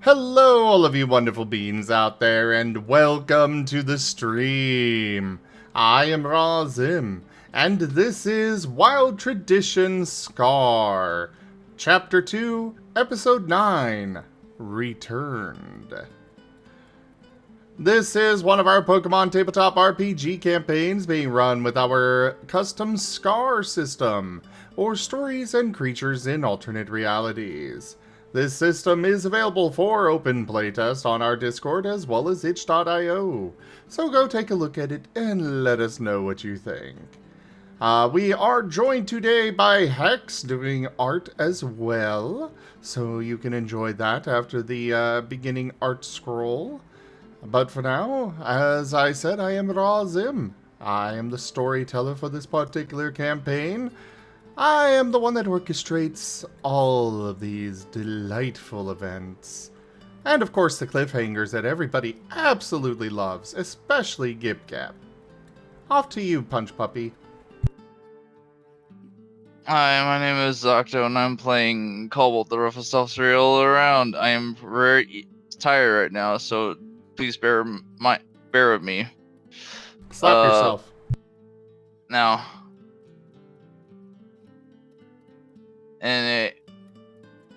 Hello, all of you wonderful beings out there, and welcome to the stream. I am Razim, and this is Wild Tradition Scar, Chapter 2, Episode 9, Returned. This is one of our Pokemon tabletop RPG campaigns being run with our custom Scar system, or stories and creatures in alternate realities. This system is available for open playtest on our Discord as well as itch.io, so go take a look at it and let us know what you think. We are joined today by Hex doing art as well, so you can enjoy that after the beginning art scroll. But for now, as I said, I am Razim. I am the storyteller for this particular campaign. I am the one that orchestrates all of these delightful events. And of course the cliffhangers that everybody absolutely loves, especially Gibgap. Off to you, Punch Puppy. Hi, my name is Octo, and I'm playing Cobalt, the roughest officer all around. I am very tired right now, so please bear with me. Slap yourself. Now. And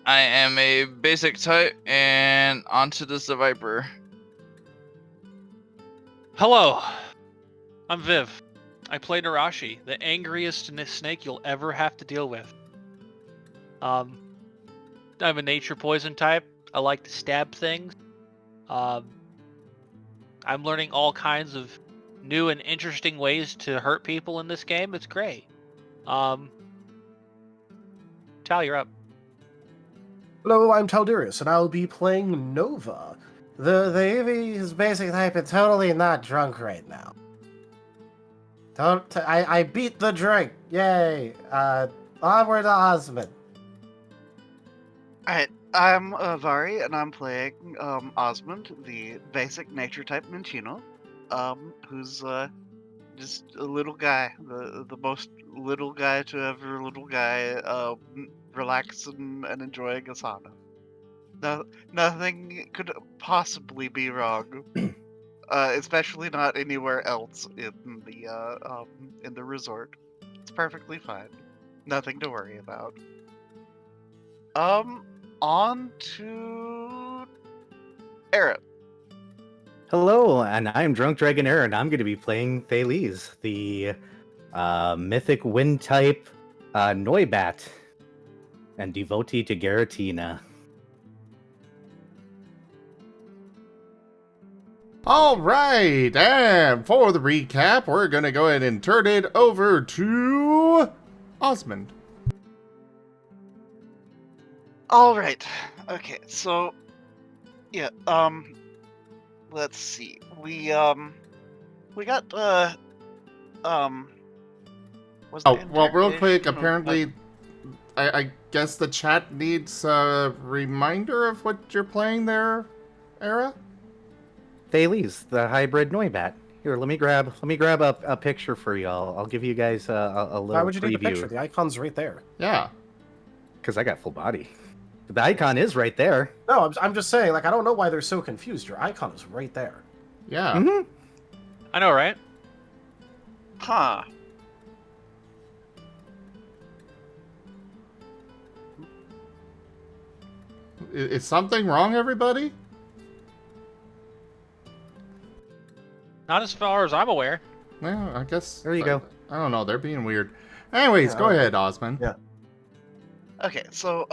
I am a basic type, and onto this the Viper. Hello, I'm Viv. I play Nerashi, the angriest snake you'll ever have to deal with. I'm a nature poison type. I like to stab things. I'm learning all kinds of new and interesting ways to hurt people in this game. It's great. Tal, you're up. Hello, I'm Taldurius, and I'll be playing Nova. The Eevee's basic type is totally not drunk right now. I beat the drink! Yay! Onward to Osmund. Alright, I'm Varien, and I'm playing Osmund, the basic nature type Minchino, who's just a little guy, the most little guy to ever little guy, relaxing and enjoying a sauna. Nothing could possibly be wrong, especially not anywhere else in the resort. It's perfectly fine. Nothing to worry about. On to Aaron. Hello, and I'm Drunk Dragon Aaron. I'm going to be playing Thales, the mythic wind type Noibat, and devotee to Garatina. Alright, and for the recap, we're gonna go ahead and turn it over to Osmund. Alright. Okay, so yeah, let's see. We got was Oh, the well, real quick, interrogation or- apparently, I guess the chat needs a reminder of what you're playing there, Era? Thales, the hybrid Noibat. Here, let me grab a picture for y'all. I'll give you guys a little Why would you preview. take a picture? The icon's right there. Yeah. Because I got full body. The icon is right there. No, I'm just saying, like, I don't know why they're so confused. Your icon is right there. Yeah. Mm-hmm. I know, right? Huh. Is something wrong, everybody? Not as far as I'm aware. Well, I guess... There you go. I don't know, they're being weird. Anyways, Yeah, go okay. ahead, Osmond. Yeah. Okay, so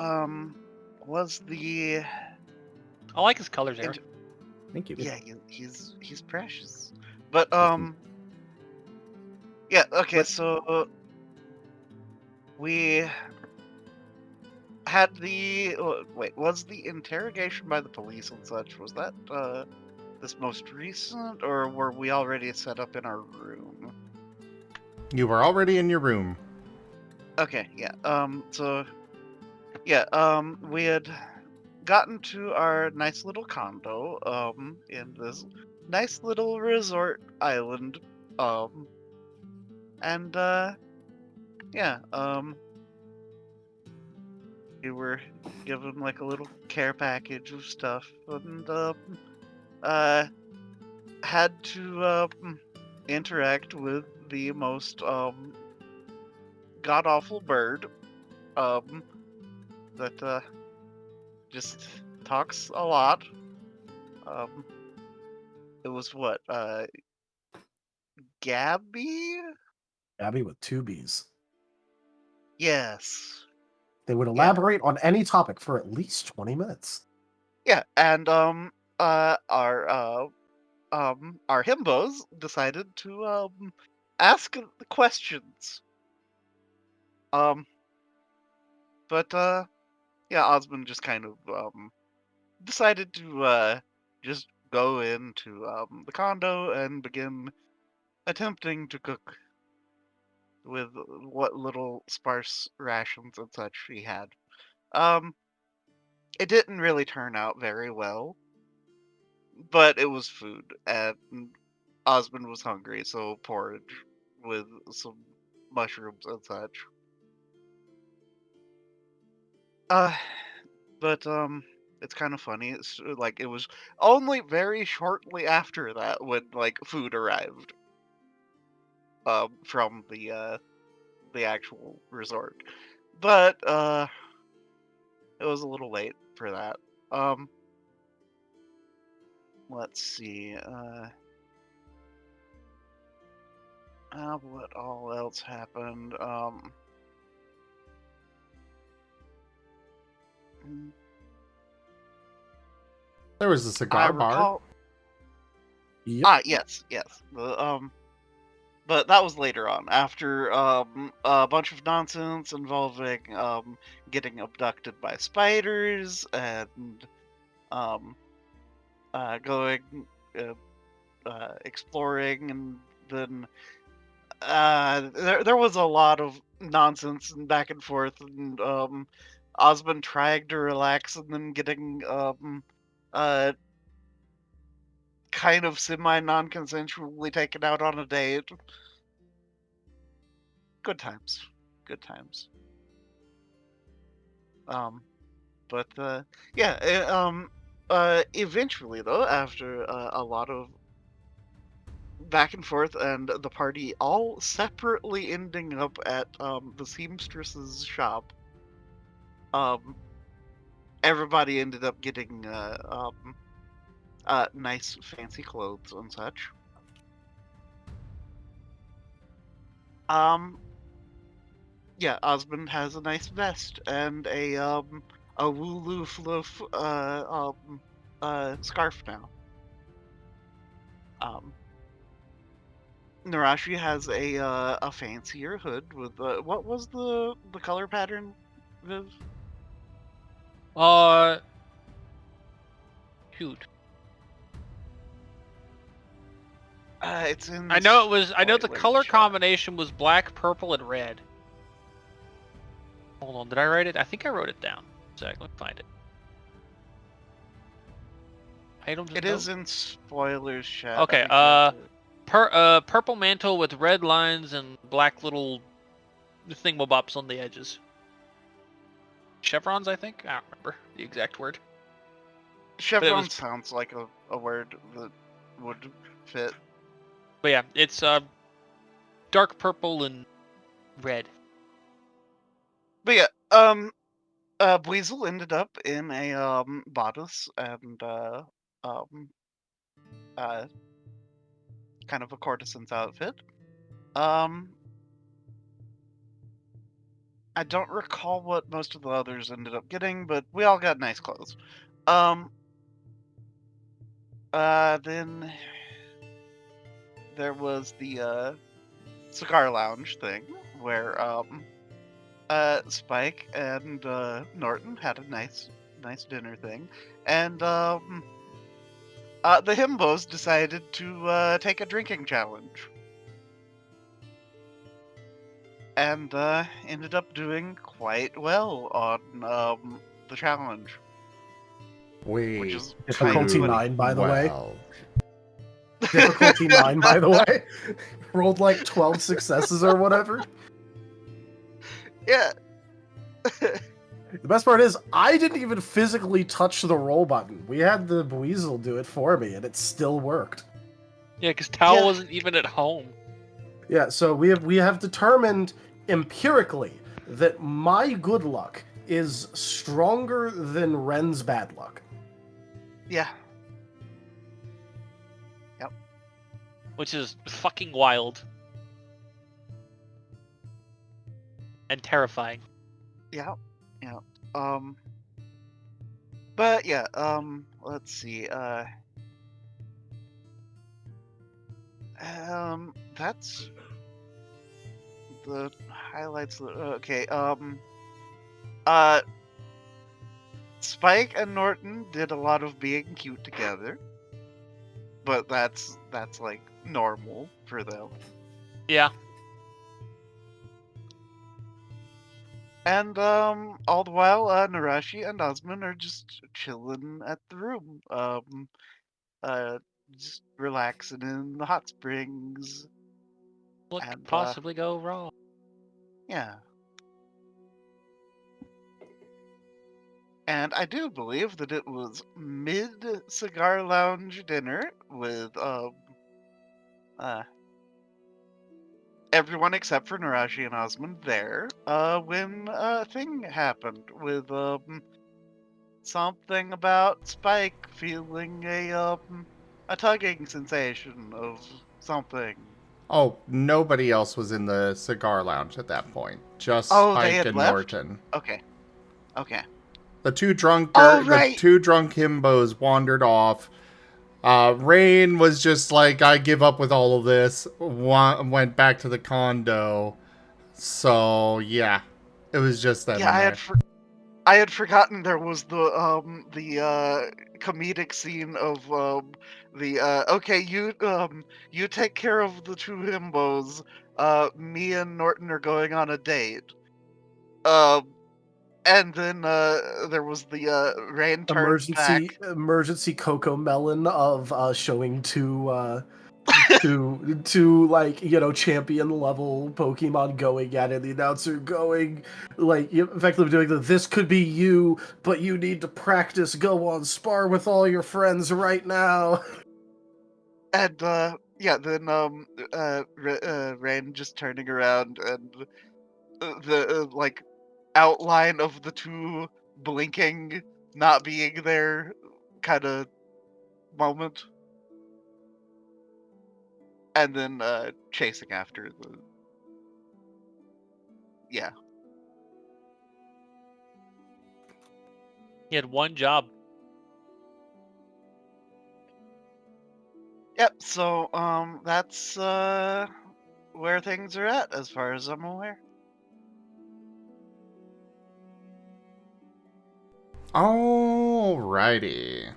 was the I like his colors, Eric. Thank you. yeah he's precious, but yeah, okay, so we had the wait, was the interrogation by the police and such, was that this most recent, or were we already set up in our room? You were already in your room. Okay, yeah. So yeah, we had gotten to our nice little condo, in this nice little resort island, and yeah, we were given like a little care package of stuff, and had to interact with the most god awful bird that just talks a lot. It was what Gabby? Abby with two B's. Yes. They would elaborate on any topic for at least 20 minutes. Yeah, and our himbos decided to ask the questions. But yeah, Osmond just kind of decided to just go into the condo and begin attempting to cook with what little sparse rations and such he had. It didn't really turn out very well, but it was food, and Osmond was hungry, so porridge with some mushrooms and such. But it's kind of funny. It's like it was only very shortly after that when like food arrived from the actual resort. But it was a little late for that. Let's see. What all else happened? There was a I cigar bar. recall. Yep. Yes. But that was later on, after a bunch of nonsense involving getting abducted by spiders and going exploring, and then there was a lot of nonsense and back and forth, and Osmond trying to relax and then getting kind of semi non-consensually taken out on a date. Good times. Good times. But yeah, eventually though, after a lot of back and forth and the party all separately ending up at the seamstress's shop, everybody ended up getting nice fancy clothes and such. Yeah, Osmond has a nice vest and a wooloo fluff scarf now. Nerashi has a fancier hood with what was the color pattern, Viv? Shoot. It's in. I know it was. I know the spoiler color chat. combination was black, purple, and red. Hold on, did I write it? I think I wrote it down. So let me find it. Items. It is in spoilers chat. Okay, I think purple mantle with red lines and black little thingamabobs on the edges. Chevrons, I think. I don't remember the exact word. chevron was- sounds like a word that would fit. But yeah, it's dark purple and red. But yeah, Weasel ended up in a bodice and kind of a courtesan's outfit. I don't recall what most of the others ended up getting, but we all got nice clothes. Then there was the cigar lounge thing where Spike and Norton had a nice dinner thing, and the himbos decided to take a drinking challenge, and ended up doing quite well on the challenge. Which is Difficulty kind of 9, by the way. Well, Difficulty 9, by the way. Rolled like 12 successes or whatever. Yeah. The best part is, I didn't even physically touch the roll button. We had the Weasel do it for me, and it still worked. Yeah, because Tao Yeah. wasn't even at home. Yeah, so we have determined empirically that my good luck is stronger than Ren's bad luck. Yeah. Which is fucking wild. And terrifying. Yeah. Yeah. But yeah, let's see. That's the highlights. Okay. Uh, Spike and Norton did a lot of being cute together, but that's like normal for them. Yeah. And all the while, Nerashi and Osmund are just chilling at the room, uh, just relaxing in the hot springs. What And could possibly go wrong? yeah. And I do believe that it was mid cigar lounge dinner with uh everyone except for Nerashi and Osmond there, when a thing happened with something about Spike feeling a tugging sensation of something. Oh, nobody else was in the cigar lounge at that point. Just Oh, they Spike had and left? Norton. Okay. Okay. The two drunk Oh, right. himbos wandered off. Rain was just like, I give up with all of this. Went back to the condo. So yeah, it was just them Yeah, in there. I had forgotten there was the comedic scene of okay, you take care of the two himbos. Me and Norton are going on a date. And then there was the Rain turns back. Emergency Coco Melon of showing to like, you know, champion level Pokemon going at it, the announcer going like, effectively doing this could be you, but you need to practice, go on spar with all your friends right now. And yeah, then Rain just turning around and the like outline of the two blinking, not being there kind of moment. And then chasing after the yeah. He had one job. Yep, so that's where things are at as far as I'm aware. Alrighty.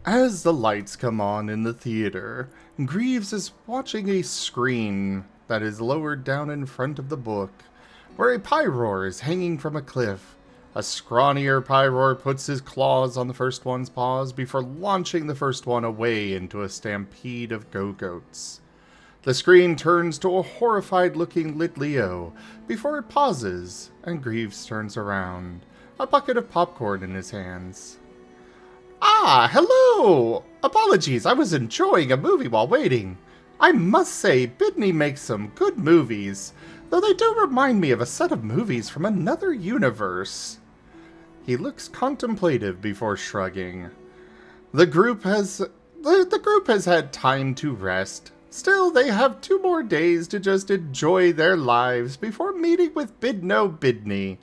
As the lights come on in the theater, Greaves is watching a screen that is lowered down in front of the book, where a Pyroar is hanging from a cliff. A scrawnier Pyroar puts his claws on the first one's paws before launching the first one away into a stampede of go-goats. The screen turns to a horrified-looking Litleo before it pauses, and Greaves turns around, a bucket of popcorn in his hands. Ah, hello! Apologies, I was enjoying a movie while waiting. I must say, Bidney makes some good movies, though they do remind me of a set of movies from another universe. He looks contemplative before shrugging. The group has had time to rest. Still, they have 2 more days to just enjoy their lives before meeting with Bidno Bidney,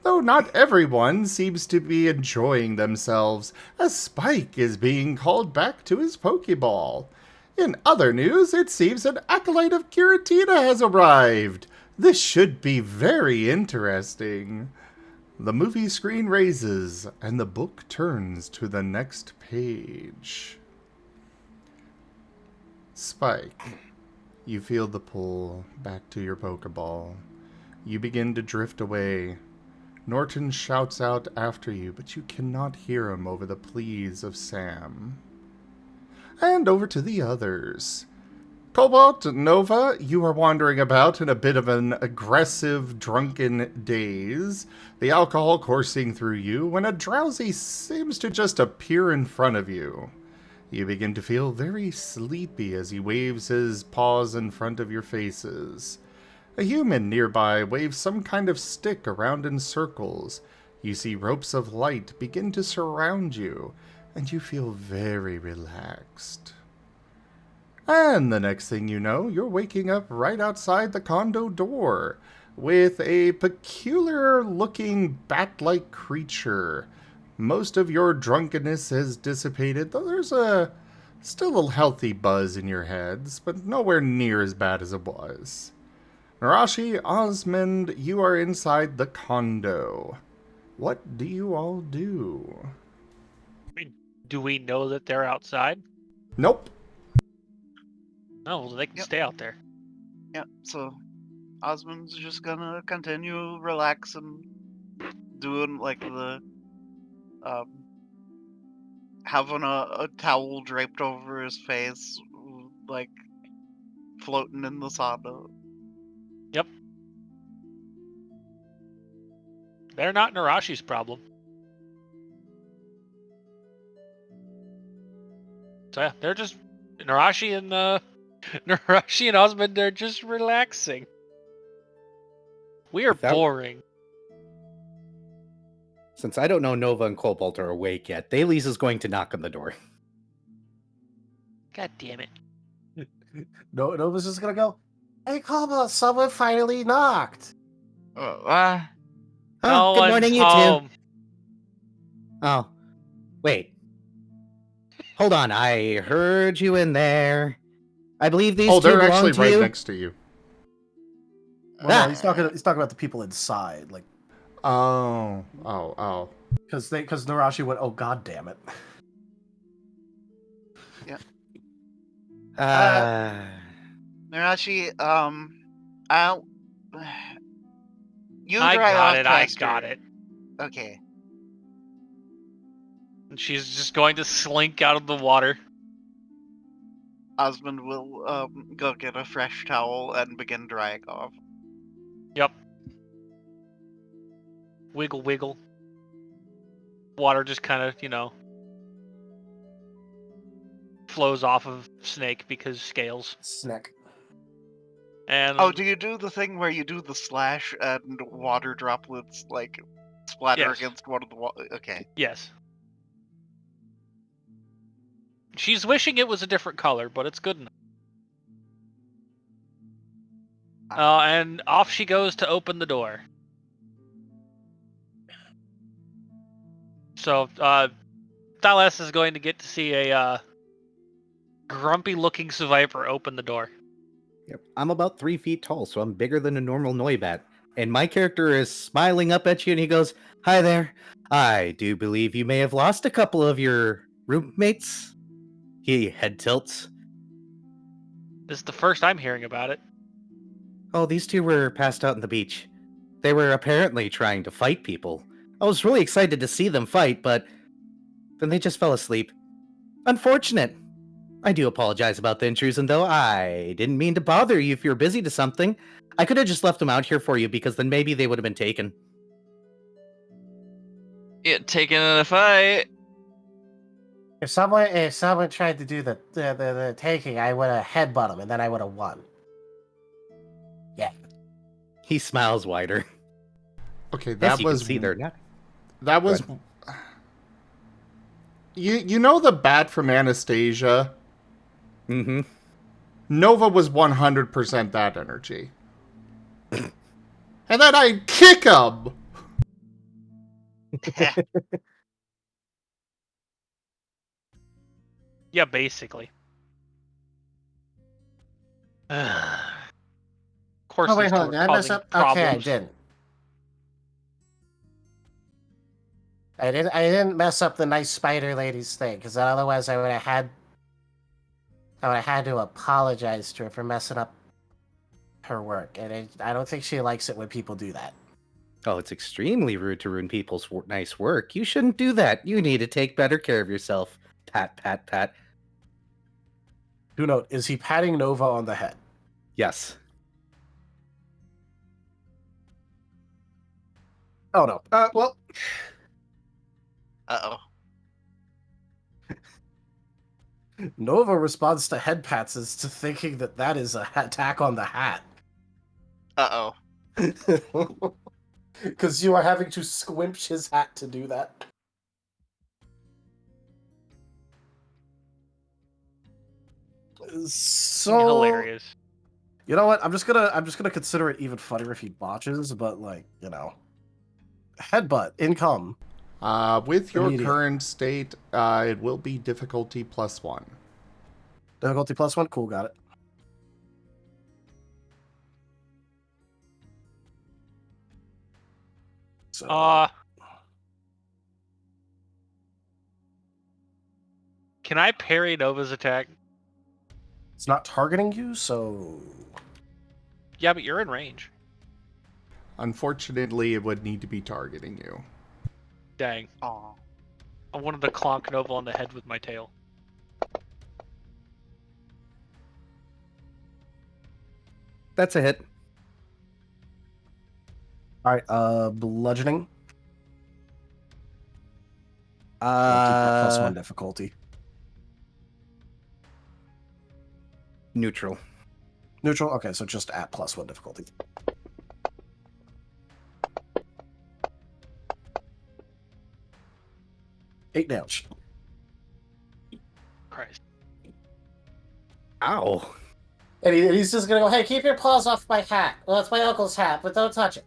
though not everyone seems to be enjoying themselves, as Spike is being called back to his Pokeball. In other news, it seems an acolyte of Giratina has arrived. This should be very interesting. The movie screen raises, and the book turns to the next page. Spike, you feel the pull back to your Pokeball. You begin to drift away. Norton shouts out after you, but you cannot hear him over the pleas of Sam. And over to the others. Cobalt, Nova, you are wandering about in a bit of an aggressive, drunken daze, the alcohol coursing through you when a drowsy seems to just appear in front of you. You begin to feel very sleepy as he waves his paws in front of your faces. A human nearby waves some kind of stick around in circles. You see ropes of light begin to surround you, and you feel very relaxed. And the next thing you know, you're waking up right outside the condo door with a peculiar-looking bat-like creature. Most of your drunkenness has dissipated, though there's still a healthy buzz in your heads, but nowhere near as bad as it was. Nerashi, Osmund, you are inside the condo. What do you all do? Do we know that they're outside? Nope. No, well, they can Yep. stay out there. Yeah, so Osmund's just gonna continue relaxing, doing like the having a towel draped over his face, like floating in the sauna. Yep. They're not Nerashi's problem. So yeah, they're just Nerashi and Nerashi and Osmond. They're just relaxing. We are Without- boring. Since I don't know Nova and Cobalt are awake yet, Thales is going to knock on the door. God damn it! Nova's just gonna go, "Hey, Cobalt, someone finally knocked." Oh, No good one's morning, you home. two. Oh, wait. Hold on, I heard you in there. I believe these Oh, two they're belong actually to right you. next to you. Well, no, he's talking about the people inside, like Oh. because Narashi went, "Oh, god damn it." Nerashi, I'll. You I dry got off it. faster. I got it. Okay. And she's just going to slink out of the water. Osmond will go get a fresh towel and begin drying off. Yep. Wiggle, wiggle. Water just kind of, flows off of Snake because scales. Snack. And Oh, do you do the thing where you do the slash and water droplets like splatter Yes. against one of the wall? Okay. yes. She's wishing it was a different color, but it's good enough. And off she goes to open the door. So, Thalas is going to get to see a grumpy-looking Survivor open the door. Yep. I'm about 3 feet tall, so I'm bigger than a normal Noibat. And my character is smiling up at you, and he goes, "Hi there. I do believe you may have lost a couple of your roommates." He head tilts. This is the first I'm hearing about it. Oh, these two were passed out on the beach. They were apparently trying to fight people. I was really excited to see them fight, but then they just fell asleep. Unfortunate. I do apologize about the intrusion, though. I didn't mean to bother you if you're busy to something. I could have just left them out here for you, because then maybe they would have been taken. Get taken in a fight. If someone tried to do the taking, I would have headbutt him, and then I would have won. Yeah. He smiles wider. Okay, Yes, that you was can see they're not. that was. Go You know the bat from Anastasia? Mm-hmm. Nova was 100% that energy. And then I kick him! Yeah, basically. Of course, Oh wait, these two hold on. are Did I mess causing up? Okay, I problems. didn't. I didn't mess up the nice spider lady's thing, because otherwise I would have had to apologize to her for messing up her work, and I don't think she likes it when people do that. Oh, it's extremely rude to ruin people's nice work. You shouldn't do that. You need to take better care of yourself. Pat, pat, pat. Do note, is he patting Nova on the head? Yes. Oh no. Well, Uh Nova responds to head pats as to thinking that that is a attack on the hat. oh. Because you are having to squinch his hat to do that. So Hilarious. You know what? I'm just gonna consider it even funnier if he botches, but like, headbutt, income. With your Immediate. current state, it will be difficulty +1. Difficulty +1, cool, got it. So, Can I parry Nova's attack? it's not targeting you, so Yeah, but you're in range. Unfortunately, it would need to be targeting you. Dang. Aw. I wanted to clonk Nova on the head with my tail. That's a hit. all right. Bludgeoning. I'll keep that +1 difficulty. Neutral. Neutral. Okay, so just at +1 difficulty. Eight damage. Christ. Ow. And he's just gonna go, hey, keep your paws off my hat. Well, it's my uncle's hat, but don't touch it.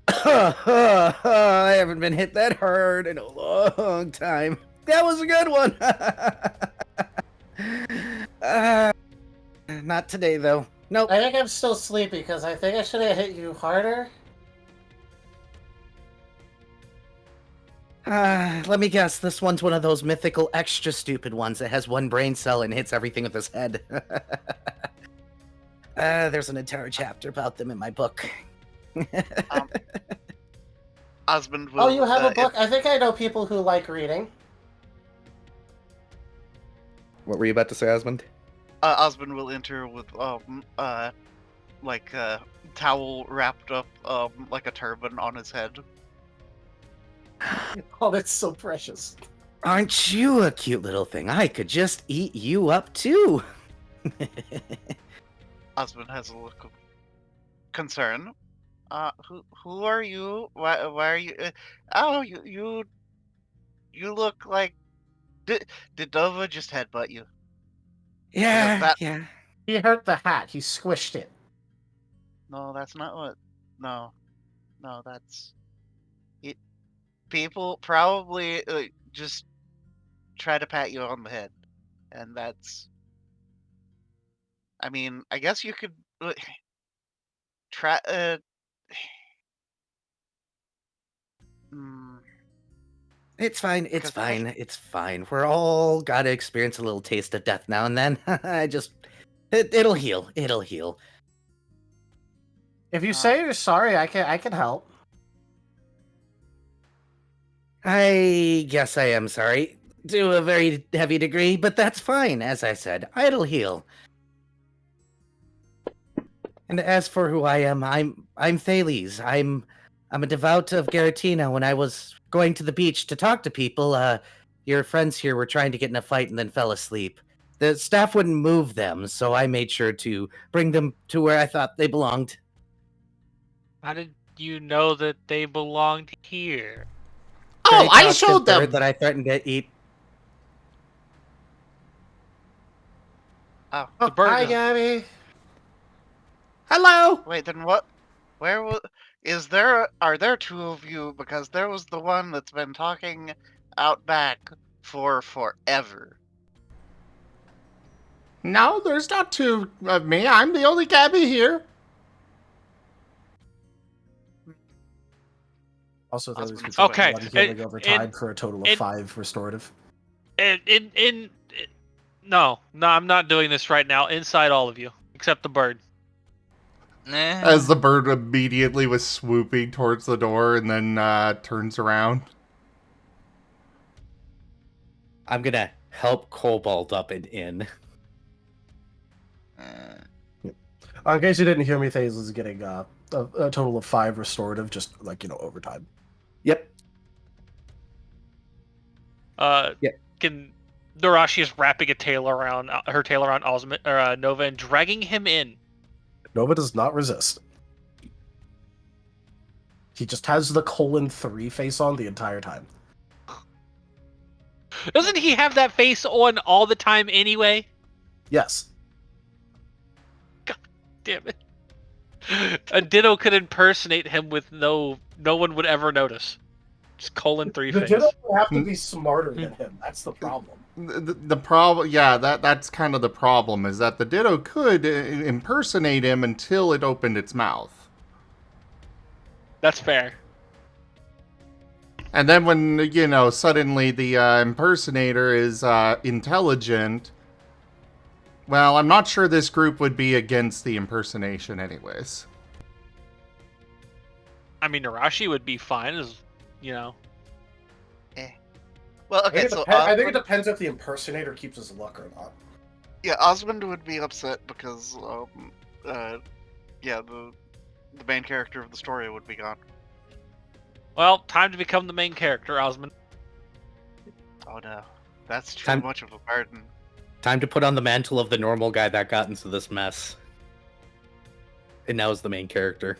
I haven't been hit that hard in a long time. That was a good one. Not today, though. Nope. I think I'm still sleepy because I think I should have hit you harder. Let me guess. This one's one of those mythical extra stupid ones that has one brain cell and hits everything with his head. There's an entire chapter about them in my book. Osmond will. Oh, you have a book? I think I know people who like reading. What were you about to say, Osmond? Osmond will enter with like a towel wrapped up like a turban on his head. Oh, that's so precious. Aren't you a cute little thing? I could just eat you up too. Osmond has a look of concern. Who are you? Why are you? Oh, you look like. Did Nova just headbutt you? Yeah, that- yeah. He hurt the hat. He squished it. No, that's not what. No, that's it. People probably just try to pat you on the head, and that's. I mean, I guess you could try. It's fine. It's Because I- fine. It's fine. We're all gotta experience a little taste of death now and then. It'll heal. It'll heal. If you say you're sorry, I can help. I guess I am sorry to a very heavy degree, but that's fine. As I said, it'll heal. And as for who I am, I'm Thales. I'm a devout of Garatina. When I was going to the beach to talk to people, your friends here were trying to get in a fight and then fell asleep. The staff wouldn't move them, so I made sure to bring them to where I thought they belonged. How did you know that they belonged here? Oh, Fairy I talked to showed the them. bird that I threatened to eat. Oh, The bird Hi, is- Gabby. Hello! wait. Then what? Where was? Is there? Are there two of you? Because there was the one that's been talking out back for forever. No, there's not two of me. I'm the only Gabby here. Also, those Osmond's people Okay, one healing over time and- for a total of and- 5 restorative. No, I'm not doing this right now. Inside all of you, except the bird. Nah. As the bird immediately was swooping towards the door and then turns around. I'm gonna help Cobalt up and in. In case you didn't hear me, Thazel is getting a total of 5 restorative, just overtime. Yep. Can Nerashi is wrapping her tail around Osmond or Nova and dragging him in. Nova does not resist. He just has the :3 face on the entire time. Doesn't he have that face on all the time anyway? Yes. Damn it. A Ditto could impersonate him with no one would ever notice. Just :3 The face. Ditto would have to be smarter than him. That's the problem. The problem, yeah, that's kind of the problem, is that the Ditto could impersonate him until it opened its mouth. That's fair. And then when, suddenly the impersonator is intelligent, well, I'm not sure this group would be against the impersonation anyways. I mean, Nerashi would be fine, as Well, okay, so I think it depends if the impersonator keeps his luck or not. yeah, Osmond would be upset because the main character of the story would be gone. Well, time to become the main character, Osmond. Oh no, that's too Time- much of a burden. Time to put on the mantle of the normal guy that got into this mess. And now is the main character.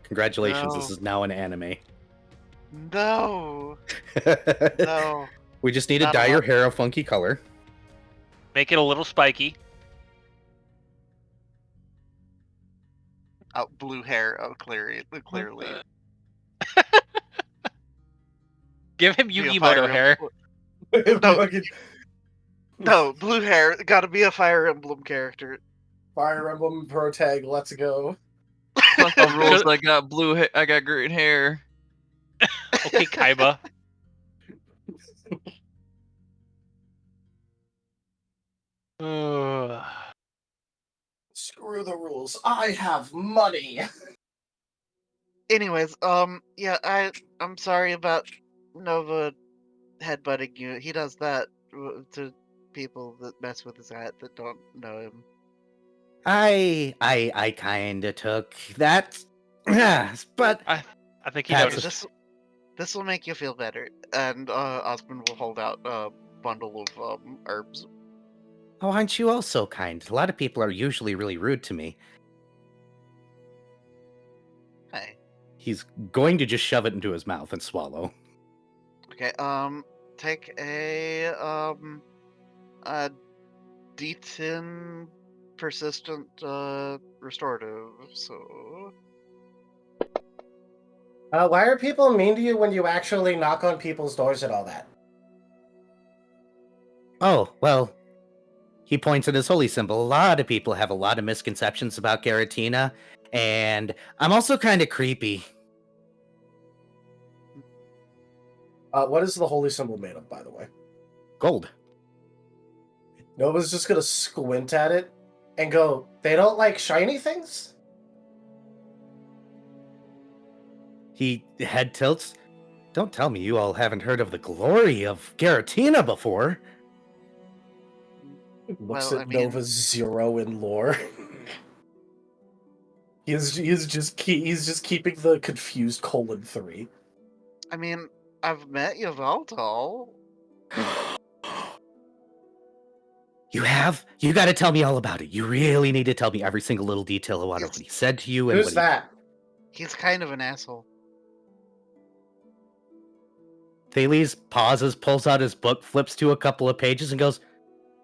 Congratulations, No. This is now an anime. No, no. We just need to Not dye your allowed. hair a funky color. Make it a little spiky. Oh, blue hair. Oh, clearly. Give him Be a Yugimoto Fire hair. Emblem- No, blue hair. Gotta be a Fire Emblem character. Fire Emblem Pro Tag, let's go. Fuck the rules. I got I got green hair. Okay, Kaiba. Ugh. Screw the rules. I have money. Anyways, yeah, I'm sorry about Nova headbutting you. He does that to people that mess with his hat that don't know him. I kinda took that. But I think he That's noticed. This will make you feel better, and Osmond will hold out a bundle of herbs. oh, aren't you also kind? A lot of people are usually really rude to me. Hey, He's going to just shove it into his mouth and swallow. okay. Take a D10 persistent restorative. So Why are people mean to you when you actually knock on people's doors and all that? Oh, well, he points at his holy symbol. A lot of people have a lot of misconceptions about Garatina, and I'm also kind of creepy. What is the holy symbol made of, by the way? Gold. Nova's just gonna squint at it and go, they don't like shiny things? He head tilts. Don't tell me you all haven't heard of the glory of Garatina before. Looks Well, at I mean- Nova 0 in lore. he's just keeping the confused :3. I mean, I've met Yveltal. You have? You got to tell me all about it. You really need to tell me every single little detail about what he said to you and Who's what that? He's kind of an asshole. Thales pauses, pulls out his book, flips to a couple of pages, and goes,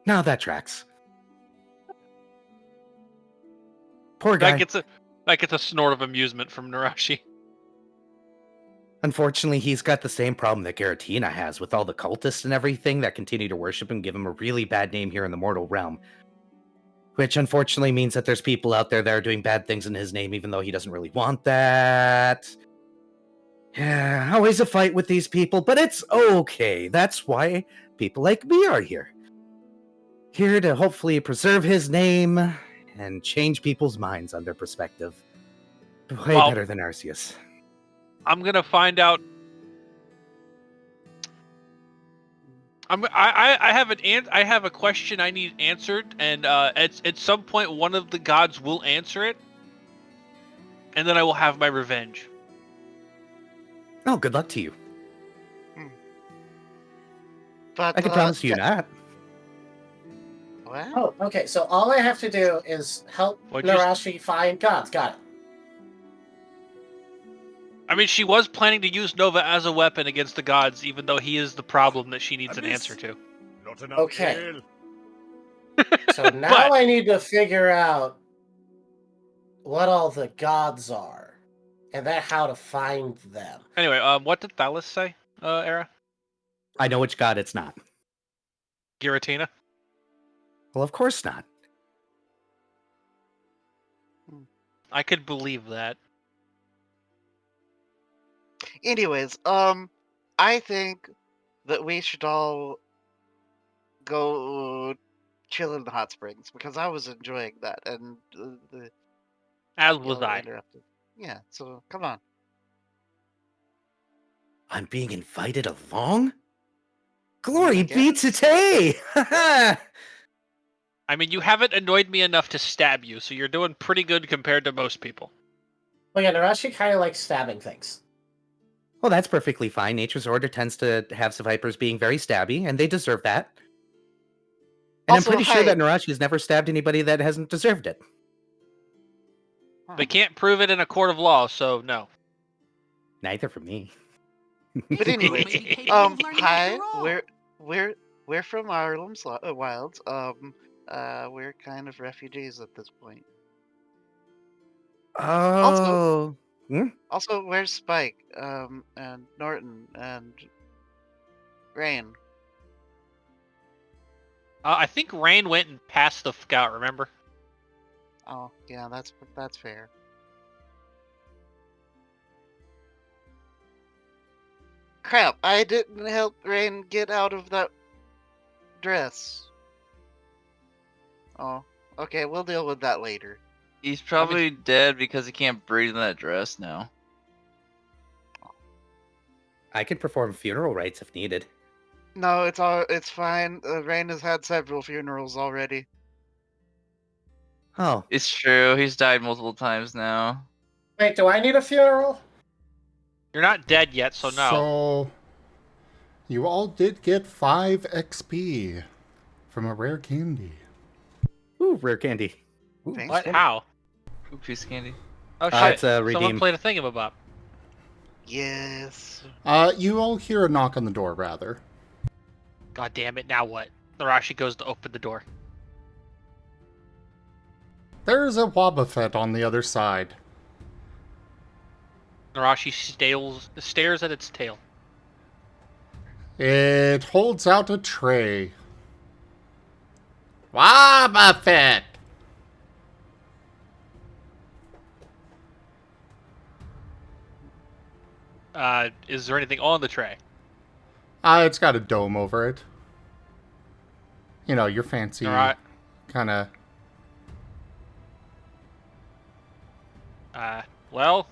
"Now that tracks." Poor guy. That gets a snort of amusement from Nerashi. Unfortunately, he's got the same problem that Garatina has with all the cultists and everything that continue to worship him, give him a really bad name here in the mortal realm. Which unfortunately means that there's people out there that are doing bad things in his name, even though he doesn't really want that. Yeah, always a fight with these people, but it's okay. That's why people like me are here. Here to hopefully preserve his name and change people's minds on their perspective. Way Well- better than Arceus. I'm gonna find out. I have I have a question I need answered, and at some point one of the gods will answer it, and then I will have my revenge. Oh, good luck to you. But I can promise you not. What? Oh, okay. So all I have to do is help What'd you Nerashi find gods. Got it. I mean, she was planning to use Nova as a weapon against the gods, even though he is the problem that she needs an answer to. Not enough Okay. ale. So now But- I need to figure out what all the gods are, and then how to find them. Anyway, what did Thalos say, Era? I know which god it's not. Giratina? Well, of course not. I could believe that. Anyways, I think that we should all go chill in the hot springs because I was enjoying that, and the As was I. interrupted. Yeah, so come on. I'm being invited along? Glory I be to Tay! I mean, you haven't annoyed me enough to stab you, so you're doing pretty good compared to most people. Well, yeah, Nerashi kind of likes stabbing things. Well, that's perfectly fine. Nature's Order tends to have survivors being very stabby, and they deserve that. And Also, I'm pretty sure hi. that Nerashi has never stabbed anybody that hasn't deserved it. They can't prove it in a court of law, so no. Neither for me. But anyway, Maybe capable of learning hi, after all. we're from Harlem's Wilds. We're kind of refugees at this point. Oh. Also, where's Spike? And Norton and Rain. I think Rain went and passed the scout, remember? Oh, yeah, that's fair. Crap! I didn't help Rain get out of that dress. Oh, okay, we'll deal with that later. He's probably dead because he can't breathe in that dress now. I can perform funeral rites if needed. No, it's fine. Rain has had several funerals already. Oh, It's true. He's died multiple times now. Wait, do I need a funeral? You're not dead yet, so no. So, you all did get 5 XP from a rare candy. ooh, rare candy. Ooh, Thanks. What? How? Ooh, piece of candy. Oh shit! it's Someone redeemed. played a thingamabob. Yes. You all hear a knock on the door, rather. God damn it! Now what? Nerashi goes to open the door. There's a Wobbuffet on the other side. Nerashi stares at its tail. It holds out a tray. Wobbuffet! Is there anything on the tray? It's got a dome over it. You know, your fancy Alright. kind of... Well,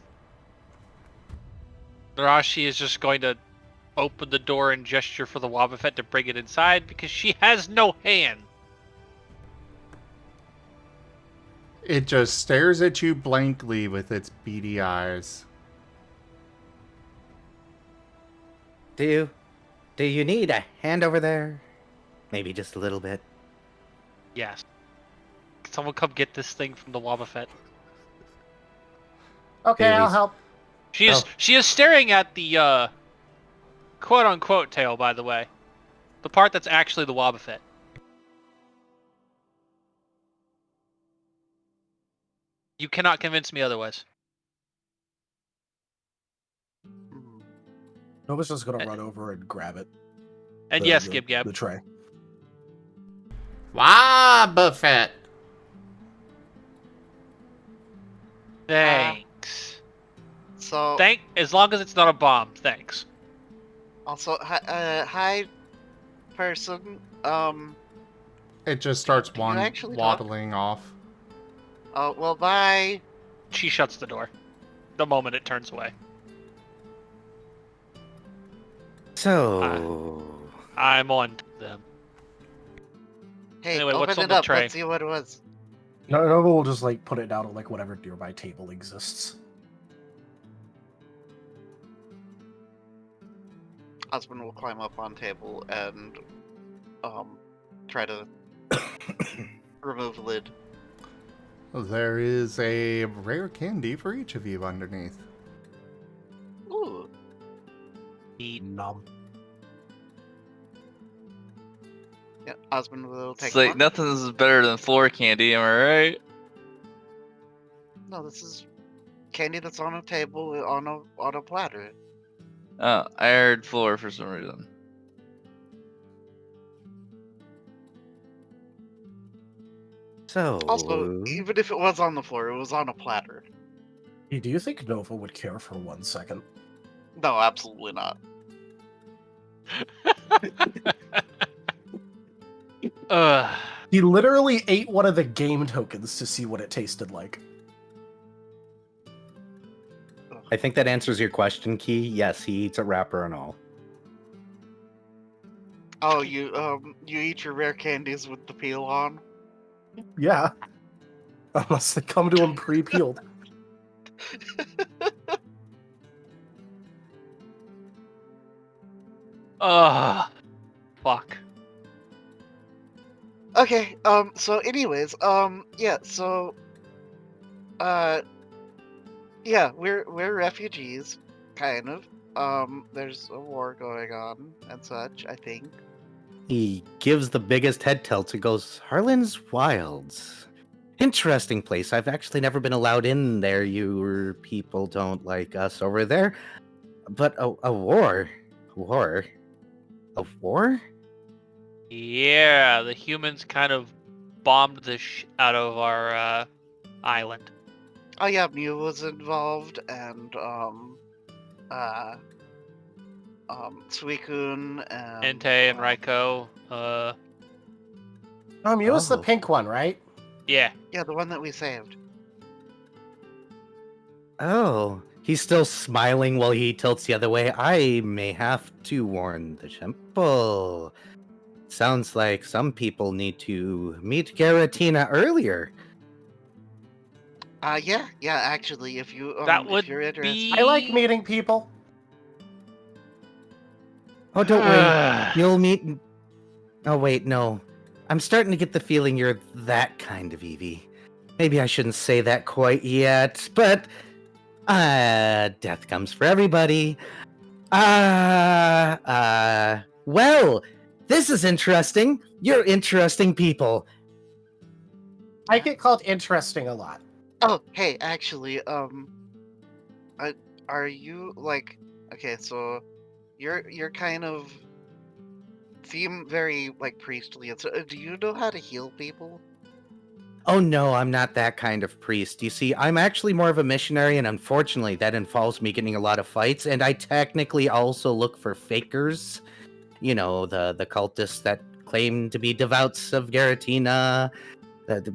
Nerashi is just going to open the door and gesture for the Wobbuffet to bring it inside because she has no hand. It just stares at you blankly with its beady eyes. Do you need a hand over there? Maybe just a little bit. Yes. Can someone come get this thing from the Wobbuffet? Okay, I'll Babies. help. She is staring at the quote unquote tail, by the way. The part that's actually the Wobbuffet. You cannot convince me otherwise. Nova's just gonna run over and grab it. And the- yes, the- Gib Gab. The tray. Wobbuffet! Thanks. So As long as it's not a bomb, thanks. also, hi, person. It just starts Can you actually talk? waddling off. Oh well, bye. She shuts the door the moment it turns away. So, I'm on them. Hey, Anyway, open what's on it the up. tray? Let's see what it was. Nova will just like put it down on like whatever nearby table exists. Osmond will climb up on table and try to remove lid. There is a rare candy for each of you underneath. Ooh. Eat. Nom. Yeah, Osmond will take It's like one. nothing's better than floor candy, am I right? No, this is candy that's on a table on a platter. Oh, I heard floor for some reason. So, Also, even if it was on the floor, it was on a platter. Hey, do you think Nova would care for 1 second? No, absolutely not. He literally ate one of the game tokens to see what it tasted like. I think that answers your question, Key. Yes, he eats a wrapper and all. Oh, you eat your rare candies with the peel on? Yeah. Unless they come to him pre-peeled. Ugh. Fuck. Okay, so anyways, yeah, so yeah, we're refugees, kind of. There's a war going on and such, I think. He gives the biggest head tilt and goes, Harlan's Wilds. Interesting place. I've actually never been allowed in there. You people don't like us over there. But a war? War? A war? Yeah, the humans kind of bombed the out of our island. Oh yeah, Mew was involved, and Suicune and Entei and Raiko. He was the Oh. pink one, right? Yeah. yeah, the one that we saved. Oh. He's still smiling while he tilts the other way. I may have to warn the temple. Sounds like some people need to meet Garatina earlier. Yeah, actually, if you That if would you're interested. I like meeting people. Oh, don't worry. You'll meet. Oh, wait, no. I'm starting to get the feeling you're that kind of Eevee. Maybe I shouldn't say that quite yet, but. Death comes for everybody. Well, this is interesting. You're interesting people. I get called interesting a lot. Oh, hey, actually, are you like, okay, so you're kind of seem very like priestly. And so, do you know how to heal people? Oh no, I'm not that kind of priest. You see, I'm actually more of a missionary, and unfortunately, that involves me getting a lot of fights. And I technically also look for fakers. You know, the cultists that claim to be devouts of Garatina,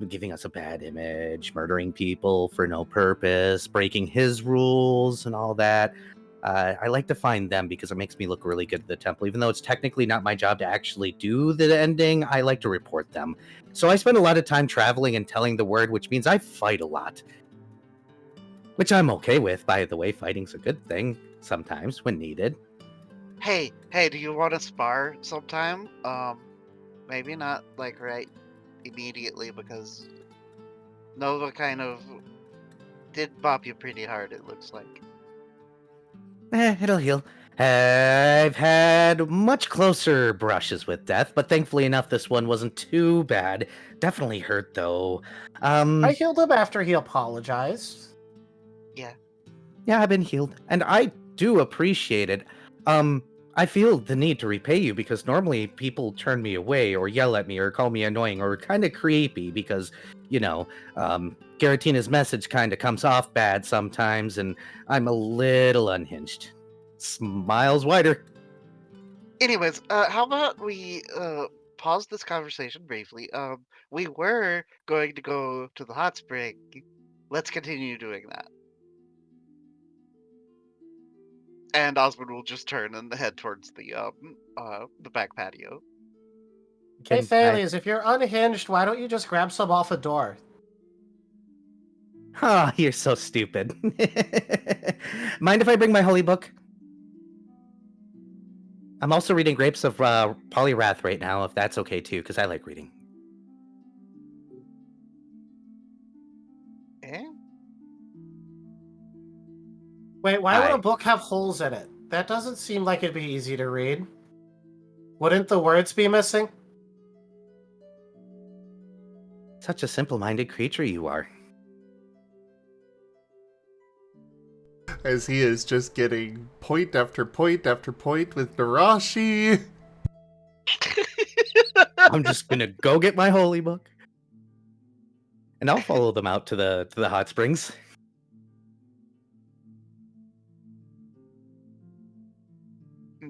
giving us a bad image, murdering people for no purpose, breaking his rules, and all that. I like to find them because it makes me look really good at the temple. Even though it's technically not my job to actually do the ending, I like to report them. So I spend a lot of time traveling and telling the word, which means I fight a lot. Which I'm okay with, by the way. Fighting's a good thing sometimes when needed. Hey, do you want to spar sometime? Maybe not like right immediately because Nova kind of did bop you pretty hard, it looks like. It'll heal. I've had much closer brushes with death, but thankfully enough, this one wasn't too bad. Definitely hurt, though. I healed him after he apologized. Yeah. Yeah, I've been healed, and I do appreciate it. I feel the need to repay you because normally people turn me away or yell at me or call me annoying or kind of creepy because, you know, Garatina's message kind of comes off bad sometimes, and I'm a little unhinged. Smiles wider. Anyways, how about we pause this conversation briefly? We were going to go to the hot spring. Let's continue doing that. And Osmond will just turn and head towards the back patio. Hey, Can I- Thales, if you're unhinged, why don't you just grab some off a door? Oh, you're so stupid. Mind if I bring my holy book? I'm also reading Grapes of Polyrath right now, if that's okay too, because I like reading. Eh? Wait, why would Hi. a book have holes in it? That doesn't seem like it'd be easy to read. Wouldn't the words be missing? Such a simple-minded creature you are. As he is just getting point after point after point with Nerashi. I'm just gonna go get my holy book, and I'll follow them out to the hot springs.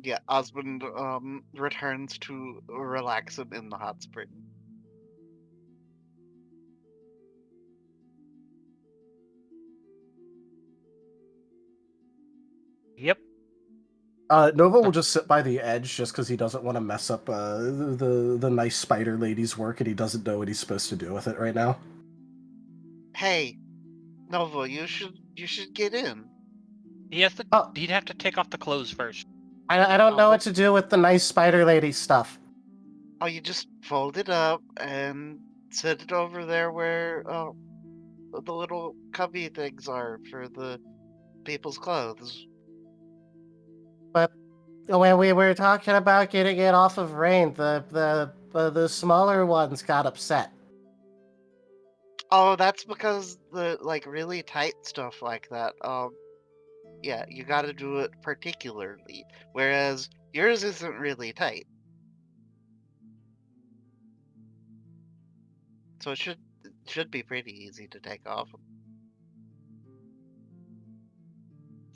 Yeah, Osmond returns to relaxing in the hot spring. Yep. Nova will just sit by the edge just because he doesn't want to mess up the nice spider lady's work, and he doesn't know what he's supposed to do with it right now. Hey, Nova, you should get in. He has to. Oh. He'd have to take off the clothes first. I don't know Oh. what to do with the nice spider lady stuff. Oh, you just fold it up and set it over there where the little cubby things are for the people's clothes. But when we were talking about getting it off of Rain, the smaller ones got upset. Oh, that's because the really tight stuff like that. Yeah, you got to do it particularly. Whereas yours isn't really tight, so it should be pretty easy to take off.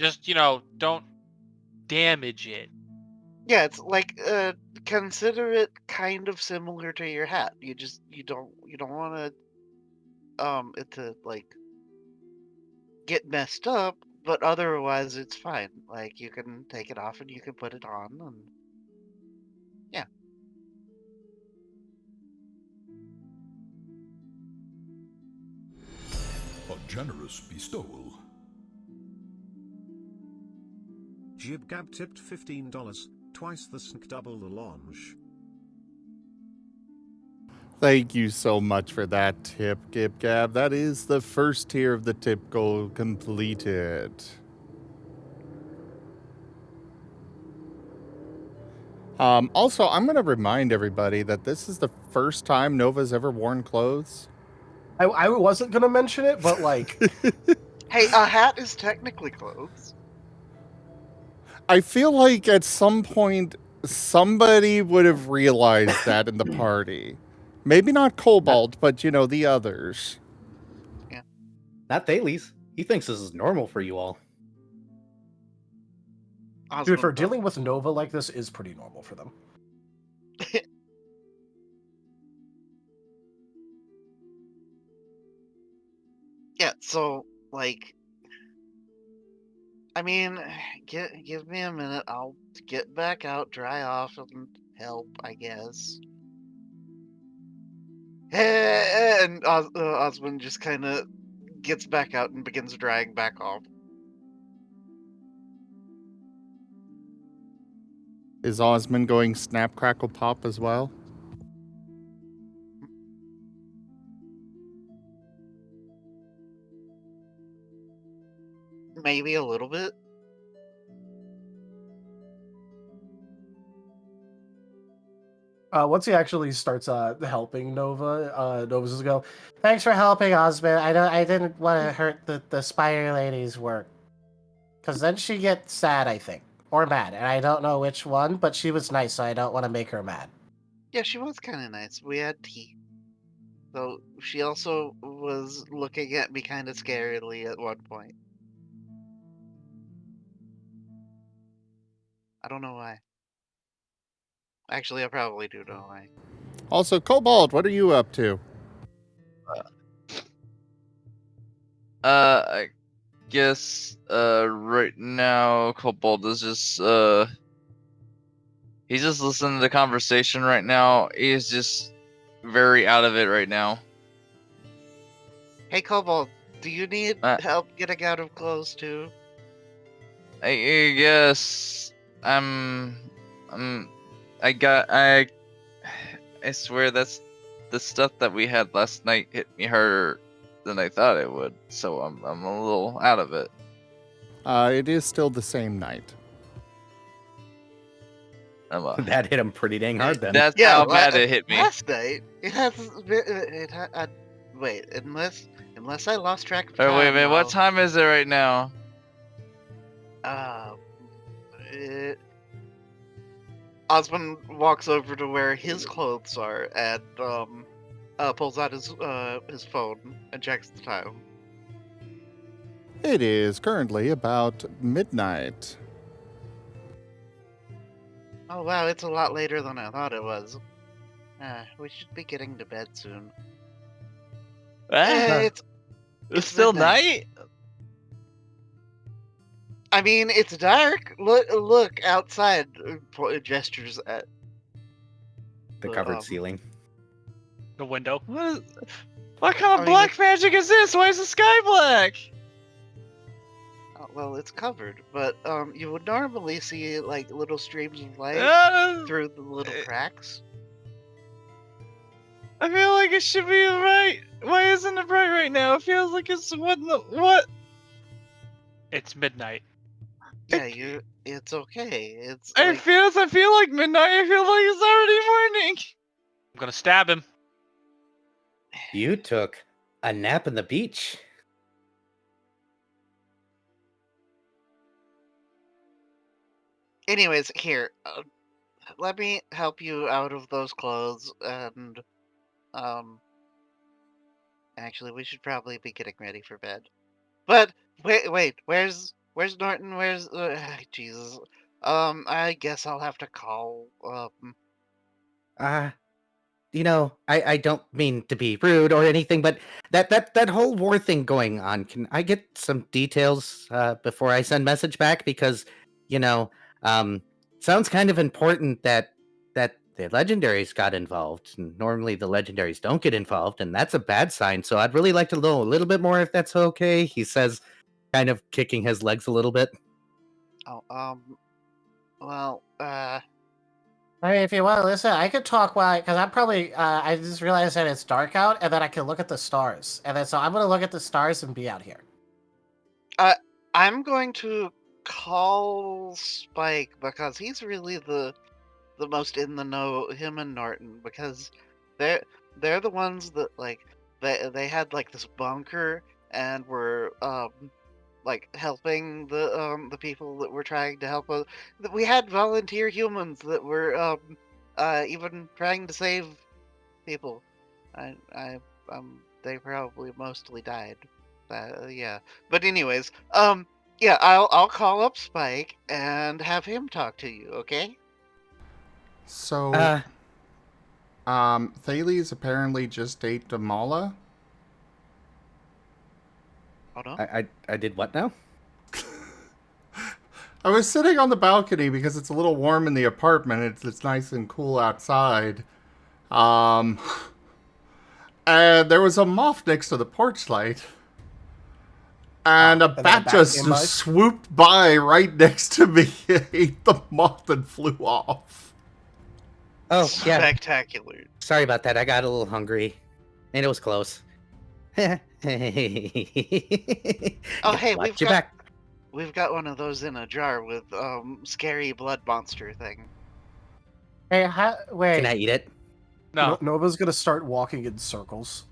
Just don't damage it. Yeah, it's like consider it kind of similar to your hat. You don't want to it to get messed up, but otherwise it's fine. Like you can take it off and you can put it on, and yeah. A generous bestowal. Jibgab tipped $15, twice the snk, double the launch. Thank you so much for that tip, Gib-Gab. That is the first tier of the tip goal completed. Also, I'm going to remind everybody that this is the first time Nova's ever worn clothes. I wasn't gonna mention it, but Hey, a hat is technically clothes. I feel like at some point somebody would have realized that in the party. Maybe not Cobalt, but the others. Not Thales. He thinks this is normal for you all. dude, for Osmond dealing with Nova like this is pretty normal for them. Yeah, so I mean, give me a minute. I'll get back out, dry off, and help, I guess. And Osmond just kind of gets back out and begins drying back off. Is Osmond going snap, crackle, pop as well? Maybe a little bit. Once he actually starts helping Nova, Nova's just go, Thanks for helping, Osmond. I didn't want to hurt the spider lady's work. Because then she gets sad, I think. Or mad. And I don't know which one, but she was nice, so I don't want to make her mad. Yeah, she was kind of nice. We had tea. Though she also was looking at me kind of scarily at one point. I don't know why. Actually, I probably do know why. Also, Cobalt, what are you up to? guess right now Cobalt is just he's just listening to the conversation right now. He's just very out of it right now. Hey, Cobalt, do you need Uh, help getting out of clothes too? I guess I swear that's the stuff that we had last night hit me harder than I thought it would. So I'm a little out of it. It is still the same night. That hit him pretty dang hard then. That's how bad it hit me. Last night, wait, unless I lost track of time. Oh, wait a minute, what while- time is it right now? Osmond walks over to where his clothes are and pulls out his phone and checks the time. It is currently about midnight. Oh wow, it's a lot later than I thought it was. We should be getting to bed soon. It's still midnight. night? I mean, it's dark. Look outside. Gestures at The covered ceiling. The window. What kind of black magic is this? Why is the sky black? Well, it's covered, but you would normally see like little streams of light through the little cracks. I feel like it should be right. Why isn't it bright right now? It feels like it's what? It's midnight. Yeah, it's okay. It's. I feel like midnight. I feel like it's already morning. I'm gonna stab him. You took a nap on the beach. Anyways, here, let me help you out of those clothes, and actually, we should probably be getting ready for bed. But wait, where's Norton? Where's Jesus? I guess I'll have to call. I don't mean to be rude or anything, but that whole war thing going on, can I get some details before I send message back? Because, sounds kind of important that the legendaries got involved. And normally the legendaries don't get involved, and that's a bad sign. So I'd really like to know a little bit more if that's okay. He says, kind of kicking his legs a little bit. Well, I mean, if you want to listen, I could talk because I'm probably, I just realized that it's dark out, and then I can look at the stars. And then, so I'm going to look at the stars and be out here. I'm going to call Spike, because he's really the most in the know, him and Norton, because they're the ones that, like, they had, like, this bunker, and were, like, helping the people that were trying to help us. We had volunteer humans that were even trying to save people. They probably mostly died. Yeah. But anyways, yeah, I'll call up Spike and have him talk to you, okay? So, Thales apparently just ate Damala. Hold on. I did what now? I was sitting on the balcony because it's a little warm in the apartment. It's nice and cool outside. And there was a moth next to the porch light. And a bat just swooped by right next to me, ate the moth, and flew off. Oh, yeah. Spectacular. Sorry about that. I got a little hungry. And it was close. Oh, hey, Watch your back. We've got one of those in a jar with scary blood monster thing. Hey, wait. Can I eat it? No. Nova's gonna start walking in circles.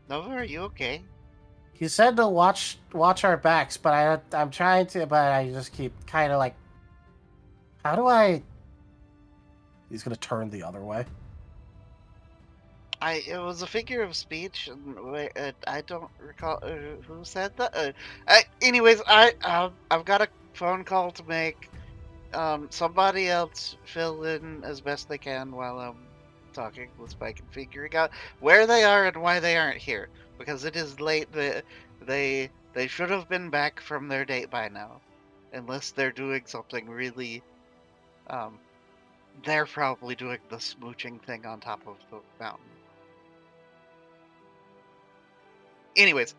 Nova, are you okay? He said to watch our backs, but I'm trying to, but I just keep kind of like, how do I? He's gonna turn the other way. It was a figure of speech, and I don't recall who said that. Anyways, I've got a phone call to make. Somebody else fill in as best they can while I'm talking with Spike and figuring out where they are and why they aren't here. because it is late. They should have been back from their date by now, unless they're doing something really. They're probably doing the smooching thing on top of the mountain. Anyways,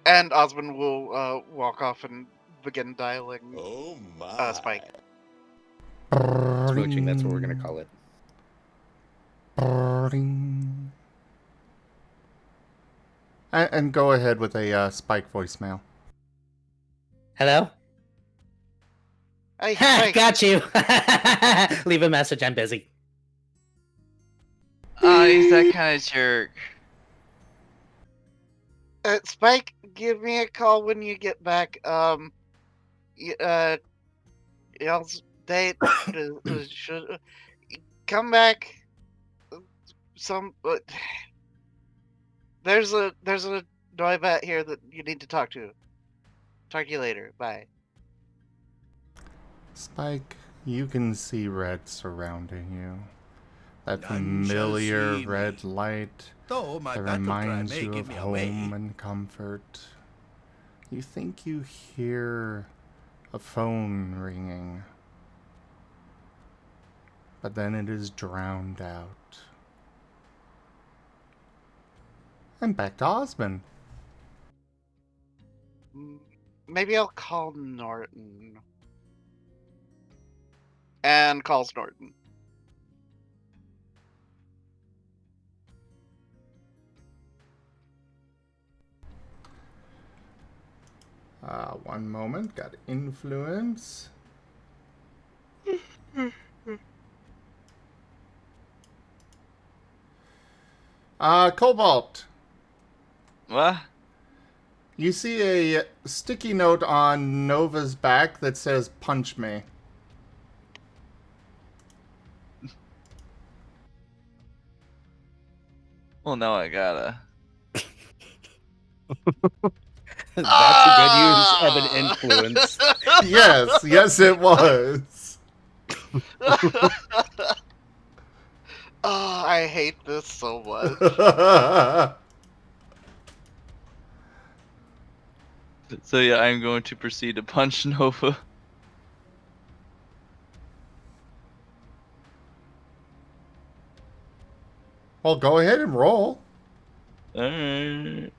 and Osmond will walk off and begin dialing Oh my. Spike. Smooching, that's what we're gonna call it. And go ahead with a Spike voicemail. Hello? Hey, Ha! Spike. Got you! Leave a message, I'm busy. He's that kind of jerk. Spike, give me a call when you get back. Y'all's date should come back. There's a Noibat here that you need to talk to. Talk to you later. Bye. Spike, you can see red surrounding you. That None shall familiar see red me. light Though my that battle cry reminds may you give of me away. home and comfort. You think you hear a phone ringing, but then it is drowned out. And back to Osmond. Maybe I'll call Norton. And calls Norton. One moment, got influence. Cobalt, What? you see a sticky note on Nova's back that says, "Punch me." Well, now I gotta. That's a good use of an influence. Yes, it was. Oh, I hate this so much. So yeah, I'm going to proceed to punch Nova. Well, go ahead and roll. Alright.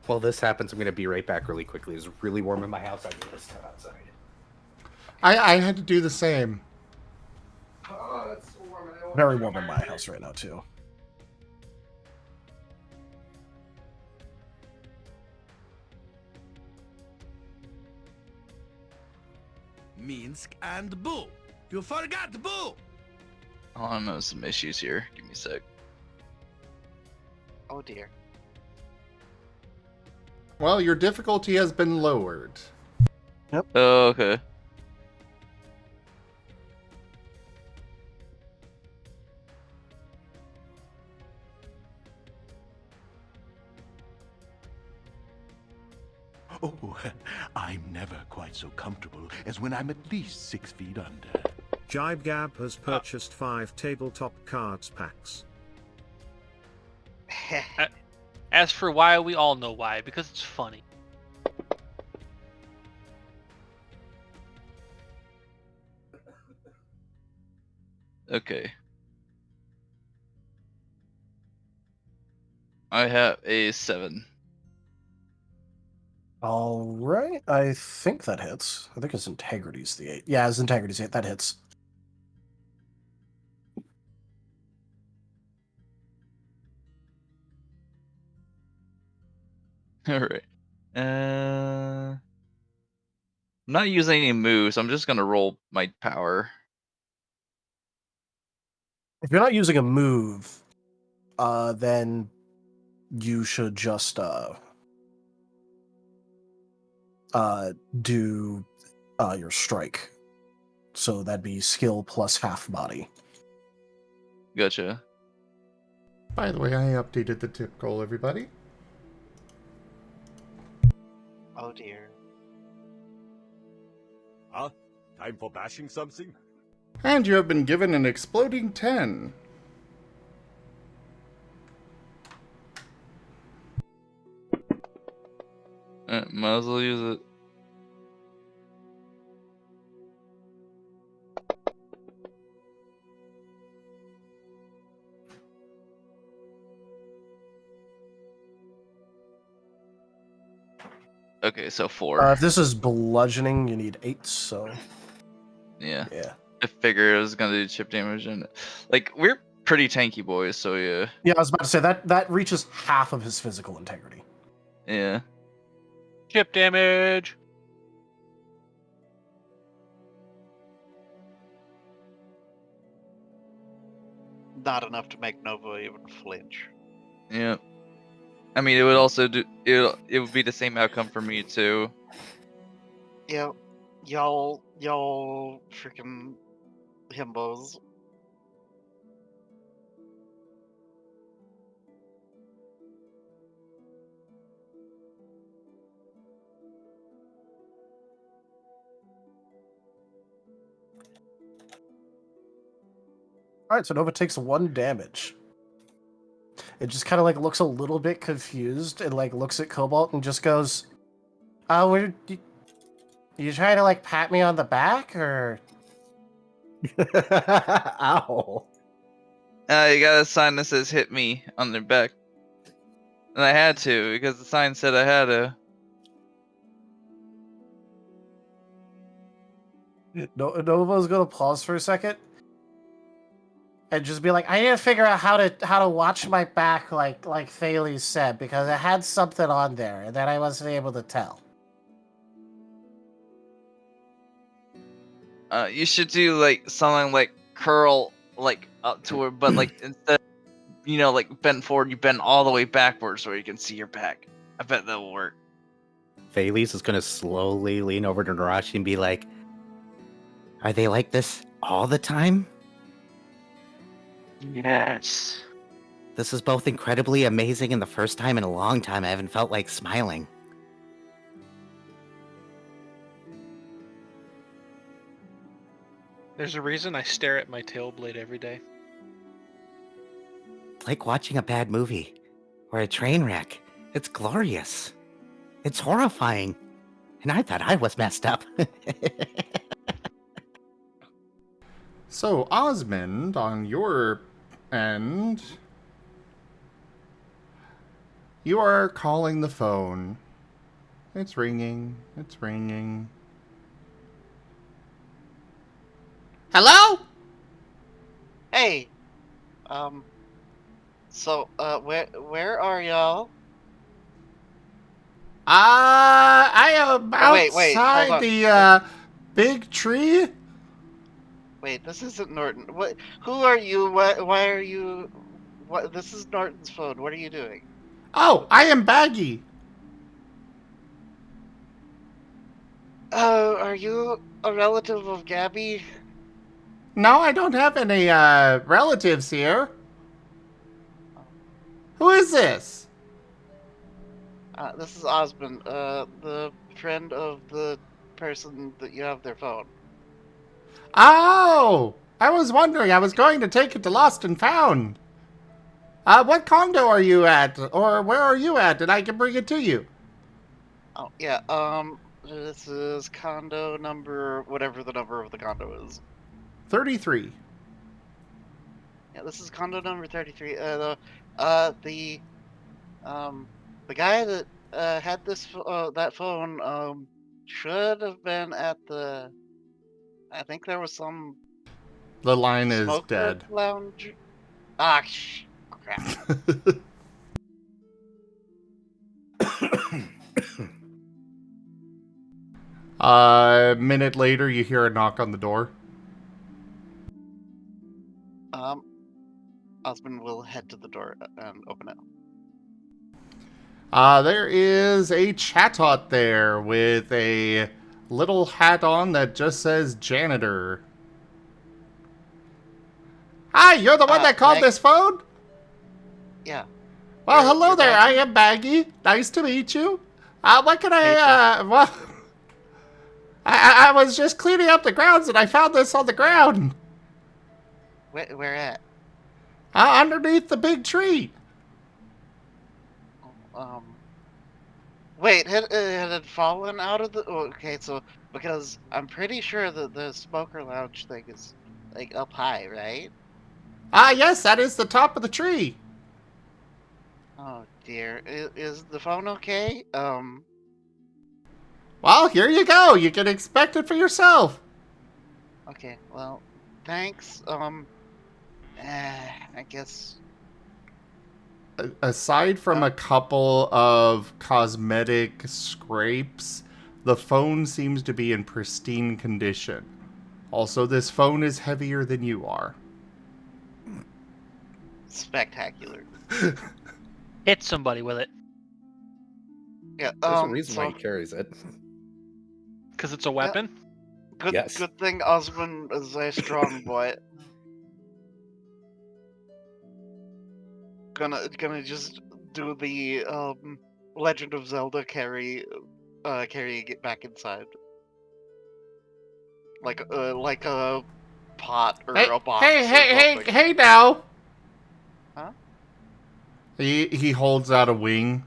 While this happens, I'm gonna be right back really quickly. It's really warm in my house. I need to step outside. I had to do the same. Oh, it's so warm. Very warm in my house right now, too. Minsk and Boo. You forgot Boo. Oh, I'm having some issues here. Give me a sec. Oh dear. Well, your difficulty has been lowered. Oh, okay. Oh, I'm never quite so comfortable as when I'm at least 6 feet under. Jibe Gab has purchased 5 tabletop cards packs. As for why, we all know why, because it's funny. Okay. I have a 7. All right, I think that hits. I think his integrity's the 8. Yeah, his integrity's 8. That hits. Alright. I'm not using any moves. I'm just gonna roll my power. If you're not using a move, then you should just do your strike. So that'd be skill plus half body. Gotcha. By the way, I updated the tip goal, everybody. Oh dear. Huh? Time for bashing something? And you have been given an exploding 10. Might as well use it. Okay, so 4. If this is bludgeoning, you need 8. So Yeah. yeah. I figured it was gonna do chip damage, and like we're pretty tanky boys, so yeah. Yeah, I was about to say that reaches half of his physical integrity. Yeah. Chip damage. Not enough to make Nova even flinch. Yeah. I mean, it would also do it would be the same outcome for me too. Yeah, y'all freaking himbos. All right, so Nova takes 1 damage. It just kind of like looks a little bit confused and like looks at Cobalt and just goes, "Where you trying to like pat me on the back or?" Ow. You got a sign that says "hit me" on their back, and I had to because the sign said I had to. Nova's gonna pause for a second and just be like, "I need to figure out how to watch my back, like Thales said, because it had something on there and then I wasn't able to tell." You should do like something like curl like up to her, but like instead, like bent forward, you bend all the way backwards where you can see your back. I bet that will work. Thales is gonna slowly lean over to Nerashi and be like, "Are they like this all the time? Yes. This is both incredibly amazing and the first time in a long time I haven't felt like smiling." There's a reason I stare at my tail blade every day. It's like watching a bad movie or a train wreck. It's glorious. It's horrifying. And I thought I was messed up. So, Osmond, on your end, you are calling the phone. It's ringing. It's ringing. Hello? Hey, so where are y'all? I am Oh, wait, hold outside on. the big tree. Wait, this isn't Norton. What? Who are you? Why are you? What? This is Norton's phone. What are you doing? Oh, I am Baggy. Oh, are you a relative of Gabby? No, I don't have any relatives here. Who is this? This is Osmond, the friend of the person that you have their phone. Oh, I was wondering. I was going to take it to Lost and Found. What condo are you at, or where are you at, and I can bring it to you? Oh, yeah, this is condo number, whatever the number of the condo is. 33. Yeah, this is condo number 33. The guy that, had this, that phone, should have been at the, I think there was some The line is smoker dead. lounge. Ah, crap. A minute later, you hear a knock on the door. Osmond will head to the door and open it. There is a chatot there with a little hat on that just says janitor. Hi, you're the one that called Meg- this phone? Yeah. Well, You're- hello you're there. I Baggy? am Baggy. Nice to meet you. What can Hey, well, I was just cleaning up the grounds and I found this on the ground. Where at? Underneath the big tree. Wait, it had fallen out of the. Oh, okay, so because I'm pretty sure that the smoker lounge thing is like up high, right? Ah, yes, that is the top of the tree. Oh dear, is the phone okay? Well, here you go. You can inspect it for yourself. Okay, well, thanks. I guess. Aside from a couple of cosmetic scrapes, the phone seems to be in pristine condition. Also, this phone is heavier than you are. Spectacular. Hit somebody with it Yeah. There's a reason So why he carries it. because it's a weapon. good. Yes. Good thing Osmond is a strong boy. Gonna just do the Legend of Zelda carrying it back inside. Like a pot or a box or something. Hey now. Huh? He holds out a wing.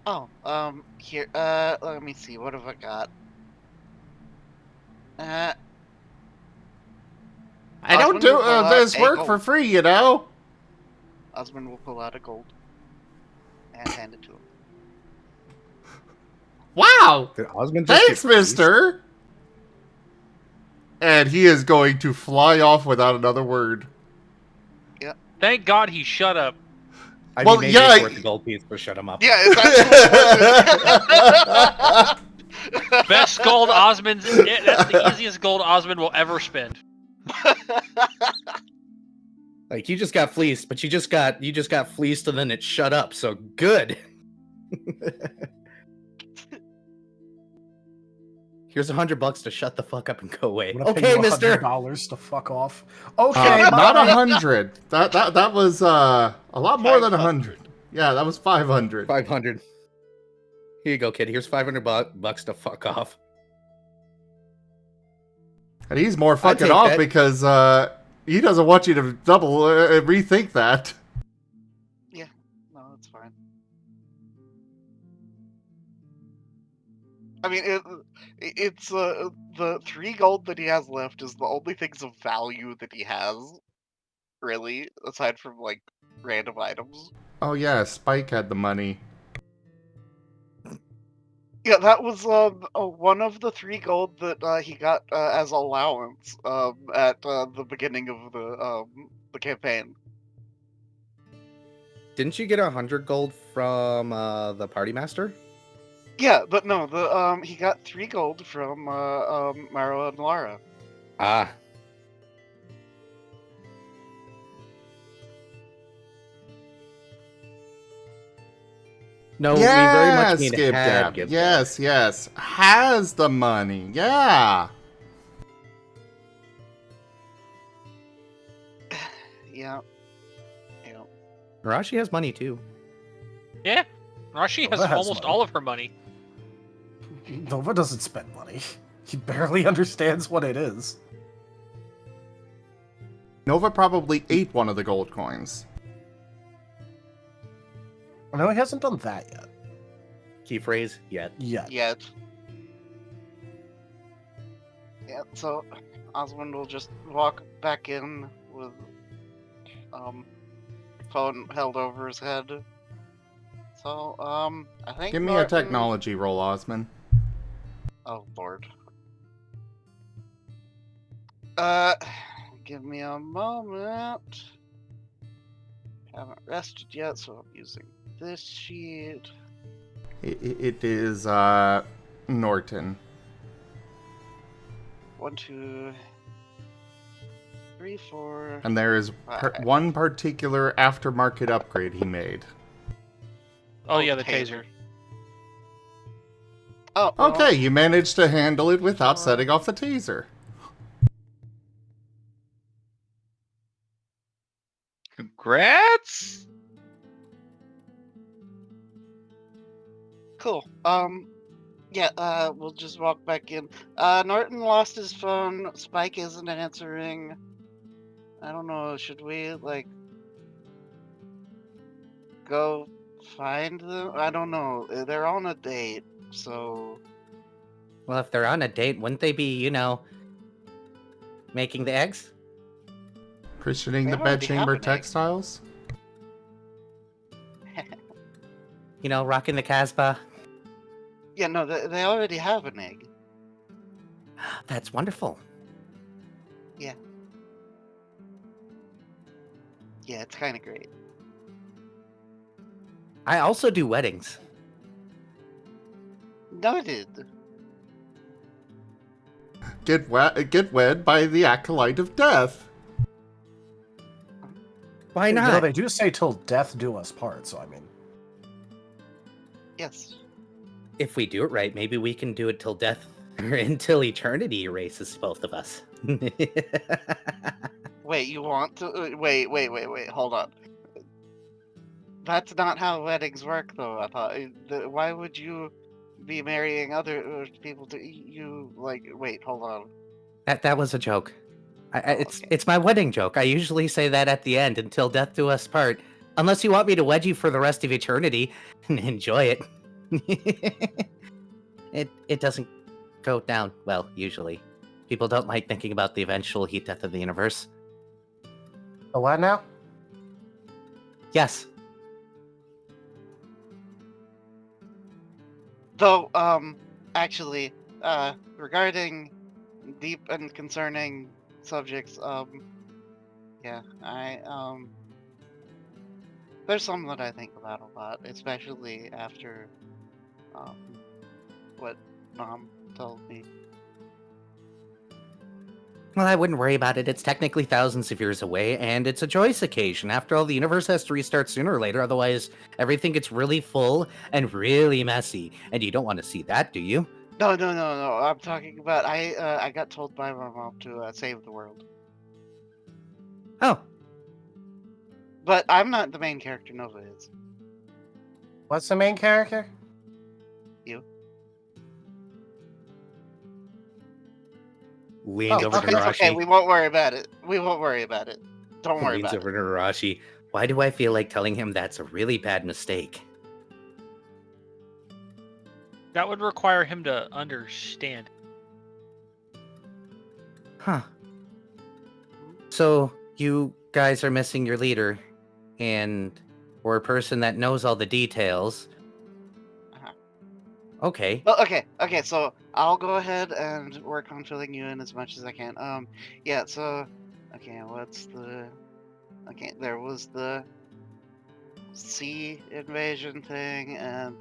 Oh, here, let me see, what have I got? I don't Osmond do will pull out this a work gold. for free, you know. Osmond will pull out a gold and hand it to him. Wow. Did Osmond just Thanks, get fleeced? mister. And he is going to fly off without another word. Thank God he shut up. I Well, mean, maybe yeah, it's worth the gold piece, but shut him up. Yeah, it's actually worth it. Best gold Osmond's. That's the easiest gold Osmond will ever spend. Like you just got fleeced, but you just got fleeced and then it shut up. So good. Here's $100 to shut the fuck up and go away. I'm gonna pay Okay, you mister. $100 to fuck off. Okay, not bye. 100. That was a lot more than 100. Yeah, that was 500. 500. Here you go, kid. Here's $500 to fuck off. And he's more fucking take off that. because he doesn't want you to double rethink that. Yeah, no, it's fine. I mean, it's the 3 gold that he has left is the only things of value that he has, really, aside from like random items. Oh yeah, Spike had the money. Yeah, that was one of the 3 gold that he got as allowance at the beginning of the campaign. Didn't you get 100 gold from the party master? Yeah, but no, the he got 3 gold from Maro and Lara. Ah. No, we very much need Skip had Gab. give Yes, yes. Has the money. Yeah. Yeah. Nerashi has money too. Yeah, Rashi has Nova has almost money. all of her money. Nova doesn't spend money. He barely understands what it is. Nova probably ate one of the gold coins. No, he hasn't done that yet. Key phrase, yet. Yet. Yet. Yeah, so Osmond will just walk back in with phone held over his head. So, I think Give me a Marten- technology roll, Osmond. Oh lord. Give me a moment. Haven't rested yet, so I'm using this sheet. It is Norton. 1, 2, 3, 4. And there is one particular aftermarket upgrade he made. Oh yeah, the taser. taser. Oh, well, Okay, you managed to handle it without setting off the taser. Congrats! cool. Yeah, we'll just walk back in. Norton lost his phone. Spike isn't answering. I don't know, should we, like, go find them? I don't know. They're on a date, so Well, if they're on a date, wouldn't they be, making the eggs? Christening They the already have bedchamber an egg. textiles? Rocking the Casbah? yeah, no, they already have an egg. That's wonderful. Yeah, it's kind of great. I also do weddings. Noted. Get wed by the acolyte of death. Why You know, not? they do say till death do us part, so I mean. Yes. If we do it right, maybe we can do it till death or until eternity erases both of us. Wait, you want to? Wait. Hold on. That's not how weddings work, though. I thought. Why would you be marrying other people to you? Like, wait, hold on. That was a joke. It's Okay. it's my wedding joke. I usually say that at the end, until death do us part. Unless you want me to wed you for the rest of eternity and enjoy it. It doesn't go down well, usually. People don't like thinking about the eventual heat death of the universe. The what now? Yes. Though, actually, regarding deep and concerning subjects, yeah, there's some that I think about a lot, especially after, what Mom told me. Well, I wouldn't worry about it. It's technically thousands of years away, and it's a choice occasion. After all, the universe has to restart sooner or later, otherwise everything gets really full and really messy. And you don't want to see that, do you? No. I'm talking about I got told by my mom to save the world, Oh, but I'm not the main character. Nova is. What's the main character? leans Oh, over to It's okay. Nerashi. We won't worry about it. Don't worry Leans about over it. to Nerashi. Why do I feel like telling him that's a really bad mistake? That would require him to understand. Huh. So, you guys are missing your leader, or a person that knows all the details. Uh-huh. Okay. Well, okay. So I'll go ahead and work on filling you in as much as I can. Yeah. So, okay. There was the sea invasion thing and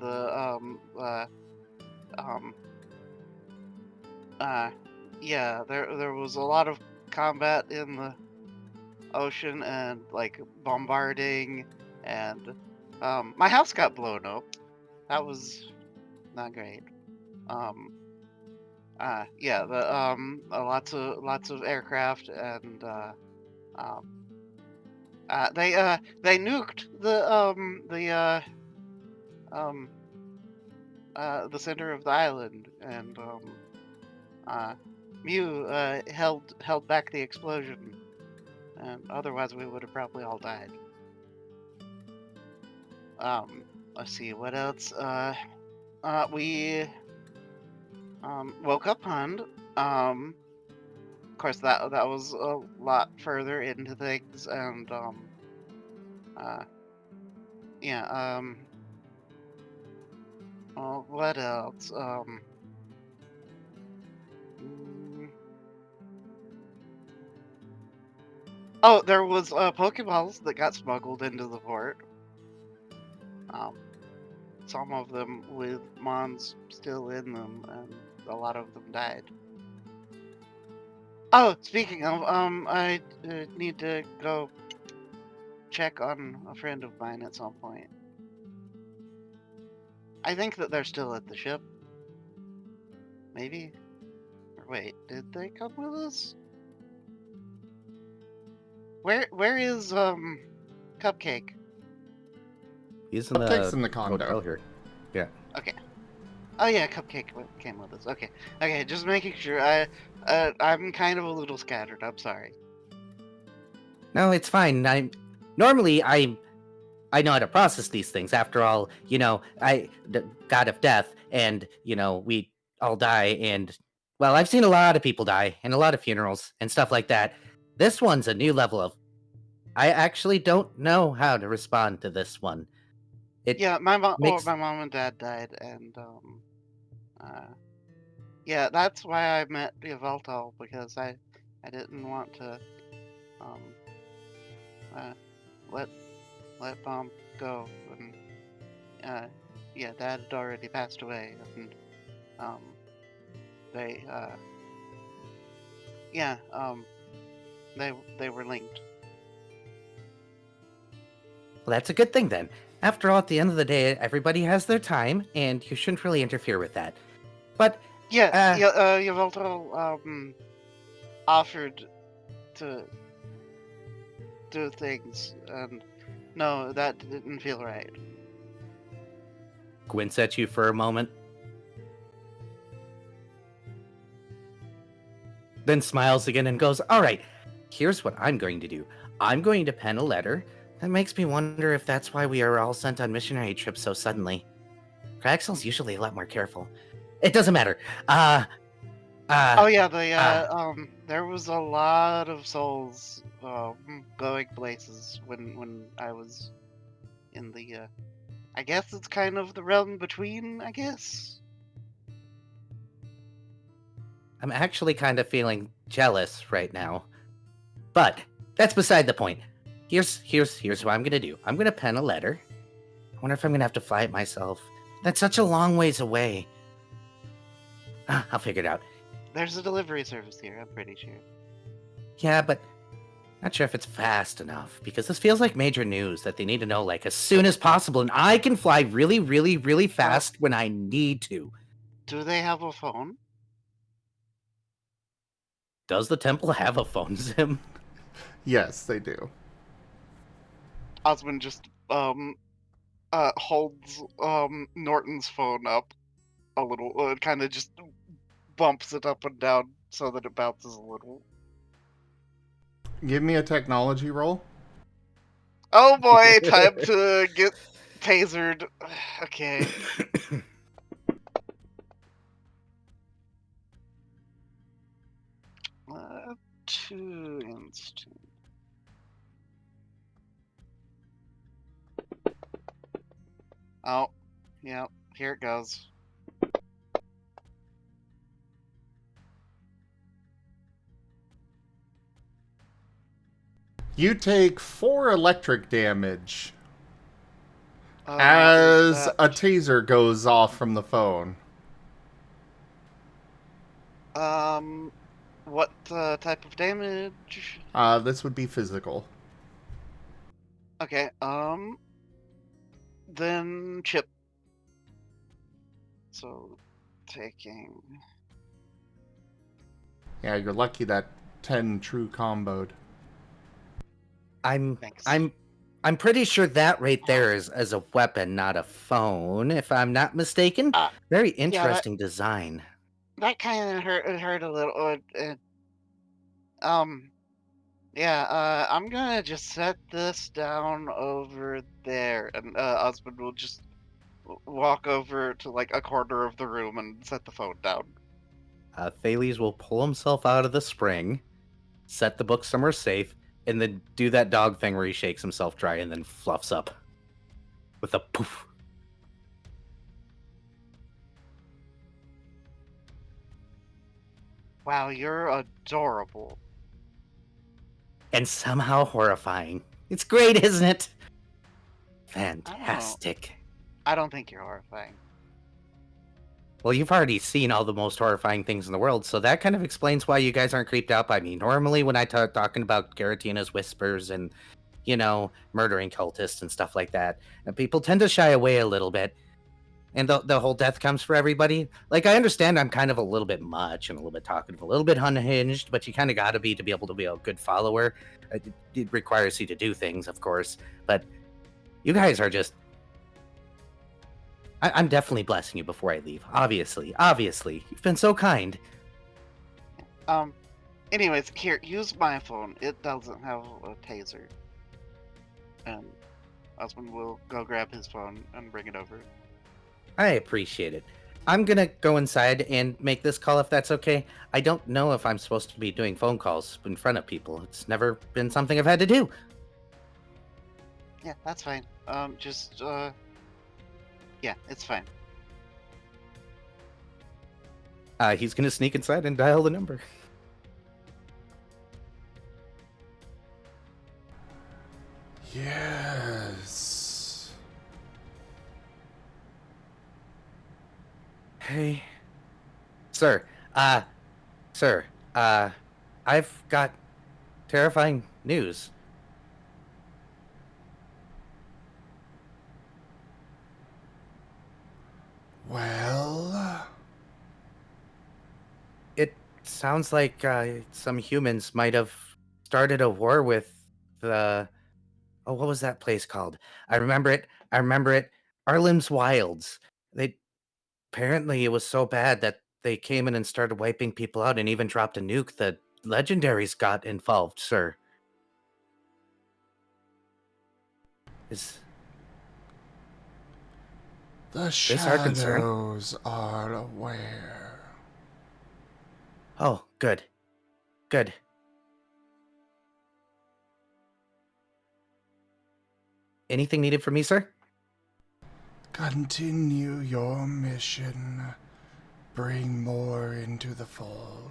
yeah. There was a lot of combat in the ocean and like bombarding and my house got blown up. That was not great. Yeah, lots of aircraft and they nuked the center of the island and Mew held back the explosion and otherwise we would have probably all died. Let's see what else. We woke up Pond. Of course, that was a lot further into things, and yeah. Well, what else? Oh, there was Pokeballs that got smuggled into the port. Some of them with Mons still in them, and a lot of them died. Oh, speaking of, I need to go check on a friend of mine at some point. I think that they're still at the ship. Maybe? Or wait, did they come with us? Where is Cupcake? He's in Cupcake's in the condo. hotel here. Yeah. Okay. Oh yeah, Cupcake came with us. Okay. Okay, just making sure. I'm kind of a little scattered. I'm sorry. No, it's fine. Normally I'm I know how to process these things. After all, God of death, and we all die, and well, I've seen a lot of people die, and a lot of funerals and stuff like that. This one's a new level of. I actually don't know how to respond to this one. Yeah, my mom makes my mom and dad died, and yeah, that's why I met Yveltal, because I didn't want to uh let mom go, and yeah, dad had already passed away, and they yeah, they were linked. Well, that's a good thing then. After all, at the end of the day, everybody has their time, and you shouldn't really interfere with that. But Yeah, Yveltal offered to do things, and no, that didn't feel right. Gwyn's at you for a moment, then smiles again and goes, "All right, here's what I'm going to do. I'm going to pen a letter. That makes me wonder if that's why we are all sent on missionary trips so suddenly. Craxel's usually a lot more careful. It doesn't matter. Oh yeah, there was a lot of souls going places when I was in the I guess it's kind of the realm between, I guess. I'm actually kind of feeling jealous right now. But that's beside the point. Here's what I'm gonna do. I'm gonna pen a letter. I wonder if I'm gonna have to fly it myself. That's such a long ways away. I'll figure it out. There's a delivery service here, I'm pretty sure. Yeah, but not sure if it's fast enough, because this feels like major news that they need to know like as soon as possible, and I can fly really, really, really fast when I need to. Do they have a phone? Does the temple have a phone sim? Yes, they do. Osmond just holds Norton's phone up a little, kind of just bumps it up and down so that it bounces a little. Give me a technology roll. Oh boy, time to get tasered. Okay. Two instant. Oh, yeah, here it goes. You take 4 electric damage Is as that- a taser goes off from the phone. What type of damage? This would be physical. Okay, then chip. So, taking... Yeah, you're lucky that 10 true comboed. Thanks. I'm pretty sure that right there is as a weapon, not a phone, if I'm not mistaken. Very interesting design. That kind of hurt a little. Yeah, I'm gonna just set this down over there, and Osmond will just walk over to like a corner of the room and set the phone down. Thales will pull himself out of the spring, set the book somewhere safe, and then do that dog thing where he shakes himself dry and then fluffs up with a poof. Wow, you're adorable. And somehow horrifying. It's great, isn't it? Fantastic. I don't think you're horrifying. Well, you've already seen all the most horrifying things in the world, so that kind of explains why you guys aren't creeped out by me. Normally, when I talking about Garatina's whispers and, murdering cultists and stuff like that, people tend to shy away a little bit. And the whole death comes for everybody. Like, I understand I'm kind of a little bit much and a little bit talkative, a little bit unhinged, but you kind of got to be able to be a good follower. It requires you to do things, of course, but you guys are just... I'm definitely blessing you before I leave. Obviously. You've been so kind. Anyways, here, use my phone. It doesn't have a taser. And Osmond will go grab his phone and bring it over. I appreciate it. I'm gonna go inside and make this call if that's okay. I don't know if I'm supposed to be doing phone calls in front of people. It's never been something I've had to do. Yeah, that's fine. Yeah, it's fine. He's gonna sneak inside and dial the number. Yes. Hey. Sir, I've got terrifying news. Well, It sounds like some humans might have started a war with the... Oh, what was that place called? I remember it. Arlim's Wilds. They apparently it was so bad that they came in and started wiping people out and even dropped a nuke. The legendaries got involved, sir. Is the this our concern? shadows are aware. Oh, good. Good. Anything needed from me, sir? Continue your mission. Bring more into the fold.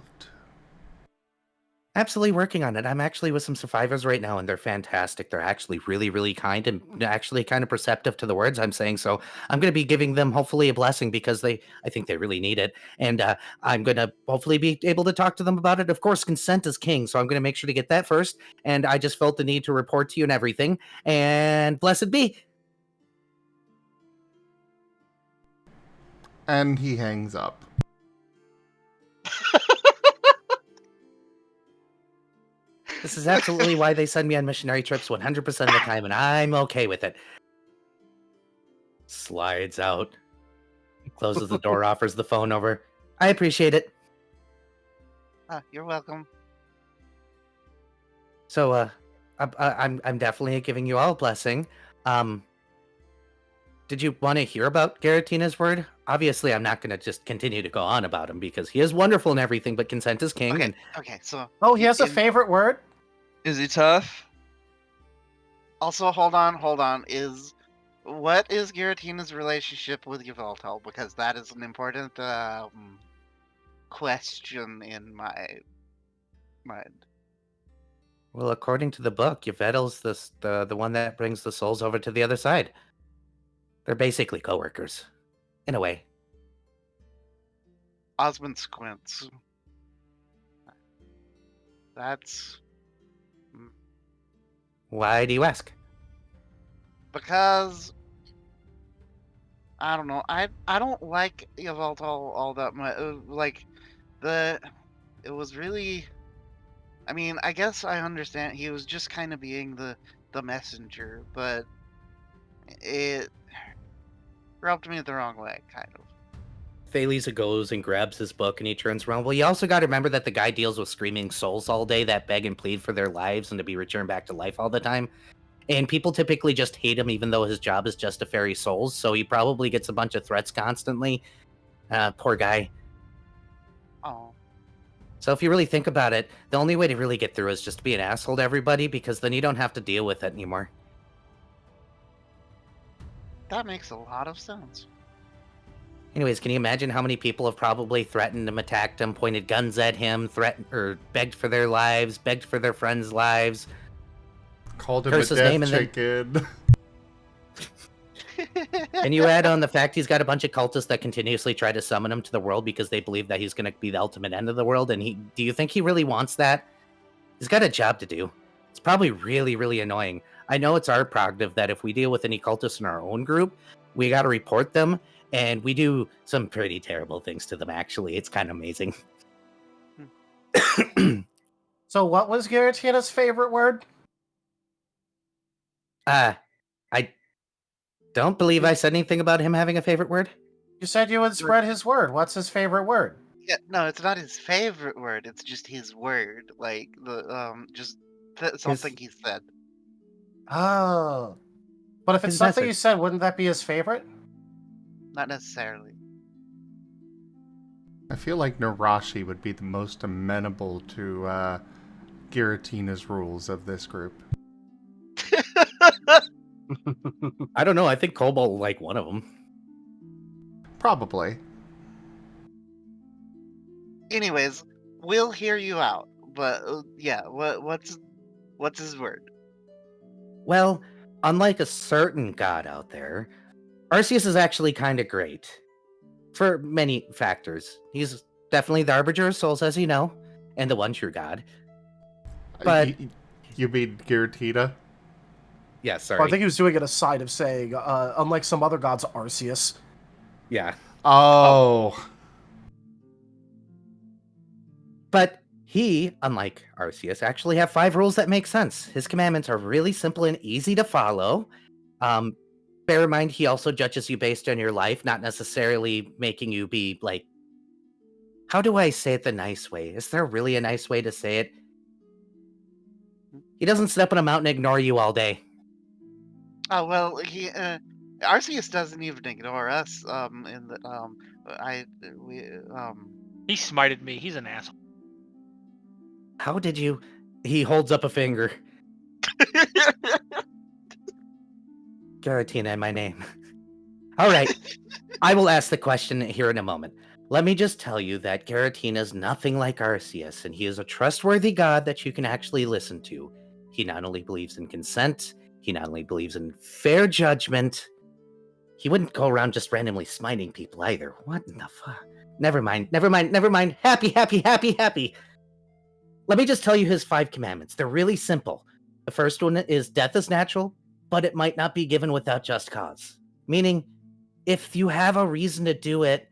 Absolutely working on it. I'm actually with some survivors right now, and they're fantastic. They're actually really, really kind and actually kind of perceptive to the words I'm saying. So I'm going to be giving them hopefully a blessing because I think they really need it. And I'm going to hopefully be able to talk to them about it. Of course, consent is king. So I'm going to make sure to get that first. And I just felt the need to report to you and everything. And blessed be. And he hangs up. This is absolutely why they send me on missionary trips 100% of the time, and I'm okay with it. Slides out, closes the door, offers the phone over. I appreciate it. You're welcome. So, I'm definitely giving you all a blessing. Did you want to hear about Garatina's word? Obviously, I'm not going to just continue to go on about him because he is wonderful and everything, but consent is king. Okay, And okay, so... Oh, he has a favorite word? Is he tough? Also, hold on. What is Garatina's relationship with Yveltal? Because that is an important question in my mind. well, according to the book, Yvetal's the one that brings the souls over to the other side. They're basically coworkers, in a way. Osmond squints. That's... Why do you ask? Because... I don't know. I don't like Yveltal all that much. It was really... I mean, I guess I understand he was just kind of being the messenger, but it rubbed me the wrong way, kind of. Thalisa goes and grabs his book and he turns around. Well, you also got to remember that the guy deals with screaming souls all day that beg and plead for their lives and to be returned back to life all the time. And people typically just hate him even though his job is just to ferry souls. So he probably gets a bunch of threats constantly. Poor guy. Oh. So if you really think about it, the only way to really get through is just to be an asshole to everybody because then you don't have to deal with it anymore. That makes a lot of sense. Anyways, can you imagine how many people have probably threatened him, attacked him, pointed guns at him, threatened or begged for their lives, begged for their friends' lives, Called him curse a his name, death and chicken. and you add on the fact he's got a bunch of cultists that continuously try to summon him to the world because they believe that he's going to be the ultimate end of the world. And do you think he really wants that? He's got a job to do. It's probably really, really annoying. I know it's our prerogative that if we deal with any cultists in our own group, we got to report them. And we do some pretty terrible things to them, actually. It's kind of amazing. So what was Garatina's favorite word? I don't believe I said anything about him having a favorite word. You said you would spread his word. What's his favorite word? Yeah, no, it's not his favorite word. It's just his word. Like, something he said. Oh. But if it's His something message. you said, wouldn't that be his favorite? Not necessarily. I feel like Nerashi would be the most amenable to Giratina's rules of this group. I don't know. I think Cobalt will like one of them. Probably. Anyways, we'll hear you out. But yeah, what's his word? Well, unlike a certain god out there, Arceus is actually kind of great. For many factors. He's definitely the Arbiter of Souls, as you know, and the one true god. But You mean Giratina? yeah, Well, I sorry. think he was doing it aside of saying, unlike some other gods, Arceus. Yeah. Oh. But he, unlike Arceus, actually have 5 rules that make sense. His commandments are really simple and easy to follow. Bear in mind, he also judges you based on your life, not necessarily making you be like, how do I say it the nice way? Is there really a nice way to say it? He doesn't sit up on a mountain and ignore you all day. Oh well, Arceus doesn't even ignore us. In the He smited me. He's an asshole. How did you? He holds up a finger. Garatina in my name. All right. I will ask the question here in a moment. Let me just tell you that Garatina is nothing like Arceus, and he is a trustworthy god that you can actually listen to. He not only believes in consent, he not only believes in fair judgment, he wouldn't go around just randomly smiting people either. What in the fuck? Never mind. Happy. Let me just tell you his 5 commandments. They're really simple. The first one is death is natural, but it might not be given without just cause. Meaning, if you have a reason to do it,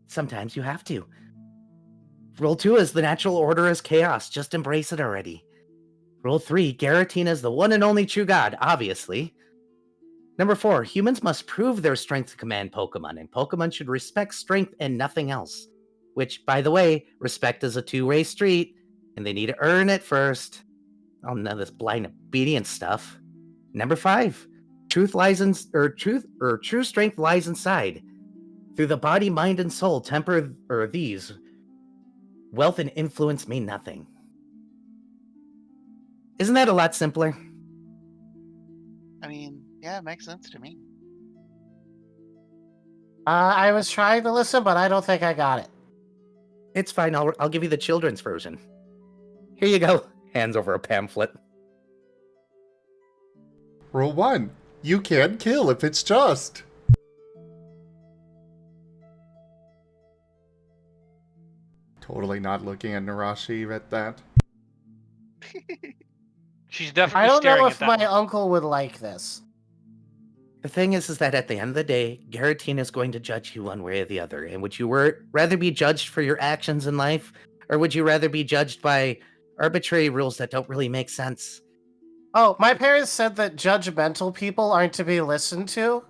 sometimes you have to. Rule 2 is the natural order is chaos. Just embrace it already. Rule 3, Garatina is the one and only true god, obviously. Number 4, humans must prove their strength to command Pokemon, and Pokemon should respect strength and nothing else. Which, by the way, respect is a 2-way street, and they need to earn it first. Oh, none of this blind obedience stuff. Number 5, true strength lies inside. Through the body, mind, and soul, temper these. Wealth and influence mean nothing. Isn't that a lot simpler? I mean, yeah, it makes sense to me. I was trying to listen, but I don't think I got it. It's fine. I'll give you the children's version. Here you go. Hands over a pamphlet. Rule 1. You can kill if it's just. Totally not looking at Nerashi at that. She's definitely I don't staring know at if that my one. uncle would like this. The thing is that at the end of the day, Garatina is going to judge you one way or the other. And would you rather be judged for your actions in life, or would you rather be judged by arbitrary rules that don't really make sense? Oh, my parents said that judgmental people aren't to be listened to.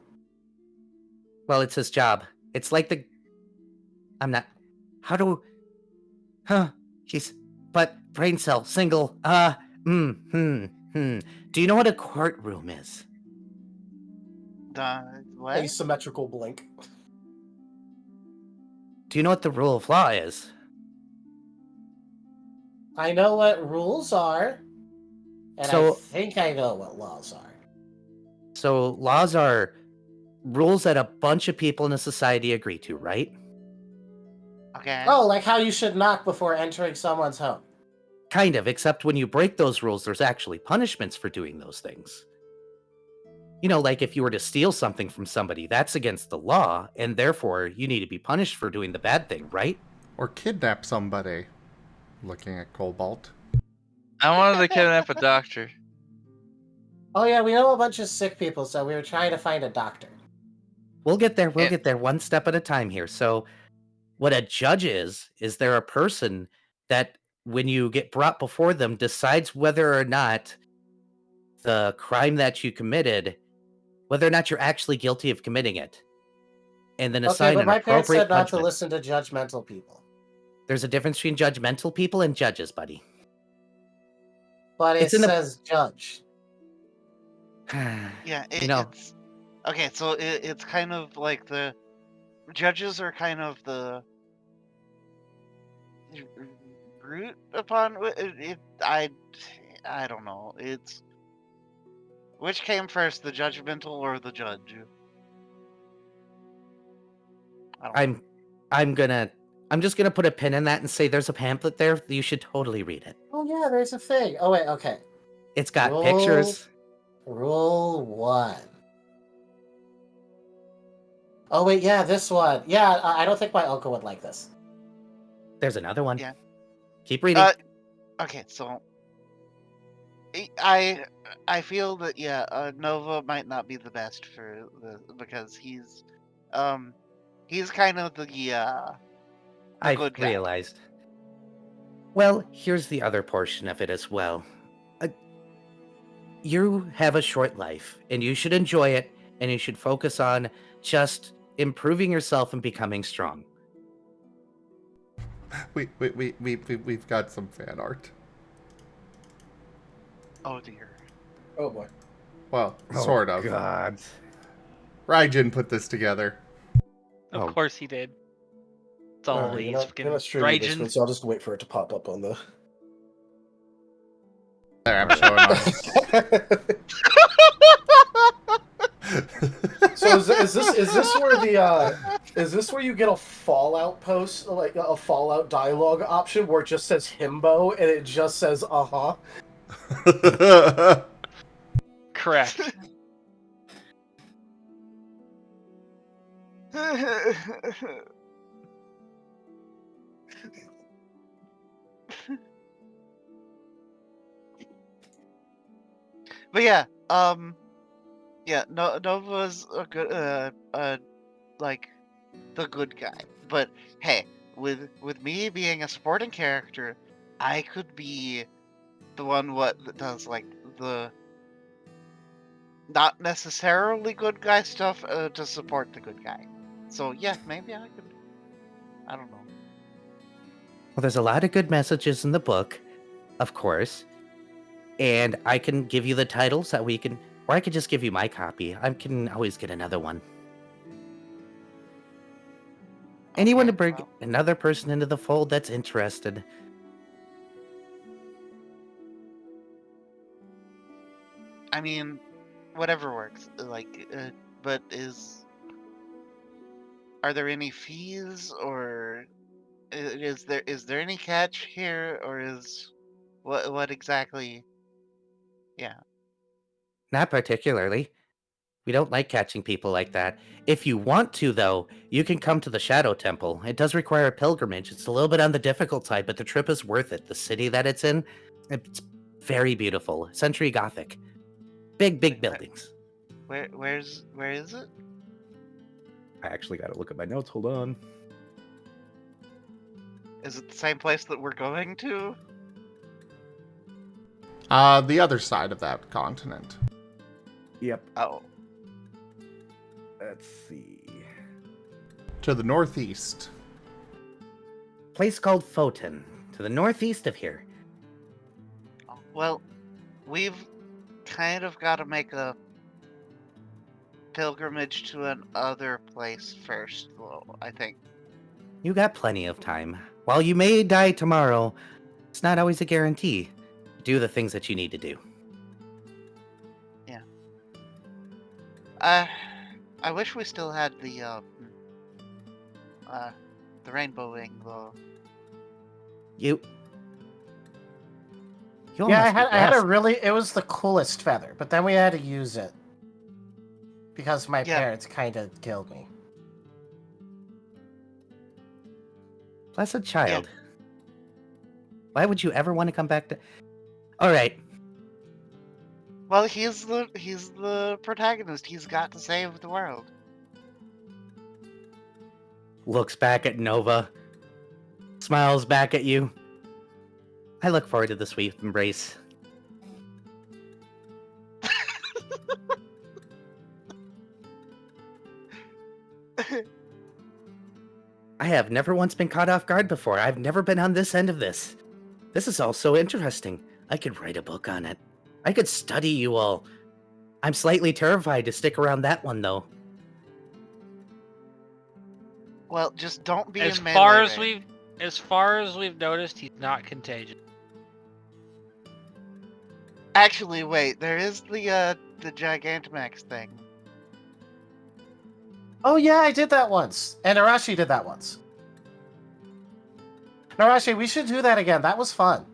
Well, it's his job. It's like the... I'm not... How do... Huh. Jeez. But, brain cell, single, Do you know what a courtroom is? What? Asymmetrical blink. Do you know what the rule of law is? I know what rules are, and I So- think I know what laws are. So, laws are rules that a bunch of people in a society agree to, right? Okay. Oh, like how you should knock before entering someone's home. Kind of, except when you break those rules, there's actually punishments for doing those things. You know, like if you were to steal something from somebody, that's against the law, and therefore you need to be punished for doing the bad thing, right? Or kidnap somebody. Looking at Cobalt. I wanted to kidnap a doctor. Oh yeah, we know a bunch of sick people, so we were trying to find a doctor. We'll get there. We'll Yeah. get there one step at a time here. So, what a judge is there a person that, when you get brought before them, decides whether or not the crime that you committed, whether or not you're actually guilty of committing it, and then Okay, assign but an my parents appropriate said not to punishment. listen to judgmental people. There's a difference between judgmental people and judges, buddy. But it It's in the- says judge. Yeah, You know, it's okay. So it's kind of like the judges are kind of the root upon it. I don't know. It's which came first, the judgmental or the judge? I don't know. I'm just gonna put a pin in that and say there's a pamphlet there. You should totally read it. Oh yeah, there's a thing. Oh wait, okay. It's got Roll. pictures. Rule 1. Oh wait, yeah, this one. Yeah, I don't think my uncle would like this. There's another one. Yeah. Keep reading. Okay, so I feel that Nova might not be the best for because he's kind of the I've good guy. realized. Well, here's the other portion of it as well. You have a short life, and you should enjoy it, and you should focus on just improving yourself and becoming strong. We've got some fan art. Oh dear. Oh boy. Well, sort of. God. Raijin put this together. Of course he did. It's all You're these not fucking gonna stream this Raijin. one, so I'll just wait for it to pop up on the. There, I'm showing on. So is this where the is this where you get a Fallout post, like a Fallout dialogue option where it just says himbo and it just says Correct. But Nova's a good, like the good guy. But hey, with me being a supporting character, I could be the one that does like the not necessarily good guy stuff to support the good guy. So yeah, maybe I could. I don't know. Well, there's a lot of good messages in the book, of course. And I can give you the titles that we can, or I could just give you my copy. I can always get another one. Anyone to bring another person into the fold that's interested. I mean, whatever works. Like, but are there any fees, or is there any catch here, or is what exactly? Yeah. Not particularly. We don't like catching people like that. If you want to, though, you can come to the Shadow Temple. It does require a pilgrimage. It's a little bit on the difficult side, but the trip is worth it. The city that it's in, it's very beautiful. Century Gothic. Big buildings. Where is it? I actually got to look at my notes. Hold on. Is it the same place that we're going to? The other side of that continent. Yep. Oh. Let's see. To the northeast. Place called Photon, to the northeast of here. Well, we've kind of got to make a pilgrimage to another place first, though, I think. You got plenty of time. While you may die tomorrow, it's not always a guarantee. Do the things that you need to do. Yeah. I wish we still had the rainbow wing, though. You Yeah, I almost had a blessed. really. It was the coolest feather, but then we had to use it because my Yeah. parents kind of killed me. Blessed child. Why would you ever want to come back to... All right. Well, he's the protagonist. He's got to save the world. Looks back at Nova. Smiles back at you. I look forward to the sweet embrace. I have never once been caught off guard before. I've never been on this end of this. This is all so interesting. I could write a book on it. I could study you all. I'm slightly terrified to stick around that one, though. Well, just don't be As in melee far as range. we've noticed, he's not contagious. Actually, wait. There is the Gigantamax thing. Oh yeah, I did that once. And Nerashi did that once. Nerashi, we should do that again. That was fun.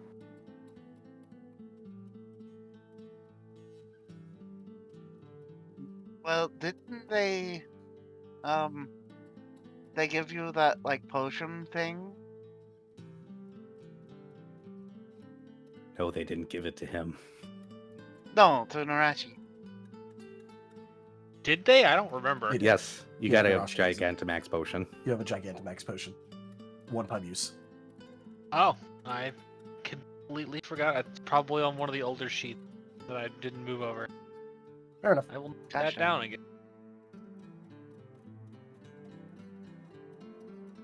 Well, didn't they they give you that like potion thing? No, they didn't give it to him. No, to Nerashi. Did they? I don't remember. They did. Yes, you Yeah, got a Nerashi does. Gigantamax potion. You have a Gigantamax potion. One-time use. Oh, I completely forgot. It's probably on one of the older sheets that I didn't move over. Fair enough. I will note Gotcha. that down again.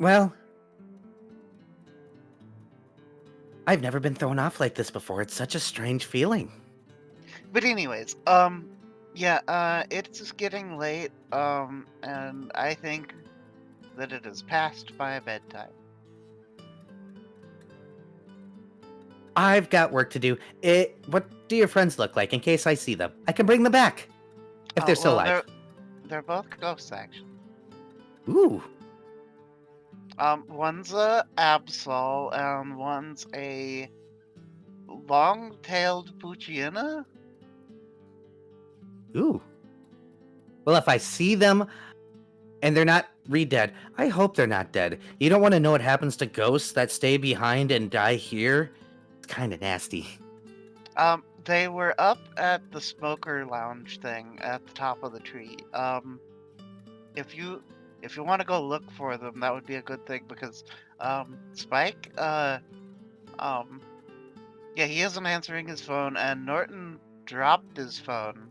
Well, I've never been thrown off like this before. It's such a strange feeling. But anyways, yeah, it's just getting late, and I think that it is past my bedtime. I've got work to do. What do your friends look like in case I see them? I can bring them back if they're still alive. They're both ghosts, actually. Ooh, One's a Absol, and one's a long-tailed Puchiana. ooh. Well, if I see them and they're not re-dead, I hope they're not dead. You don't want to know what happens to ghosts that stay behind and die here. It's kind of nasty. They were up at the smoker lounge thing at the top of the tree. If you want to go look for them, that would be a good thing because, Spike, yeah, he isn't answering his phone, and Norton dropped his phone.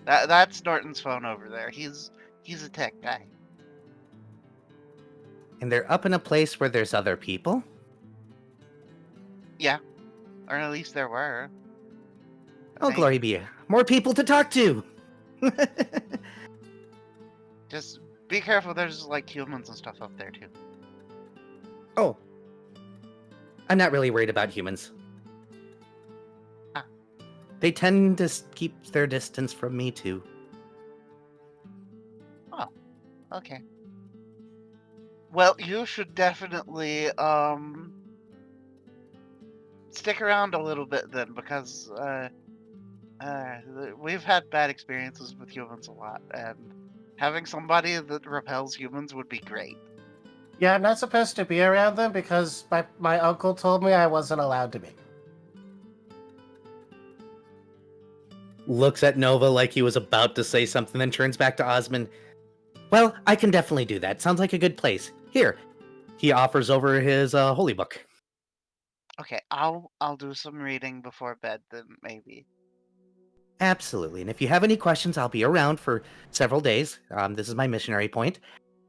That's Norton's phone over there. He's a tech guy. And they're up in a place where there's other people? Yeah, or at least there were. I Oh, think. glory be. More people to talk to! Just be careful. There's like humans and stuff up there too. Oh. I'm not really worried about humans. Ah. They tend to keep their distance from me, too. Okay. Well, you should definitely stick around a little bit then, because we've had bad experiences with humans a lot, and having somebody that repels humans would be great. Yeah, I'm not supposed to be around them because my uncle told me I wasn't allowed to be. Looks at Nova like he was about to say something, then turns back to Osmond. Well, I can definitely do that. Sounds like a good place. Here. He offers over his holy book. Okay, I'll do some reading before bed then, maybe. Absolutely. And if you have any questions, I'll be around for several days. This is my missionary point.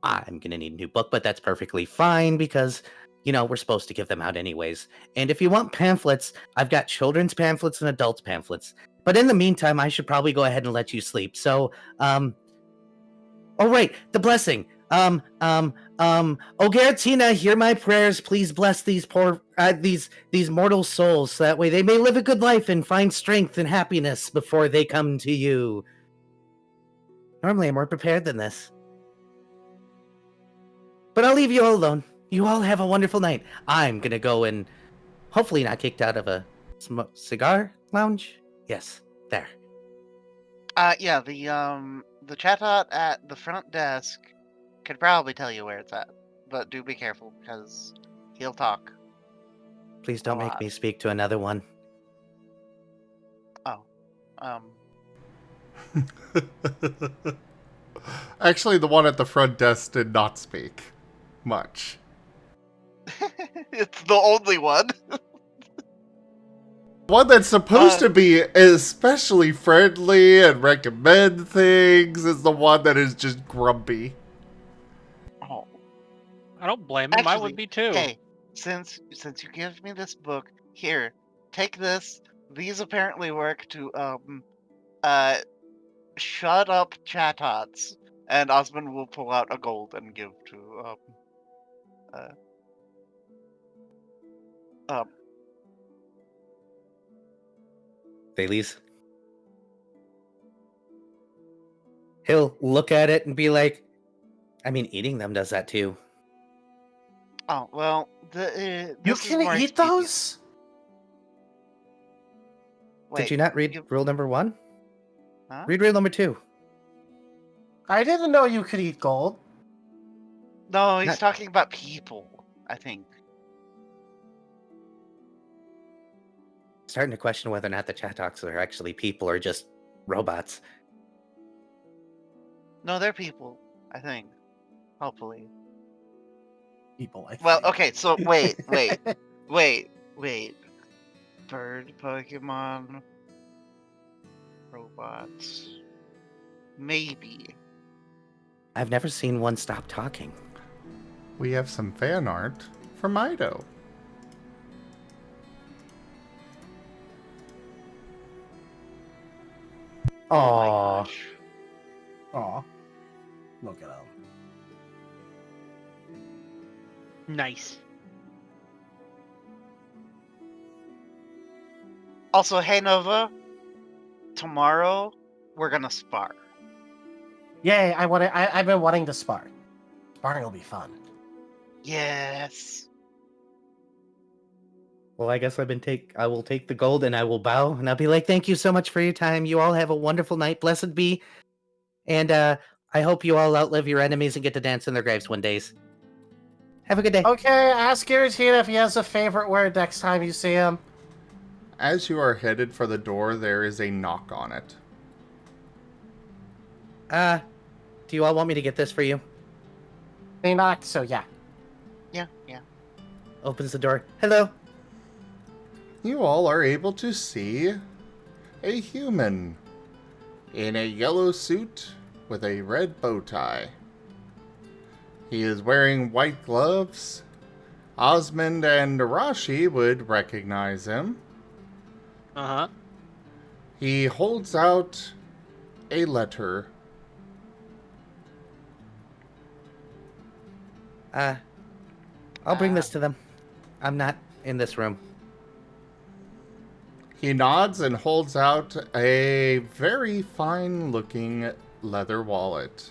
I'm going to need a new book, but that's perfectly fine because, we're supposed to give them out anyways. And if you want pamphlets, I've got children's pamphlets and adults pamphlets. But in the meantime, I should probably go ahead and let you sleep. So, oh, right, the blessing. O Garatina, hear my prayers. Please bless these poor, these mortal souls, so that way they may live a good life and find strength and happiness before they come to you. Normally, I'm more prepared than this. But I'll leave you all alone. You all have a wonderful night. I'm gonna go and hopefully not kicked out of a cigar lounge. Yes, there. Yeah, the chatot at the front desk could probably tell you where it's at, but do be careful because he'll talk. Please don't make lot. me speak to another one. Oh, Actually, the one at the front desk did not speak much. it's the only one. One that's supposed to be especially friendly and recommend things is the one that is just grumpy. Oh, I don't blame him. I actually, would be too. hey, since you give me this book, here, take this. These apparently work to Shut up, Chatots. And Osmond will pull out a gold and give to Thales. He'll look at it and be like, I mean, eating them does that too. oh well. You This is can more eat expedient. those? Wait, Did you not read you- rule number 1? Huh? Read rule number 2. I didn't know you could eat gold. No, he's Not- talking about people. I think. Starting to question whether or not the Chatoks are actually people or just robots. No, they're people. I think. Hopefully. People, I Well, think. okay. So wait. Bird Pokemon, robots. Maybe. I've never seen one stop talking. We have some fan art from Ido. Oh my Aww. gosh. Aw. Look at him. Nice. Also, hey Nova. Tomorrow we're gonna spar. Yay! I've been wanting to spar. Sparring will be fun. Yes. Well, I guess I will take the gold and I will bow and I'll be like, thank you so much for your time. You all have a wonderful night. Blessed be. And I hope you all outlive your enemies and get to dance in their graves one days. Have a good day. Okay, ask Giratina if he has a favorite word next time you see him. As you are headed for the door, there is a knock on it. Do you all want me to get this for you? They knocked, so yeah. Yeah. Opens the door. Hello. You all are able to see a human in a yellow suit with a red bow tie. He is wearing white gloves. Osmund and Nerashi would recognize him. Uh-huh. He holds out a letter. I'll bring this to them. I'm not in this room. He nods and holds out a very fine-looking leather wallet.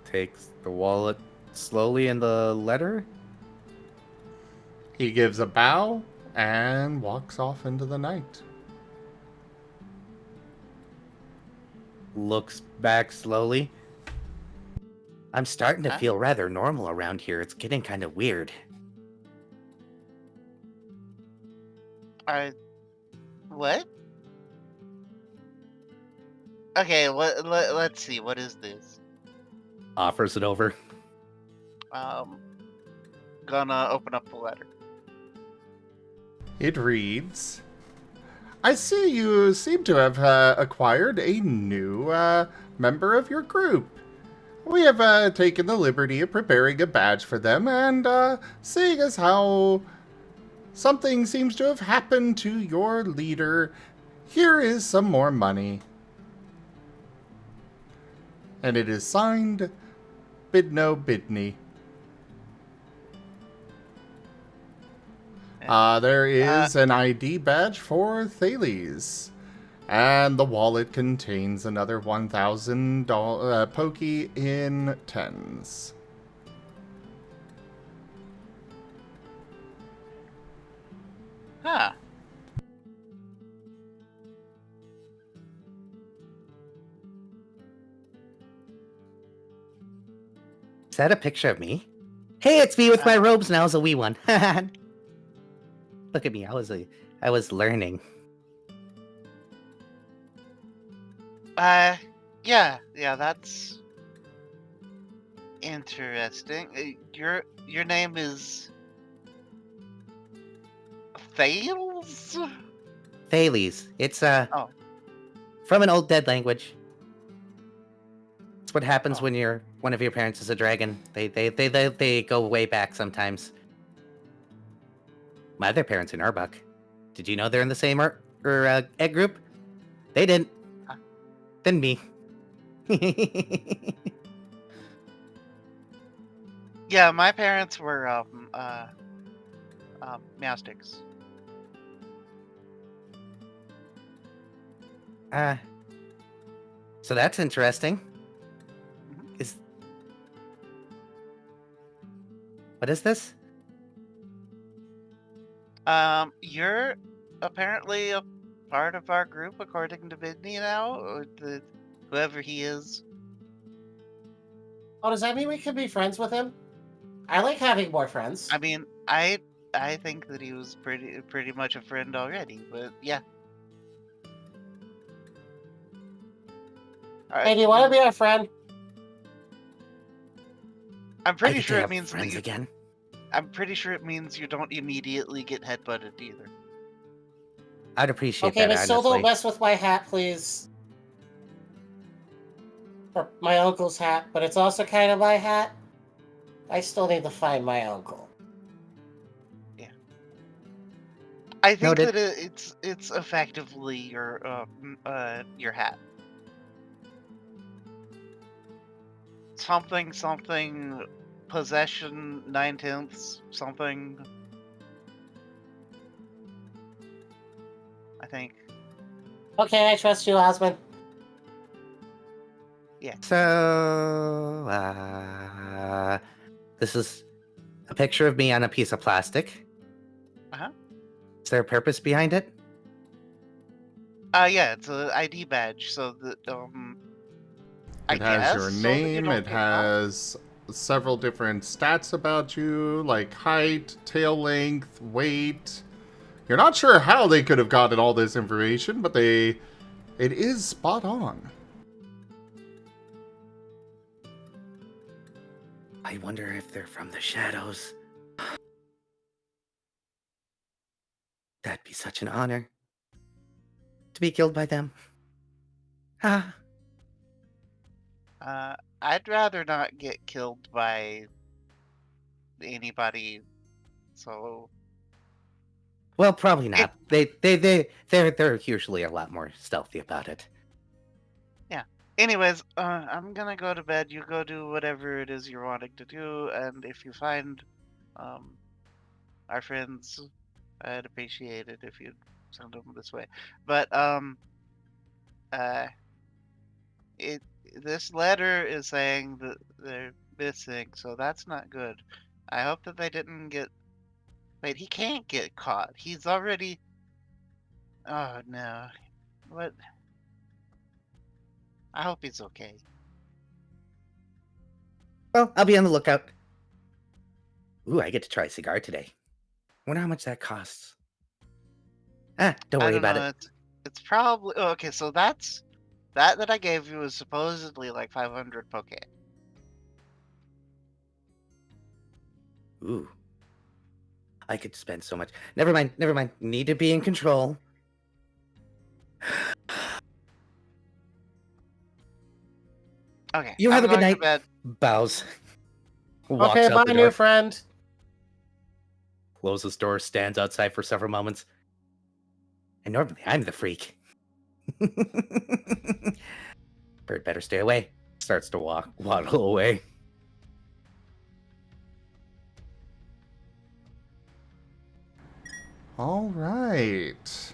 Takes the wallet slowly and the letter. He gives a bow and walks off into the night. Looks back slowly. I'm starting to feel rather normal around here. It's getting kind of weird. What? Okay, let's see. What is this? Offers it over. Gonna open up the letter. It reads, I see you seem to have acquired a new member of your group. We have taken the liberty of preparing a badge for them, and seeing as how something seems to have happened to your leader, here is some more money. And it is signed, Bidno Bidney. There is an ID badge for Thales. And the wallet contains another $1,000 Poke in tens. Huh. Is that a picture of me? Hey, it's me with my robes now as a wee one. Look at me. I was learning. Yeah, that's interesting. Your name is Thales? Thales. It's Oh. from an old dead language. It's what happens when one of your parents is a dragon. They go way back sometimes. My other parents are Narbuck. Did you know they're in the same egg group? They didn't. Huh? Then me. Yeah, my parents were Meowsticks. So that's interesting. Mhm. What is this? You're apparently a part of our group, according to Bidney now, or whoever he is. Oh, does that mean we can be friends with him? I like having more friends. I mean, I think that he was pretty much a friend already, but yeah. Hey, do you want to be our friend? I'm I pretty get to sure it have means that friends you. again. I'm pretty sure it means you don't immediately get headbutted either. I'd appreciate Okay, that, but still honestly. don't mess with my hat, please. Or my uncle's hat, but it's also kind of my hat. I still need to find my uncle. I think Noted. that it's effectively your hat. Something possession 9/10 something. I think. Okay, I trust you, Osmond. So, this is a picture of me on a piece of plastic. Uh-huh. Is there a purpose behind it? Yeah, it's an ID badge, so that I It has your guess, so that you name, don't it get caught. has several different stats about you, like height, tail length, weight. You're not sure how they could have gotten all this information, but it is spot on. I wonder if they're from the shadows. That'd be such an honor. To be killed by them. Ah. I'd rather not get killed by anybody, so Well, probably not. They're usually a lot more stealthy about it. yeah. Anyways, I'm gonna go to bed. You go do whatever it is you're wanting to do, and if you find our friends, I'd appreciate it if you'd send them this way. But uh, this letter is saying that they're missing, so that's not good. I hope that they didn't get. Wait, he can't get caught. He's already. Oh no. What? I hope he's okay. Well, I'll be on the lookout. Ooh, I get to try a cigar today. Wonder how much that costs. Don't I worry don't about know. it. It's probably okay. So that I gave you was supposedly like 500 poke. Ooh. I could spend so much. Never mind. Need to be in control. Okay. You have I'm a good going night. to bed. Bows. Walks Okay, out bye, the new door. friend. Closes door, stands outside for several moments. And normally I'm the freak. Bird better stay away. Starts to waddle away. All right.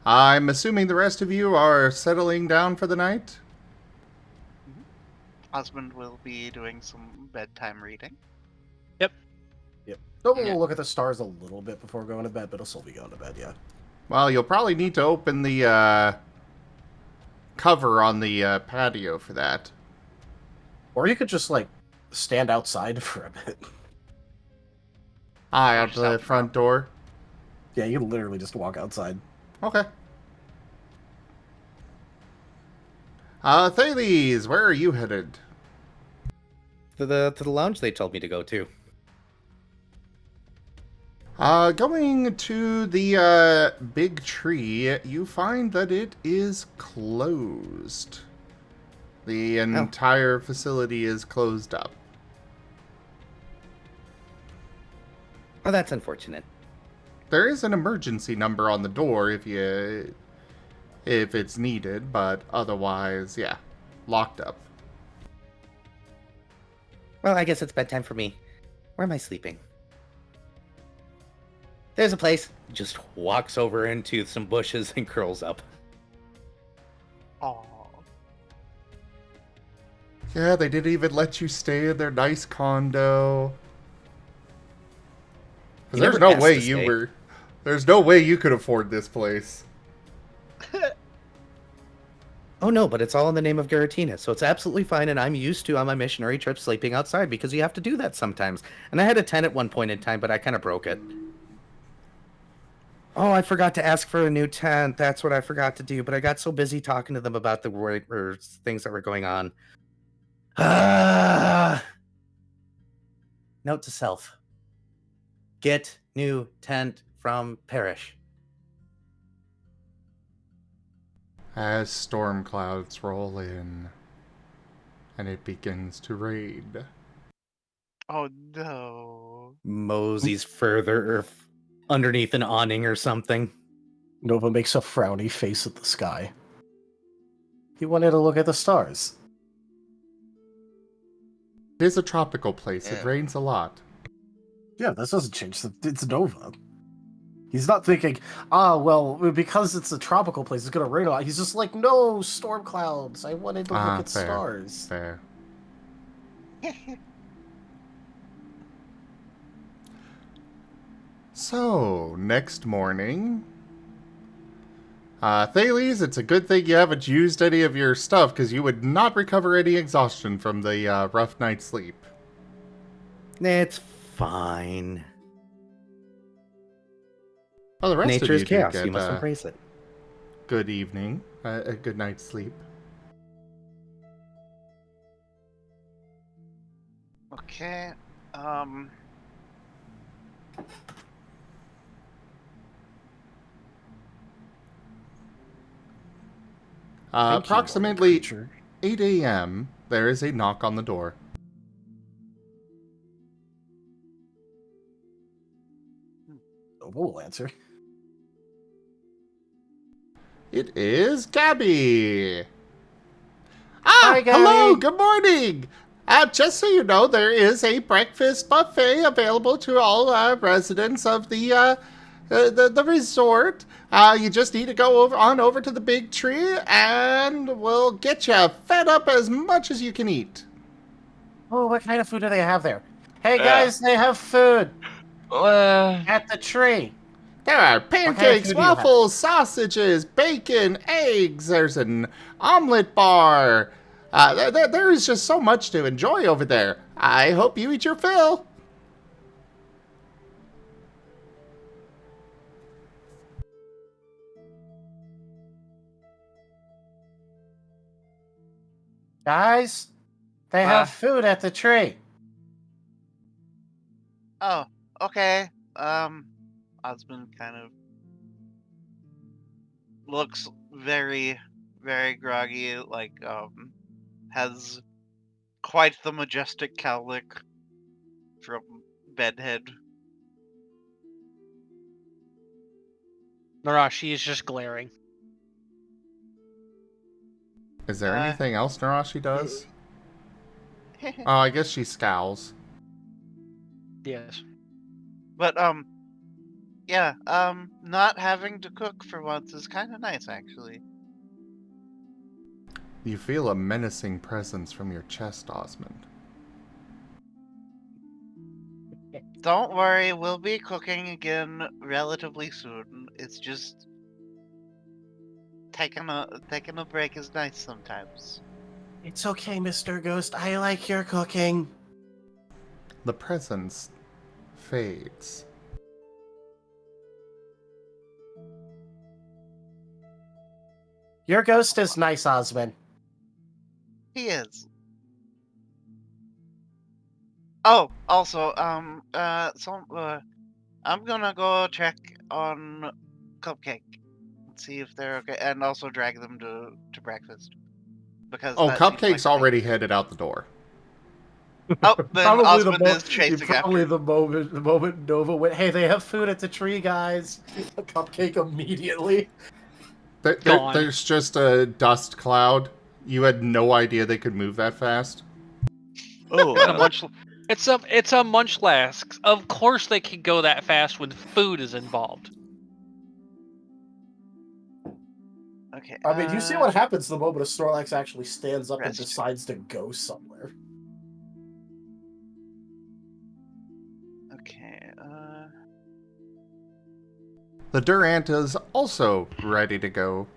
I'm assuming the rest of you are settling down for the night? Osmond will be doing some bedtime reading. So Yeah. we'll look at the stars a little bit before going to bed, but it'll still be going to bed, yeah. Well, you'll probably need to open the cover on the patio for that. Or you could just, like, stand outside for a bit. Out Just the out front door. Yeah, you can literally just walk outside. Okay. Thales, where are you headed? To the lounge they told me to go to. Going to the big tree, you find that it is closed. The entire facility is closed up. Oh, that's unfortunate. There is an emergency number on the door if you if it's needed, but otherwise, yeah, locked up. Well, I guess it's bedtime for me. Where am I sleeping? There's a place. Just walks over into some bushes and curls up. Aw. Yeah, they didn't even let you stay in their nice condo. 'Cause He there's never no asked way to you stay. were. There's no way you could afford this place. Oh no, but it's all in the name of Garatina, so it's absolutely fine, and I'm used to on my missionary trip sleeping outside because you have to do that sometimes. And I had a tent at one point in time, but I kind of broke it. Oh, I forgot to ask for a new tent. That's what I forgot to do, but I got so busy talking to them about the things that were going on. Note to self. Get new tent from Parish. As storm clouds roll in, and it begins to rain. Oh no. Moseys further underneath an awning or something. Nova makes a frowny face at the sky. He wanted to look at the stars. It is a tropical place. Yeah. It rains a lot. Yeah, this doesn't change. It's Nova. He's not thinking, well, because it's a tropical place, it's gonna rain a lot. He's just like, no, storm clouds. I wanted to look at fair. stars. Fair. So, next morning. Thales, it's a good thing you haven't used any of your stuff, because you would not recover any exhaustion from the rough night's sleep. It's fine. Well, the rest Nature of is you chaos. do get You must embrace it. good evening, a good night's sleep. Okay. Thank you, Approximately creature. 8 a.m., there is a knock on the door. Nova will answer. It is Gabby! Hi, Hello, Gabby. good morning! Just so you know, there is a breakfast buffet available to all residents of the resort. You just need to go over to the big tree, and we'll get you fed up as much as you can eat. Oh, what kind of food do they have there? Hey Yeah. guys, they have food Uh, at the tree. There are kind of pancakes, food do you have? waffles, sausages, bacon, eggs. There's an omelet bar. There is just so much to enjoy over there. I hope you eat your fill. Guys, they have food at the tree. Oh, okay. Osmond kind of looks very, very groggy, like, has quite the majestic cowlick from Bedhead. Nerashi is just glaring. Is there Uh, anything else Nerashi does? Oh, I guess she scowls. Yes. But, yeah, not having to cook for once is kind of nice, actually. You feel a menacing presence from your chest, Osmond. Don't worry, we'll be cooking again relatively soon. It's just taking a break is nice sometimes. It's okay, Mr. Ghost. I like your cooking. The presence fades. Your ghost is nice, Osmond. He is. Oh, also, I'm gonna go check on Cupcake and see if they're okay, and also drag them to breakfast. Because Oh, that seems Cupcake's like already headed out the door. Oh, then Osmond is chasing probably after. the moment Nova went, hey, they have food at the tree, guys. A cupcake immediately. Gone. There's just a dust cloud. You had no idea they could move that fast. Oh, A munch. It's a munchlask. Of course they can go that fast when food is involved. Okay. I mean, you see what happens the moment a Snorlax actually stands up and Rest. decides to go somewhere. Okay. The Durant is also ready to go.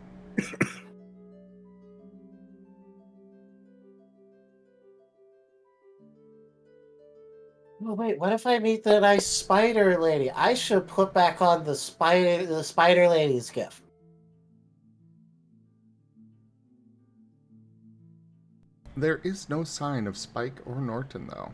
Oh wait, what if I meet the nice spider lady? I should put back on the spider lady's gift. There is no sign of Spike or Norton, though.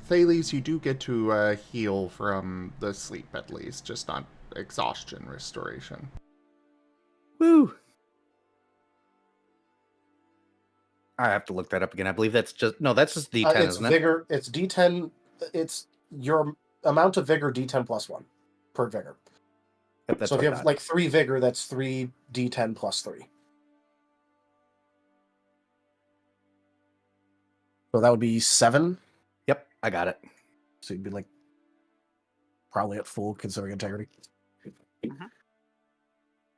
Thales, you do get to heal from the sleep at least, just not exhaustion restoration. Woo! I have to look that up again. I believe that's just that's just D10, It's isn't it? vigor. It's D10. It's your amount of vigor D10 plus 1 per vigor. Yep, that's So if what you I have thought. like 3 vigor, that's 3 D10 plus 3. So that would be 7. Yep, I got it. So you'd be like probably at full considering integrity.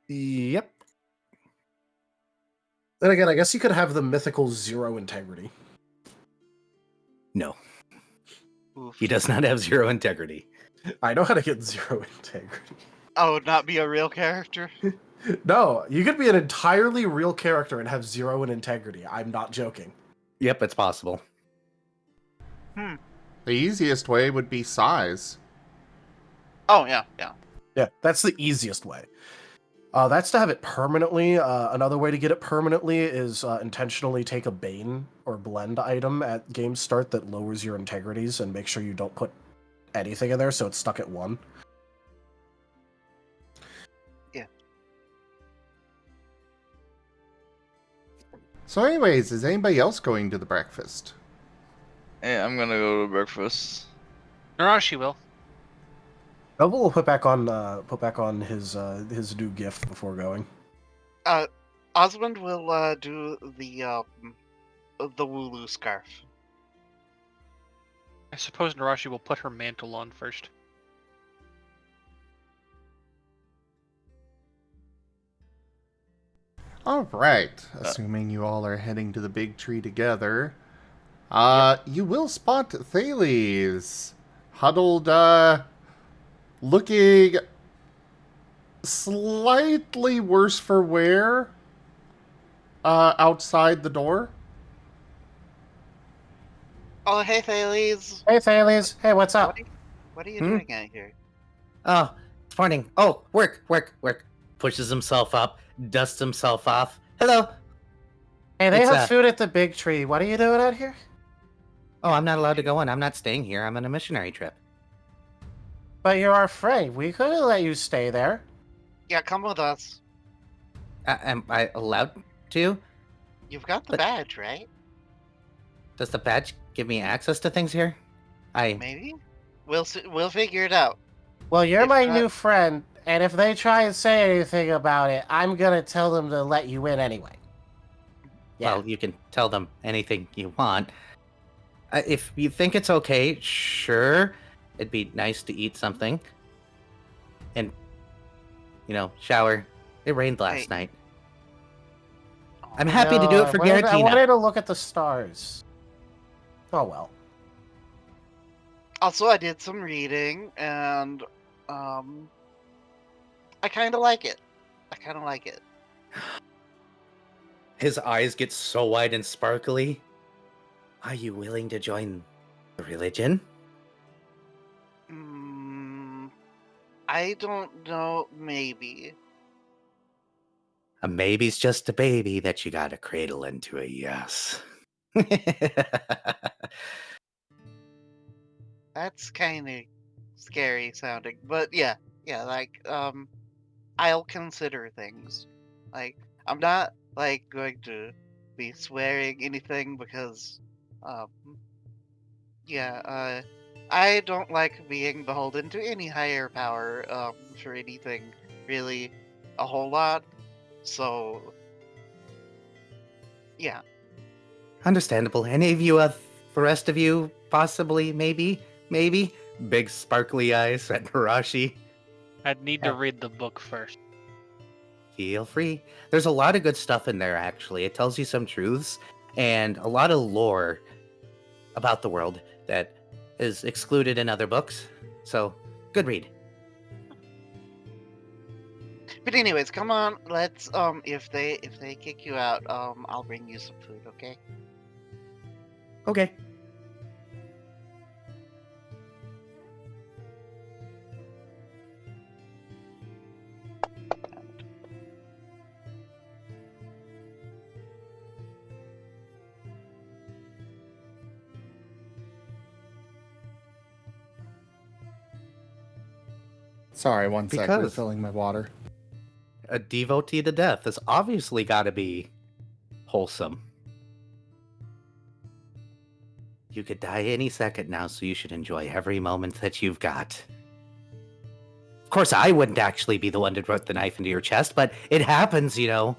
Yep. Then again, I guess you could have the mythical 0 integrity. No, Oof. he does not have 0 integrity. I know how to get 0 integrity. Oh, not be a real character? No, you could be an entirely real character and have 0 in integrity. I'm not joking. Yep, it's possible. The easiest way would be size. Oh, yeah. Yeah, that's the easiest way. That's to have it permanently. Another way to get it permanently is intentionally take a Bane or Blend item at game start that lowers your integrities and make sure you don't put anything in there so it's stuck at 1. Yeah. So anyways, is anybody else going to the breakfast? Yeah, I'm gonna go to breakfast. Nerashi will. Noble will put back on his new gift before going. Osmond will do the Wooloo scarf. I suppose Nerashi will put her mantle on first. Alright, assuming you all are heading to the big tree together, you will spot Thales huddled, looking slightly worse for wear, outside the door. Oh, hey, Thales. Hey, Thales. Hey, what's up? What are you doing out here? Oh, it's morning. Oh, work. Pushes himself up, dusts himself off. Hello. Hey, they It's, have food at the big tree. What are you doing out here? Oh, I'm not allowed to go in. I'm not staying here. I'm on a missionary trip. But you're our friend. We couldn't let you stay there. Yeah, come with us. Am I allowed to? You've got the But- badge, right? Does the badge give me access to things here? Maybe. We'll figure it out. Well, you're If my not- new friend, and if they try and say anything about it, I'm gonna tell them to let you in anyway. Yeah. Well, you can tell them anything you want. If you think it's okay, sure. It'd be nice to eat something. And, shower. It rained last Hey. night. I'm happy to do it for I Garatina. wanted to look at the stars. Oh well. Also, I did some reading, and I kind of like it. His eyes get so wide and sparkly. Are you willing to join the religion? I don't know. Maybe. A maybe's just a baby that you gotta cradle into a yes. That's kind of scary sounding, but yeah, like I'll consider things. Like I'm not like going to be swearing anything because I don't like being beholden to any higher power for anything really a whole lot. So yeah. Understandable. Any of you, the rest of you, possibly, maybe, big sparkly eyes at Nerashi. I'd need to read the book first. Feel free. There's a lot of good stuff in there, actually. It tells you some truths and a lot of lore about the world that is excluded in other books. So, good read. But anyways, come on, let's if they kick you out, I'll bring you some food, okay? Okay. Sorry, one sec. Because- Refilling my water. A devotee to death has obviously got to be wholesome. You could die any second now, so you should enjoy every moment that you've got. Of course, I wouldn't actually be the one to put the knife into your chest, but it happens, you know.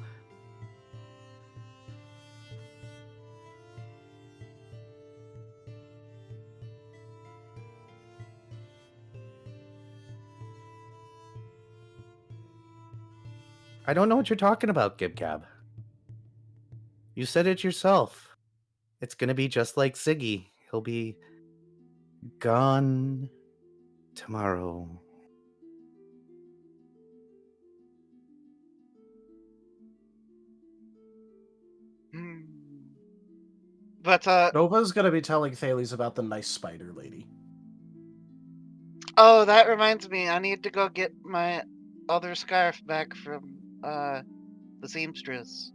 I don't know what you're talking about, Gibcab. You said it yourself. It's gonna be just like Ziggy. He'll be gone tomorrow. Hmm. But Nova's gonna be telling Thales about the nice spider lady. oh, that reminds me, I need to go get my other scarf back from the seamstress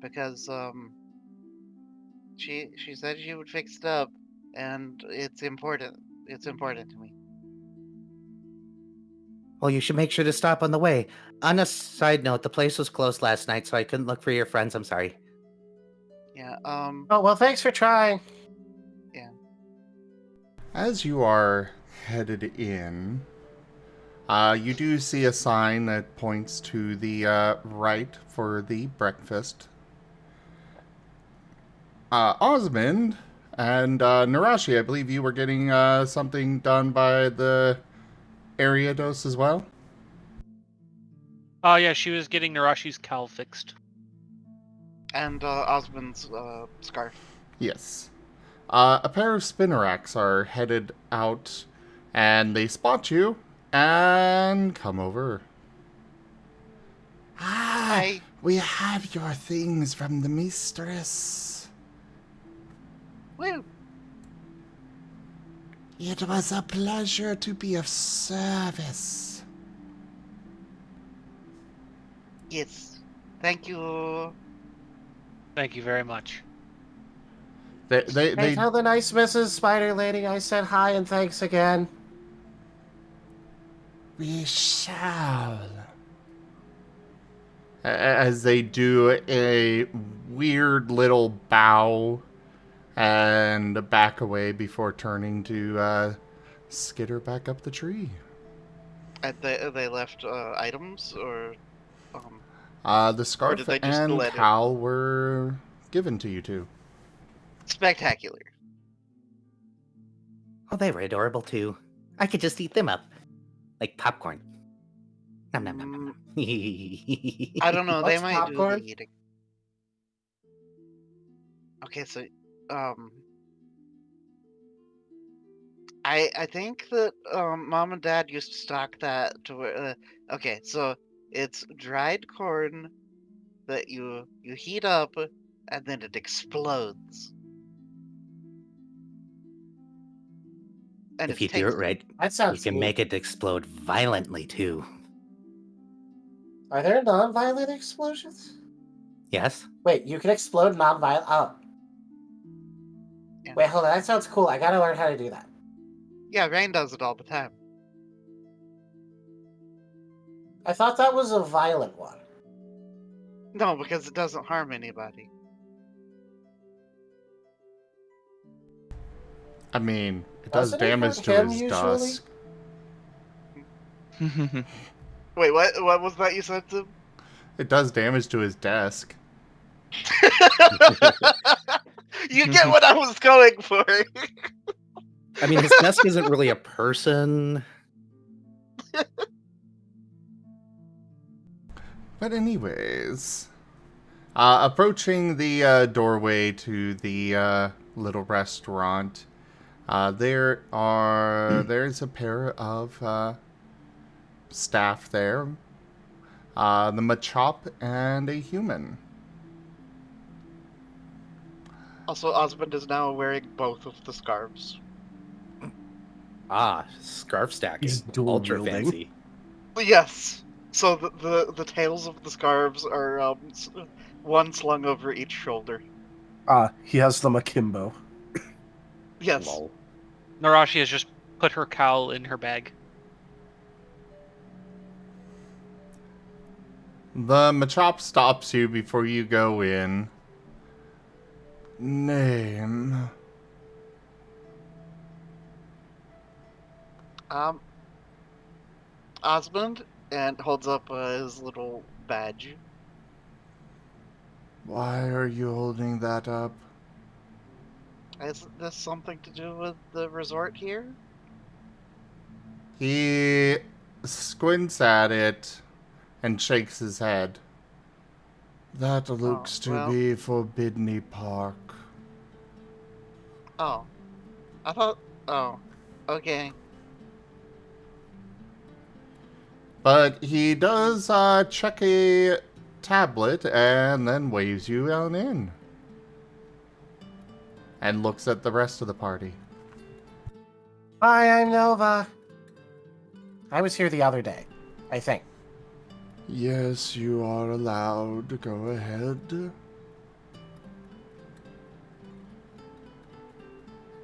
because she said she would fix it up, and it's important. It's important to me. Well, you should make sure to stop on the way. On a side note, the place was closed last night, so I couldn't look for your friends. I'm sorry. Yeah. Oh, well, thanks for trying. As you are headed in, you do see a sign that points to the right for the breakfast. Osmund and Nerashi, I believe you were getting something done by the area dose as well? Oh yeah, she was getting Narashi's cowl fixed. And Osmond's scarf. Yes. A pair of spinneracks are headed out, and they spot you, and come over. Hi. We have your things from the mistress. Woo. It was a pleasure to be of service. Yes. Thank you. Thank you very much. They Tell the nice Mrs. Spider Lady I said hi and thanks again. We shall. As they do a weird little bow and back away before turning to skitter back up the tree. They left items or The scarf did they just and let it? cowl were given to you two. Spectacular. Oh, they were adorable too. I could just eat them up. Like popcorn. Nom nom nom nom nom. I don't know. They What's might popcorn? do the eating. Okay, so I think that mom and dad used to stock that to where. Okay, so it's dried corn that you heat up and then it explodes. And If it's you do it tasty. right, That you sounds can neat. make it explode violently too. Are there non-violent explosions? Yes? Wait, you can explode non-violent? Oh. Yeah. Wait, hold on. That sounds cool. I gotta learn how to do that. Yeah, Rain does it all the time. I thought that was a violent one. No, because it doesn't harm anybody. I mean, it does Doesn't it damage hurt to him his usually? dusk. Wait, what was that you said to? It does damage to his desk. You get what I was going for. I mean, his desk isn't really a person. But anyways, approaching the doorway to the little restaurant, there's a pair of staff there, the Machop and a human. Also, Osmond is now wearing both of the scarves. Ah, scarf stacking. He's dual Ultra wielding. fancy. Yes. So the tails of the scarves are one slung over each shoulder. He has them akimbo. Yes. Lol. Nerashi has just put her cowl in her bag. The Machop stops you before you go in. Name. Osmond, and holds up his little badge. Why are you holding that up? Is this something to do with the resort here? He squints at it and shakes his head. That looks to well. be Forbidden Park. Oh. I thought... Oh. Okay. But he does check a tablet and then waves you on in. And looks at the rest of the party. Hi, I'm Nova. I was here the other day, I think. Yes, you are allowed. Go ahead.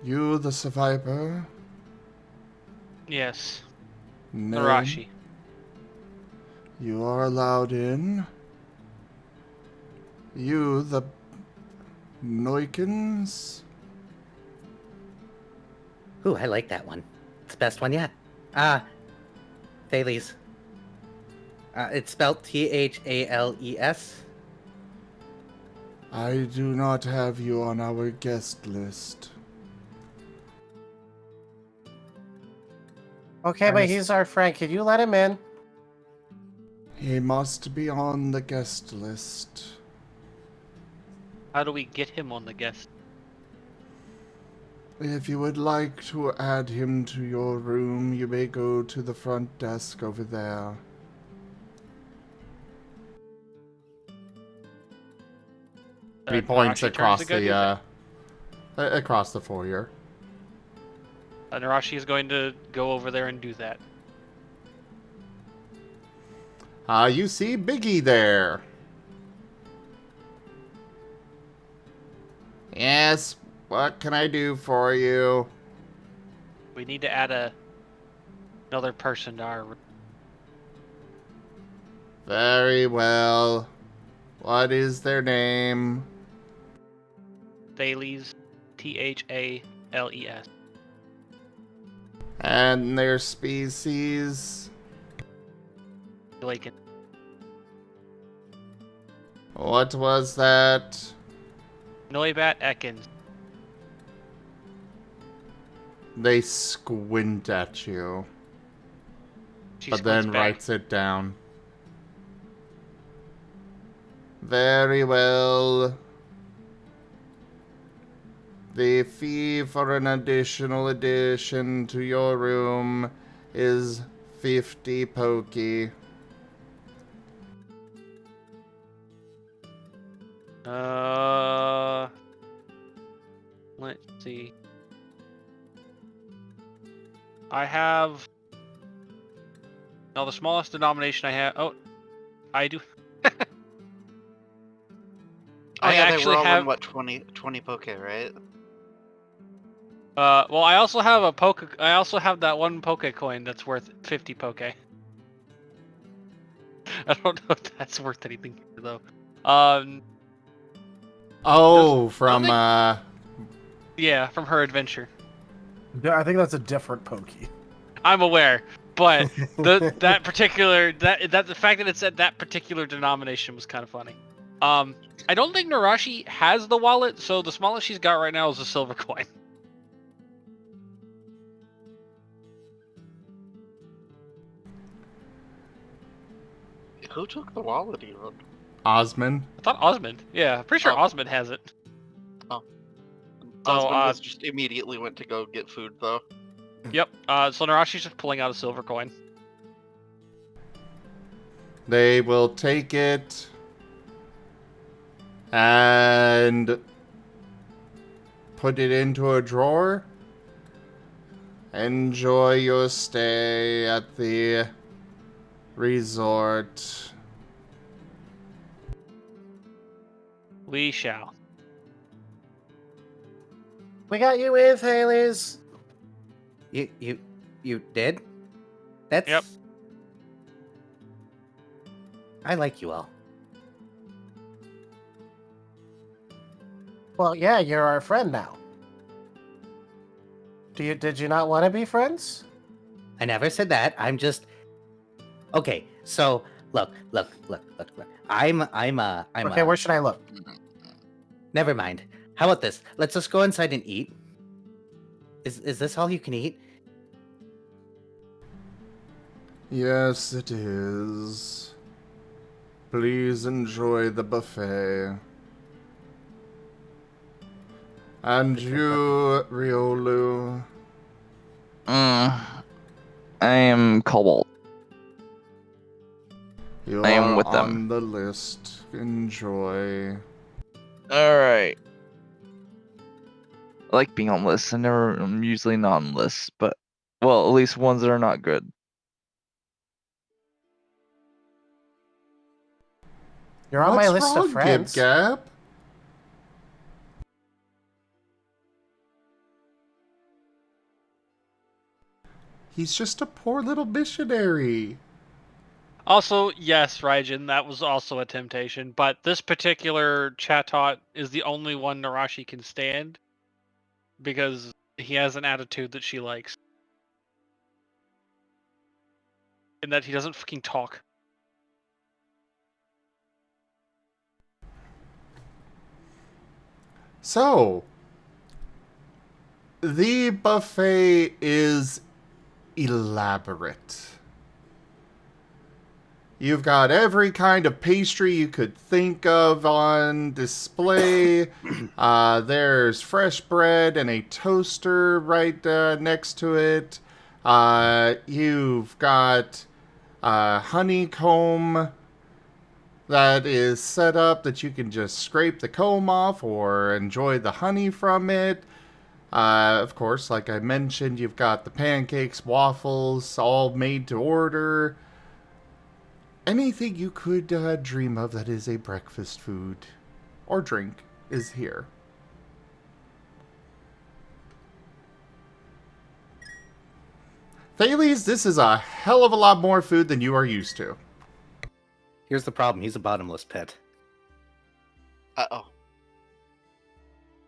You the survivor? Yes. Name? Nerashi. You are allowed in. You the Noikins? Ooh, I like that one. It's the best one yet. Thales. It's spelled Thales. I do not have you on our guest list. Okay, but he's our friend. Can you let him in? He must be on the guest list. How do we get him on the guest? If you would like to add him to your room, you may go to the front desk over there. He points Nerashi across turns to go do across the foyer. that. Nerashi is going to go over there and do that. You see Biggie there. Yes, what can I do for you? We need to add another person to our. Very well. What is their name? Thales, Thales. And their species? Like it. What was that? Noibat Ekans. They squint at you, She but squints then back. writes it down. Very well. The fee for an additional addition to your room is 50 Poke. Let's see. I have. No, the smallest denomination I have. Oh, I do. Oh I yeah, they actually were all have. in what 20 poke, right? Well, I also have a poke. I also have that one poke coin that's worth 50 poke. I don't know if that's worth anything here, though. Oh, from yeah, from her adventure. Yeah, I think that's a different Pokey. I'm aware, but the fact that it's at that particular denomination was kind of funny. I don't think Nerashi has the wallet, so the smallest she's got right now is a silver coin. Who took the wallet even? Osmond. I thought Osmond. Yeah, pretty sure Oh. Osmond has it. So, Osmond was just immediately went to go get food though. Yep. So Nerashi's just pulling out a silver coin. They will take it and put it into a drawer. Enjoy your stay at the resort. We shall. We got you in, Thales. You did? That's... Yep. I like you all. Well, yeah, you're our friend now. Did you not want to be friends? I never said that. I'm just... Okay, so, look. I'm Okay, where should I look? Never mind. How about this? Let's just go inside and eat. Is this all you can eat? Yes, it is. Please enjoy the buffet. And you, Riolu. I am Cobalt. You I am are with them. on the list. Enjoy. Alright. I like being on lists. I'm usually not on lists, but, well, at least ones that are not good. You're on my list wrong, of friends. Gib-Gab? He's just a poor little missionary. Also, yes, Raijin, that was also a temptation, but this particular Chatot is the only one Nerashi can stand because he has an attitude that she likes. And that he doesn't fucking talk. So, the buffet is elaborate. You've got every kind of pastry you could think of on display. There's fresh bread and a toaster right next to it. You've got honeycomb that is set up that you can just scrape the comb off or enjoy the honey from it. Of course, like I mentioned, you've got the pancakes, waffles, all made to order. Anything you could dream of that is a breakfast food or drink is here. Thales, this is a hell of a lot more food than you are used to. Here's the problem. He's a bottomless pit. Uh-oh.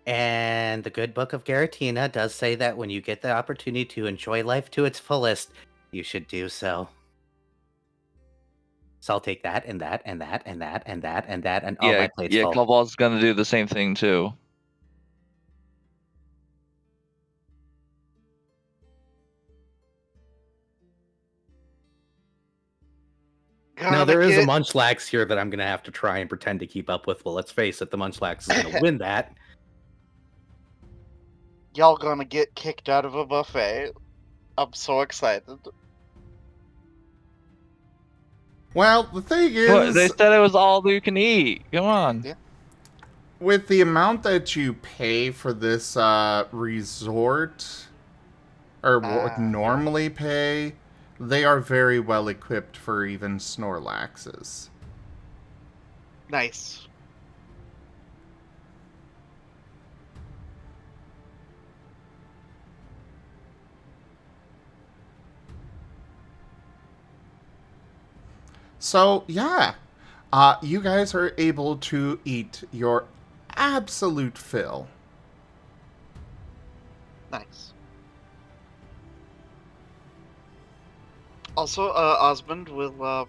And the good book of Garatina does say that when you get the opportunity to enjoy life to its fullest, you should do so. So I'll take that and that and that and that and that and that and my plate's full. Cobalt's gonna do the same thing too. Now, there is a Munchlax here that I'm going to have to try and pretend to keep up with. Well, let's face it, the Munchlax is going to win that. Y'all gonna get kicked out of a buffet. I'm so excited. Well, the thing is... What, they said it was all you can eat. Come on. Yeah. With the amount that you pay for this resort, or would normally pay, they are very well equipped for even Snorlaxes. Nice. So, yeah, you guys are able to eat your absolute fill. Nice. Also, Osmond will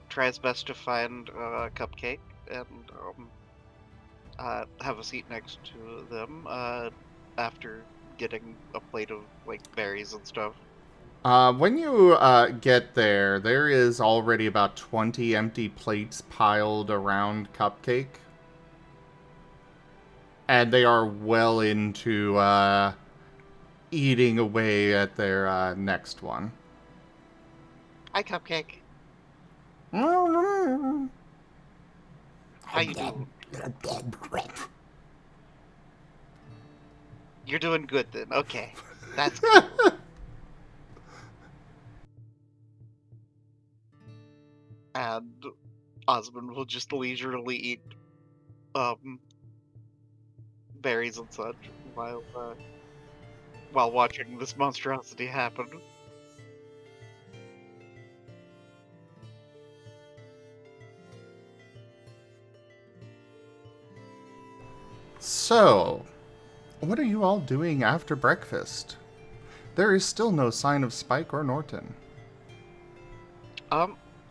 try his best to find Cupcake and have a seat next to them after getting a plate of like berries and stuff. When you get there, there is already about 20 empty plates piled around Cupcake. And they are well into eating away at their next one. Hi, Cupcake. How you doing? You're doing good then. Okay, that's cool. And Osmond will just leisurely eat berries and such while watching this monstrosity happen. So, what are you all doing after breakfast? There is still no sign of Spike or Norton.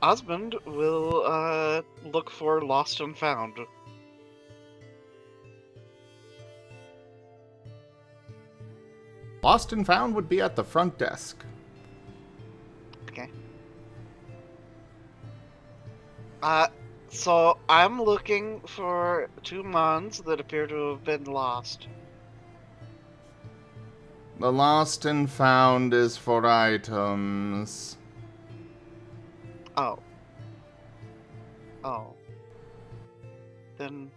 Osmond will look for Lost and Found. Lost and Found would be at the front desk. Okay. So I'm looking for 2 mons that appear to have been lost. The Lost and Found is for items. Oh. Oh. Then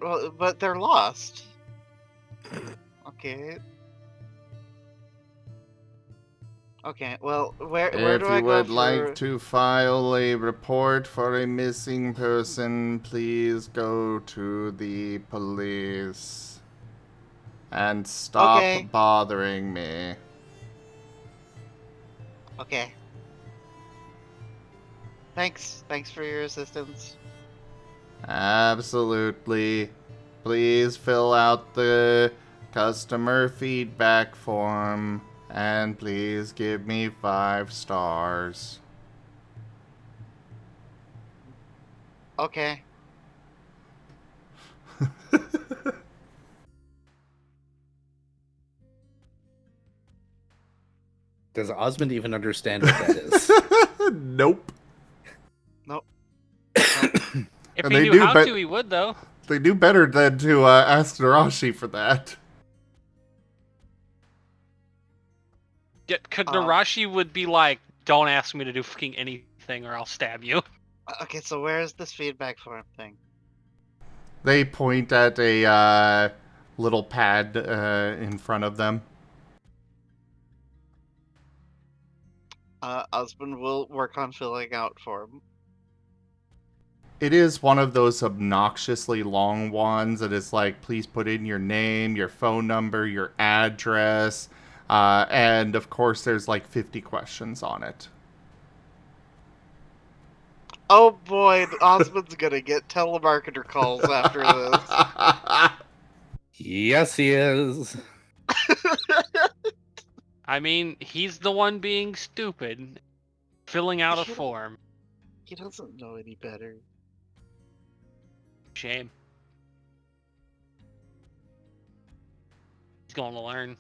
well, but they're lost. Okay. Okay, well, where do If I you go would for... like to file a report for a missing person, please go to the police. And stop Okay. bothering me. Okay. Thanks for your assistance. Absolutely. Please fill out the customer feedback form. And please give me 5 stars. Okay. Does Osmond even understand what that is? Nope. Nope. If And he they knew do how bet- to, he would, though. They do better than to ask Nerashi for that. Nerashi would be like, don't ask me to do fucking anything or I'll stab you. Okay, so where is this feedback form thing? They point at a little pad in front of them. Osmond will work on filling out form. It is one of those obnoxiously long ones that is like, please put in your name, your phone number, your address, and of course there's like 50 questions on it. Oh boy, Osmond's gonna get telemarketer calls after this. Yes, he is. I mean, he's the one being stupid, filling out a form. He doesn't know any better. Shame. He's going to learn.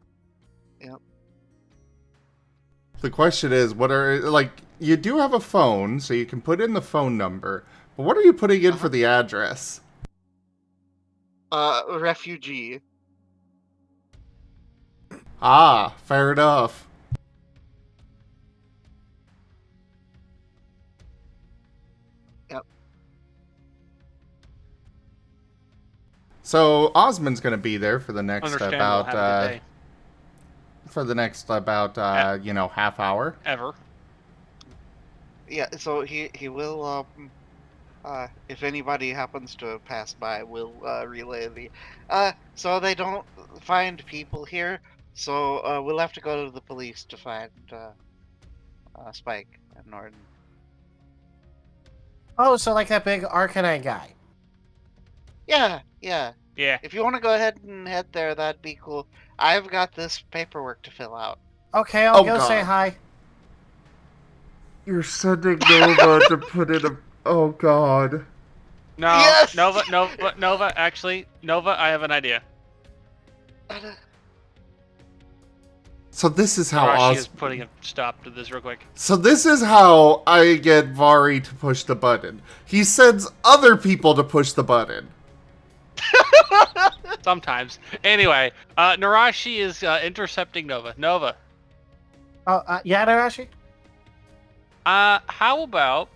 Yep. The question is, what are, like, you do have a phone, so you can put in the phone number, but what are you putting in for the address? Refugee. Ah, fair enough. Yep. So Osmond's gonna be there for the next Understandable. about Have a good day. for the next about half hour. Ever. Yeah, so he will if anybody happens to pass by, will relay the so they don't find people here, so we'll have to go to the police to find Spike and Norton. Oh, so like that big Arcanine guy. Yeah. Yeah. If you want to go ahead and head there, that'd be cool. I've got this paperwork to fill out. Okay, I'll Oh, go say God. hi. You're sending Nova to put in a... Oh, God. No, Yes! Nova. Actually, Nova, I have an idea. So this is how Nerashi is putting a stop to this real quick. So this is how I get Vari to push the button. He sends other people to push the button. Sometimes. Anyway, Nerashi is intercepting Nova. Nova, Yeah, Nerashi? how about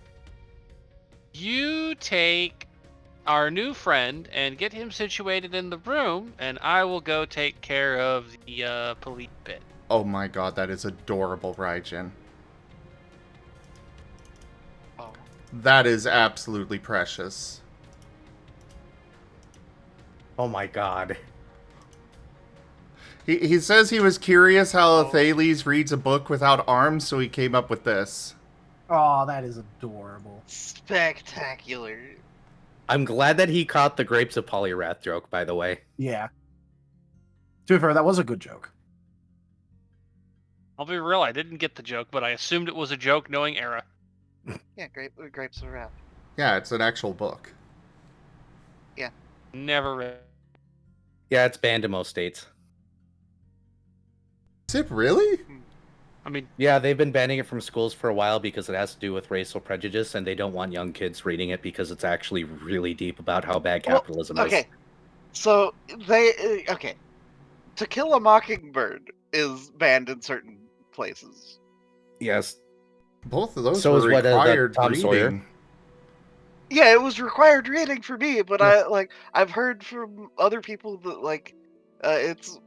you take our new friend and get him situated in the room, and I will go take care of the police bit. Oh my god, that is adorable, Raijin. Oh. That is absolutely precious. Oh my god. He says he was curious how Thales reads a book without arms, so he came up with this. Oh, that is adorable. Spectacular. I'm glad that he caught the grapes of Polyrath joke, by the way. Yeah. To be fair, that was a good joke. I'll be real, I didn't get the joke, but I assumed it was a joke knowing Era. Yeah, grapes of wrath. Yeah, it's an actual book. Never read. Yeah, it's banned in most states. Is it really? I mean, Yeah, they've been banning it from schools for a while because it has to do with racial prejudice, and they don't want young kids reading it because it's actually really deep about how bad capitalism is. Okay, so they okay. To Kill a Mockingbird is banned in certain places. Yes. Both of those So were is what, required Tom Sawyer? reading. Yeah, it was required reading for me, but I've heard from other people that it's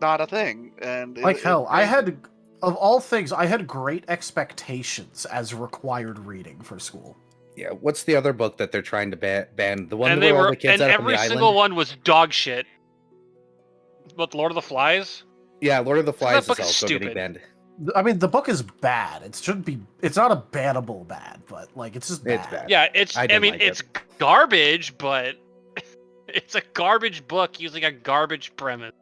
not a thing, and Like hell, I had, of all things, I had great expectations as required reading for school. Yeah, what's the other book that they're trying to ban? The one and where they all were, the kids and out on the every island? single one was dog shit. But Lord of the Flies? Yeah, Lord of the That Flies book is is also getting stupid. banned. I mean, the book is bad. It shouldn't be. It's not a bannable bad, but like it's just bad. It's bad. Yeah, I I didn't mean, like it's it. garbage, but it's a garbage book using a garbage premise.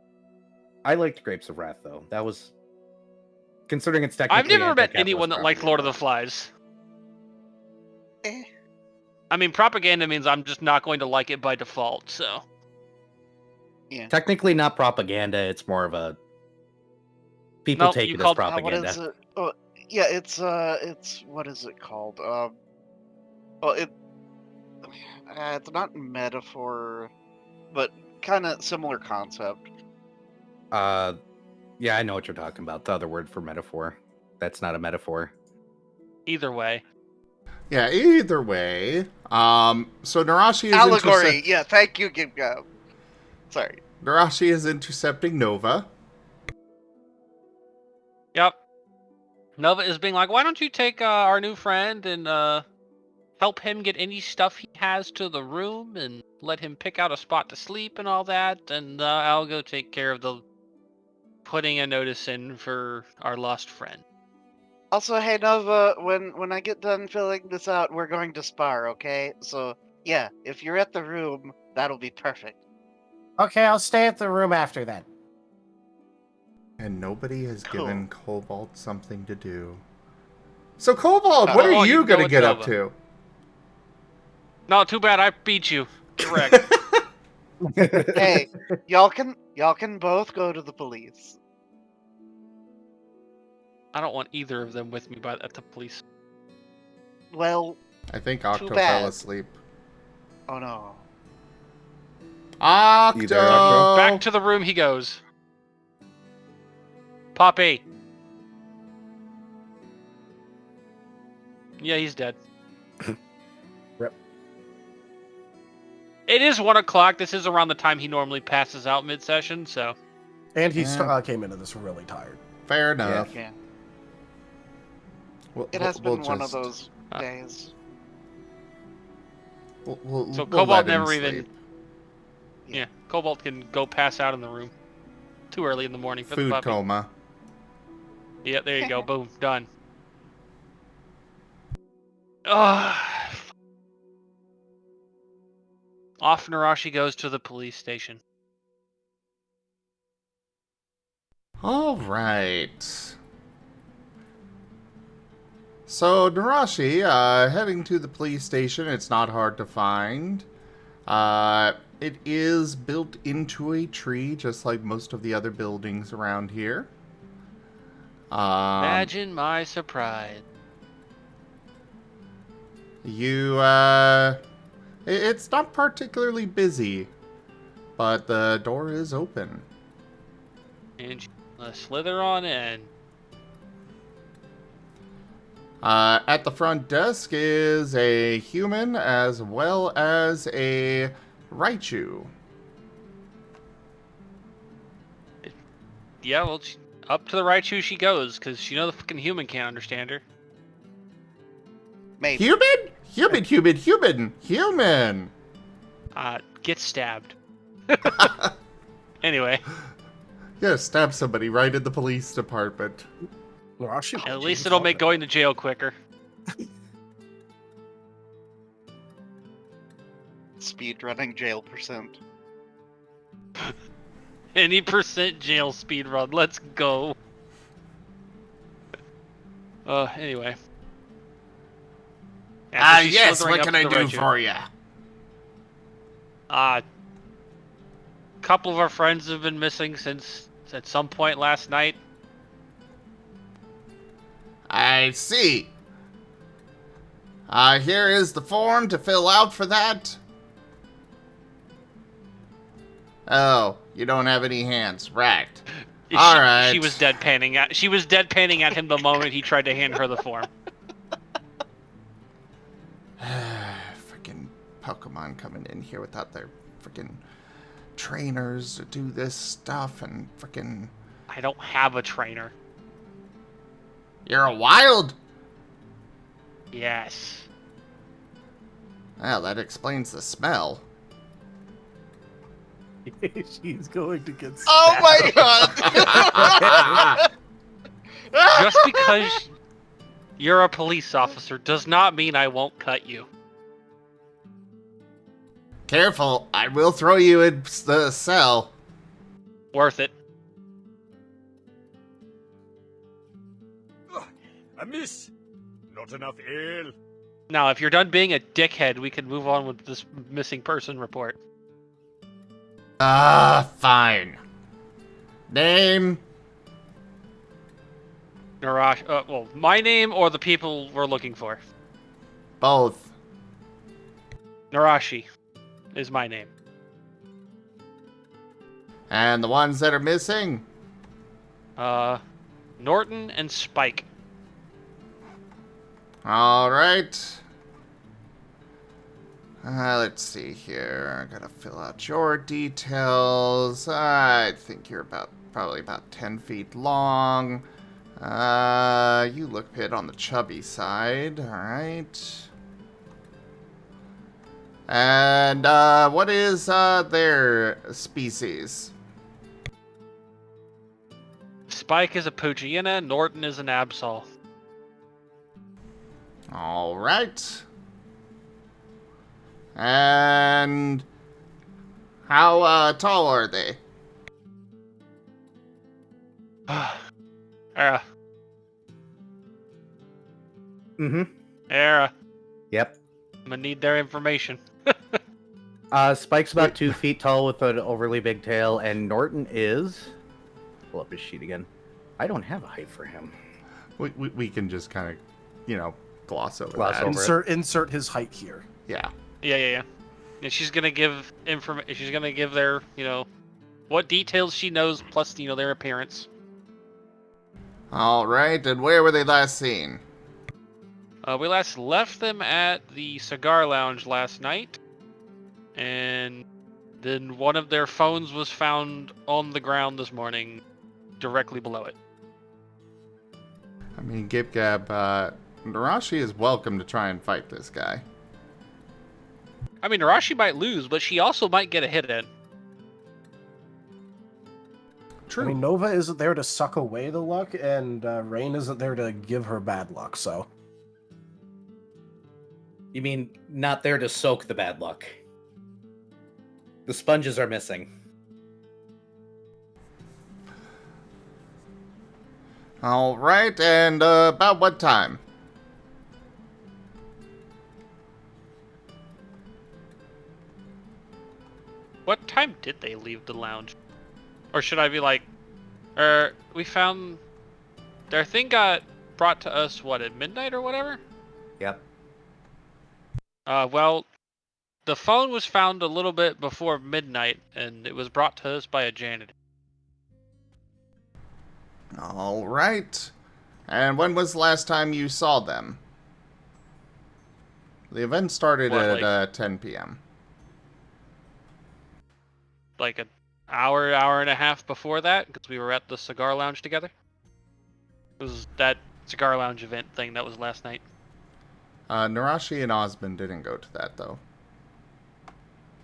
I liked Grapes of Wrath, though. That was... Considering it's technically I've never met anti-capitalist anyone that liked propaganda. Lord of the Flies. Eh. I mean, propaganda means I'm just not going to like it by default, so. Technically not propaganda, it's more of a... People Nope, take you it as called- what propaganda. is it? Oh, yeah, it's what is it called? Well, it's not metaphor, but kind of similar concept. Yeah, I know what you're talking about. The other word for metaphor. That's not a metaphor. Either way. Yeah, either way. So Nerashi is Allegory. Yeah, thank you, Gimgab. Sorry. Nerashi is intercepting Nova. Yep. Nova is being like, why don't you take our new friend and help him get any stuff he has to the room and let him pick out a spot to sleep and all that, and I'll go take care of the putting a notice in for our lost friend. Also, hey Nova, when I get done filling this out, we're going to spar, okay? So yeah, if you're at the room, that'll be perfect. Okay, I'll stay at the room after that. And nobody has Cool. given Cobalt something to do. So Cobalt, what Oh, are you you can go gonna with get up Nova. to? No, too bad I beat you. Correct. Hey, y'all can both go to the police. I don't want either of them with me at the police. Well, I think Octo Too fell bad. asleep. oh no. Octo! You there, Octo? Back to the room he goes. Poppy. Yeah, he's dead. Rip. It is 1 o'clock. This is around the time he normally passes out mid-session, so. And he Yeah. came into this really tired. Fair enough. Yeah. We'll- It has we'll been one of just- those days. So we'll Cobalt let him never even- sleep. Yeah, Cobalt can go pass out in the room. Too early in the morning for the Food puppy. coma. Yeah, there you go. Boom. Done. Ugh. Off Nerashi goes to the police station. All right. So, Nerashi, heading to the police station. It's not hard to find. It is built into a tree, just like most of the other buildings around here. Imagine my surprise. It's not particularly busy, but the door is open. And slither on in. At the front desk is a human as well as a Raichu. Yeah, well, up to the Raichu she goes, because the fucking human can't understand her. Maybe. Human! Get stabbed. Anyway, Yeah, stab somebody right in the police department. Nerashi, at least it'll make going to jail quicker. Speedrunning jail percent. Any percent jail speed run. Let's go. Anyway. After she's Yes, slithering what up can I to the do Raichu. for you? Couple of our friends have been missing since at some point last night. I see. Here is the form to fill out for that. Oh, you don't have any hands, right? All right. She was deadpanning at him the moment he tried to hand her the form. Freaking Pokemon coming in here without their freaking trainers to do this stuff and freaking... I don't have a trainer. You're a wild? Yes. Well, that explains the smell. She's going to get stabbed. Oh my god! Just because you're a police officer does not mean I won't cut you. Careful, I will throw you in the cell. Worth it. A miss. Not enough ale. Now, if you're done being a dickhead, we can move on with this missing person report. Fine. Name? Nerashi. Well, my name or the people we're looking for. Both. Nerashi is my name. And the ones that are missing? Norton and Spike. Alright. Let's see here. I gotta fill out your details. I think you're probably about 10 feet long. You look a bit on the chubby side. Alright. And, what is, their species? Spike is a Poochyena, Norton is an Absol. Alright. And how tall are they? Era. Mm-hmm. Era. Yep. I'm gonna need their information. Spike's about 2 feet tall with an overly big tail, and Norton is... Pull up his sheet again. I don't have a height for him. We can just kind of, gloss over Gloss that. over. Insert his height here. Yeah. Yeah. And she's gonna give She's gonna give their, what details she knows plus, their appearance. All right. And where were they last seen? We last left them at the cigar lounge last night, and then one of their phones was found on the ground this morning, directly below it. I mean, Gib Gab, Nerashi is welcome to try and fight this guy. I mean, Nerashi might lose, but she also might get a hit in. True. I mean, Nova isn't there to suck away the luck, and Rain isn't there to give her bad luck, so... You mean not there to soak the bad luck? The sponges are missing. All right, and about what time? What time did they leave the lounge? Or should I be like, we found their thing got brought to us, what, at midnight or whatever? Yep. Well, the phone was found a little bit before midnight, and it was brought to us by a janitor. All right. And when was the last time you saw them? The event started What, at like- 10 p.m. Like an hour and a half before that, because we were at the cigar lounge together. It was that cigar lounge event thing that was last night. Nerashi and Osmond didn't go to that, though.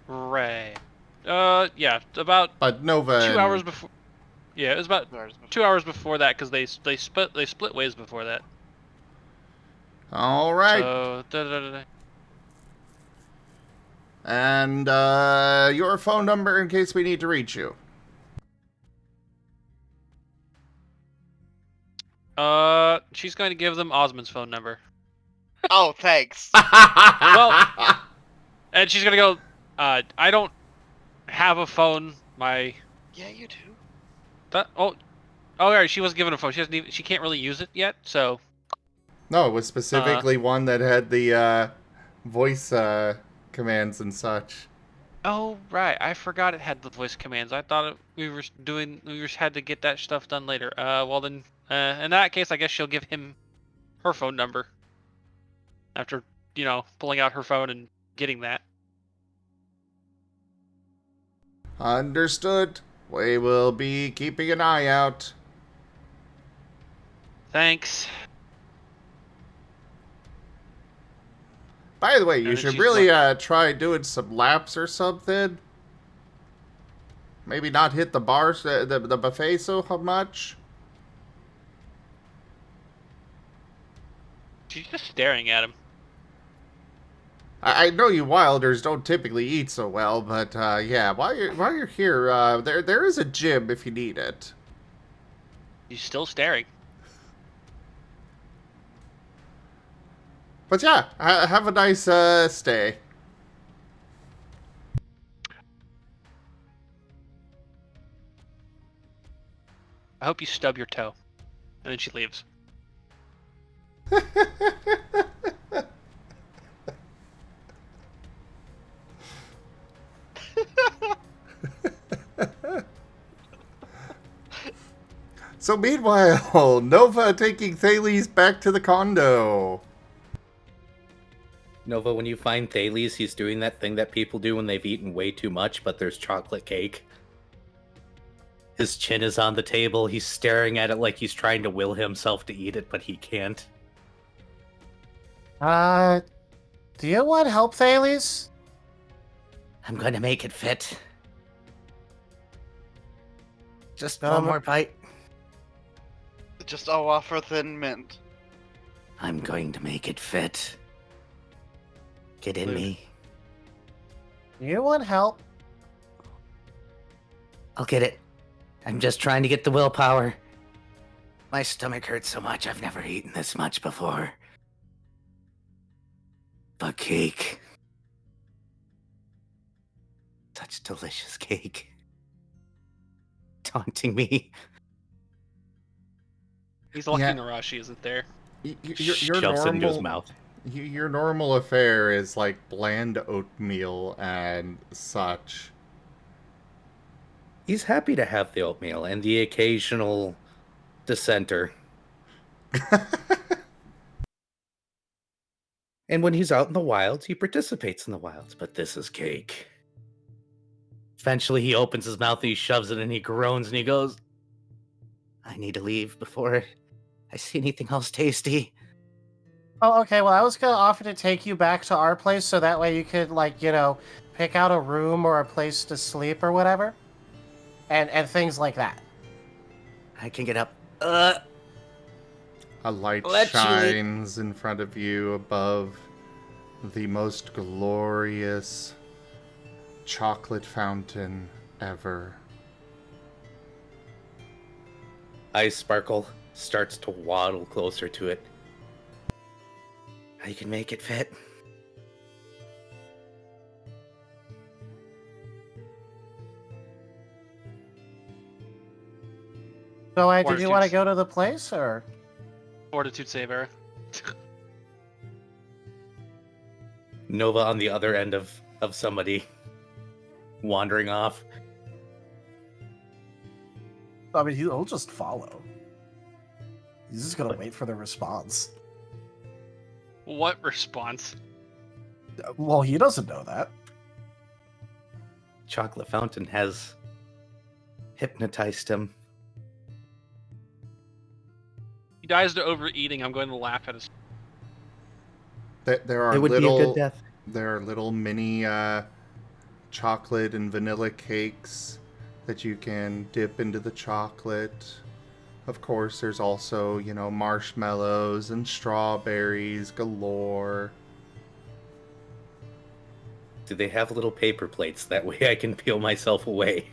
Right. Yeah, about But Nova 2 and- hours before. Yeah, it was about 2 hours before that, because they split ways before that. All right. So, And your phone number in case we need to reach you. she's going to give them Osmond's phone number. Oh, thanks. Well, and she's gonna go, I don't have a phone. Yeah, you do. Yeah, she wasn't given a phone. She can't really use it yet, so. No, it was specifically one that had the voice commands and such. Oh, right. I forgot it had the voice commands. I thought we had to get that stuff done later. Well then, in that case, I guess she'll give him her phone number. After, pulling out her phone and getting that. Understood. We will be keeping an eye out. Thanks. By the way, you And should she's really try doing some laps or something. Maybe not hit the bars, the buffet so much. She's just staring at him. I know you Wilders don't typically eat so well, but yeah, while you're here, there is a gym if you need it. He's still staring. But yeah, have a nice stay. I hope you stub your toe. And then she leaves. So meanwhile, Nova taking Thales back to the condo. Nova, when you find Thales, he's doing that thing that people do when they've eaten way too much, but there's chocolate cake. His chin is on the table. He's staring at it like he's trying to will himself to eat it, but he can't. Do you want help, Thales? I'm going to make it fit. Just one more bite. Just a wafer thin mint. I'm going to make it fit. Get in me. You want help? I'll get it. I'm just trying to get the willpower. My stomach hurts so much. I've never eaten this much before. But cake. Such delicious cake. Taunting me. He's lucky Yeah. Nerashi isn't there. Your Shoves it into his mouth. Your normal affair is like bland oatmeal and such. He's happy to have the oatmeal and the occasional dissenter. And when he's out in the wilds, he participates in the wilds. But this is cake. Eventually, he opens his mouth and he shoves it and he groans and he goes, I need to leave before I see anything else tasty. Oh, okay. Well, I was gonna offer to take you back to our place so that way you could, like, pick out a room or a place to sleep or whatever, and things like that. I can get up. A light Let's you eat. shines in front of you above the most glorious chocolate fountain ever. Eyes sparkle. starts to waddle closer to it. I can make it fit. So, did you Fortitude want to go to the place, or? Fortitude save error. Nova on the other end of somebody wandering off. I mean, he'll just follow. He's just gonna wait for the response. What response? Well, he doesn't know that. Chocolate Fountain has hypnotized him. He dies to overeating. I'm going to laugh at his. There are It would be a little, good death. there are little mini chocolate and vanilla cakes that you can dip into the chocolate. Of course, there's also, you know, marshmallows and strawberries galore. Do they have little paper plates? That way I can peel myself away.